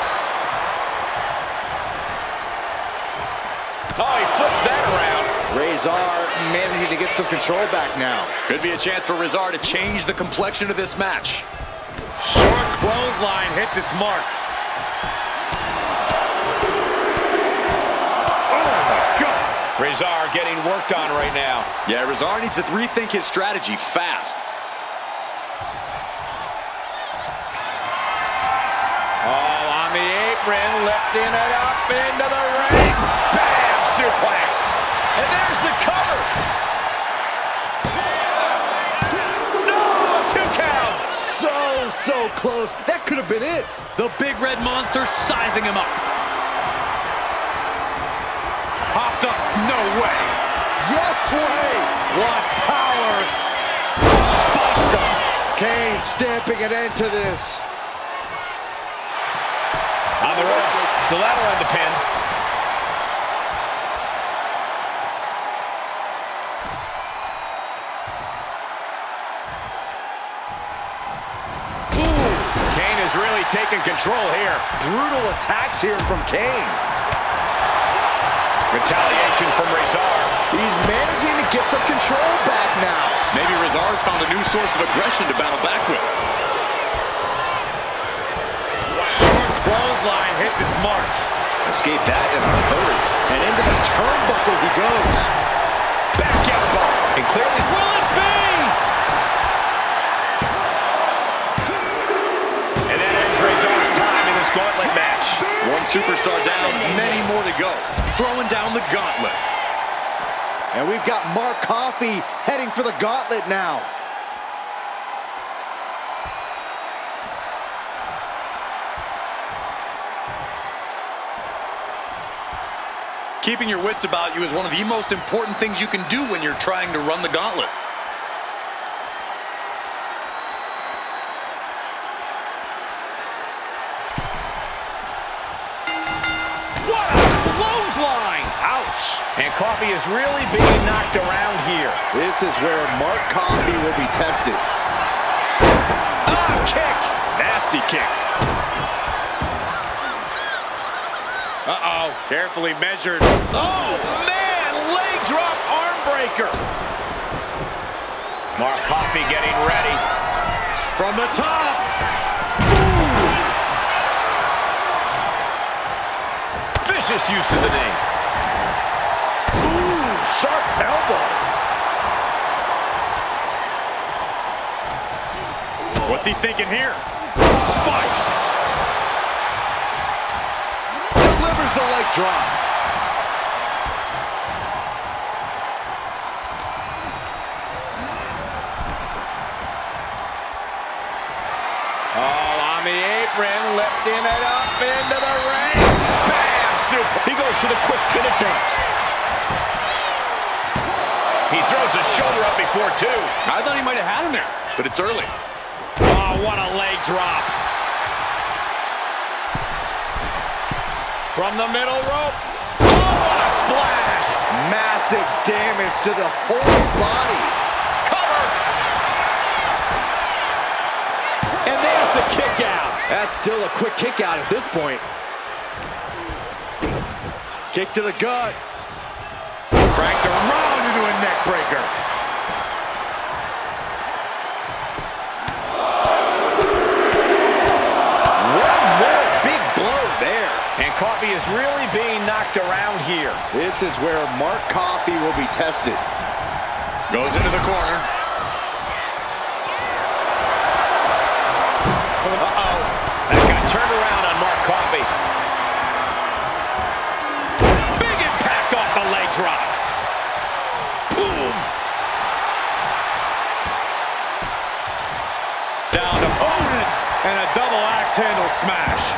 Oh, he flips that around. Rezar managing to get some control back now. Could be a chance for Rezar to change the complexion of this match. Short clothesline hits its mark. Rezar getting worked on right now. Yeah, Rezar needs to rethink his strategy fast. Oh, on the apron, lifting it up into the ring. Bam! Suplex. And there's the cover. No! 2 count. So close. That could have been it. The big red monster sizing him up. Hopped up. No way. Yes way. What power. Spiked him. Kane stamping an end to this. On the ropes. So that'll end the pin. Kane is really taking control here. Brutal attacks here from Kane. Retaliation from Rezar. He's managing to get some control back now. Maybe Rezar's found a new source of aggression to battle back with. Short clothesline hits its mark. Escape that in a hurry. And into the turnbuckle he goes. Back elbow. And clearly, will it be? And that ends Rezar's time in this Gauntlet match. One superstar down, many more to go. Throwing down the gauntlet. And we've got Mark Coffey heading for the Gauntlet now. Keeping your wits about you is one of the most important things you can do when you're trying to run the gauntlet. What a clothesline! Ouch! And Coffey is really being knocked around here. This is where Mark Coffey will be tested. Ah, kick! Nasty kick. Uh-oh. Carefully measured. Oh, man! Leg drop arm breaker. Mark Coffey getting ready. From the top. Vicious use of the knee. Ooh, sharp elbow. What's he thinking here? Spiked. Delivers the leg drop. All on the apron, lifting it up into the ring. Bam! Super. He goes for the quick pin attempt. He throws his shoulder up before 2. I thought he might have had him there, but it's early. Oh, what a leg drop. From the middle rope. Oh, what a splash. Massive damage to the whole body. Cover. And there's the kick out. That's still a quick kick out at this point. Kick to the gut. Cranked around into a neck breaker. One more big blow there. And Coffey is really being knocked around here. This is where Mark Coffey will be tested. Goes into the corner. Uh-oh. That got turned around on Mark Coffey. Big impact off the leg drop. Boom. Down to opponent and a double axe handle smash.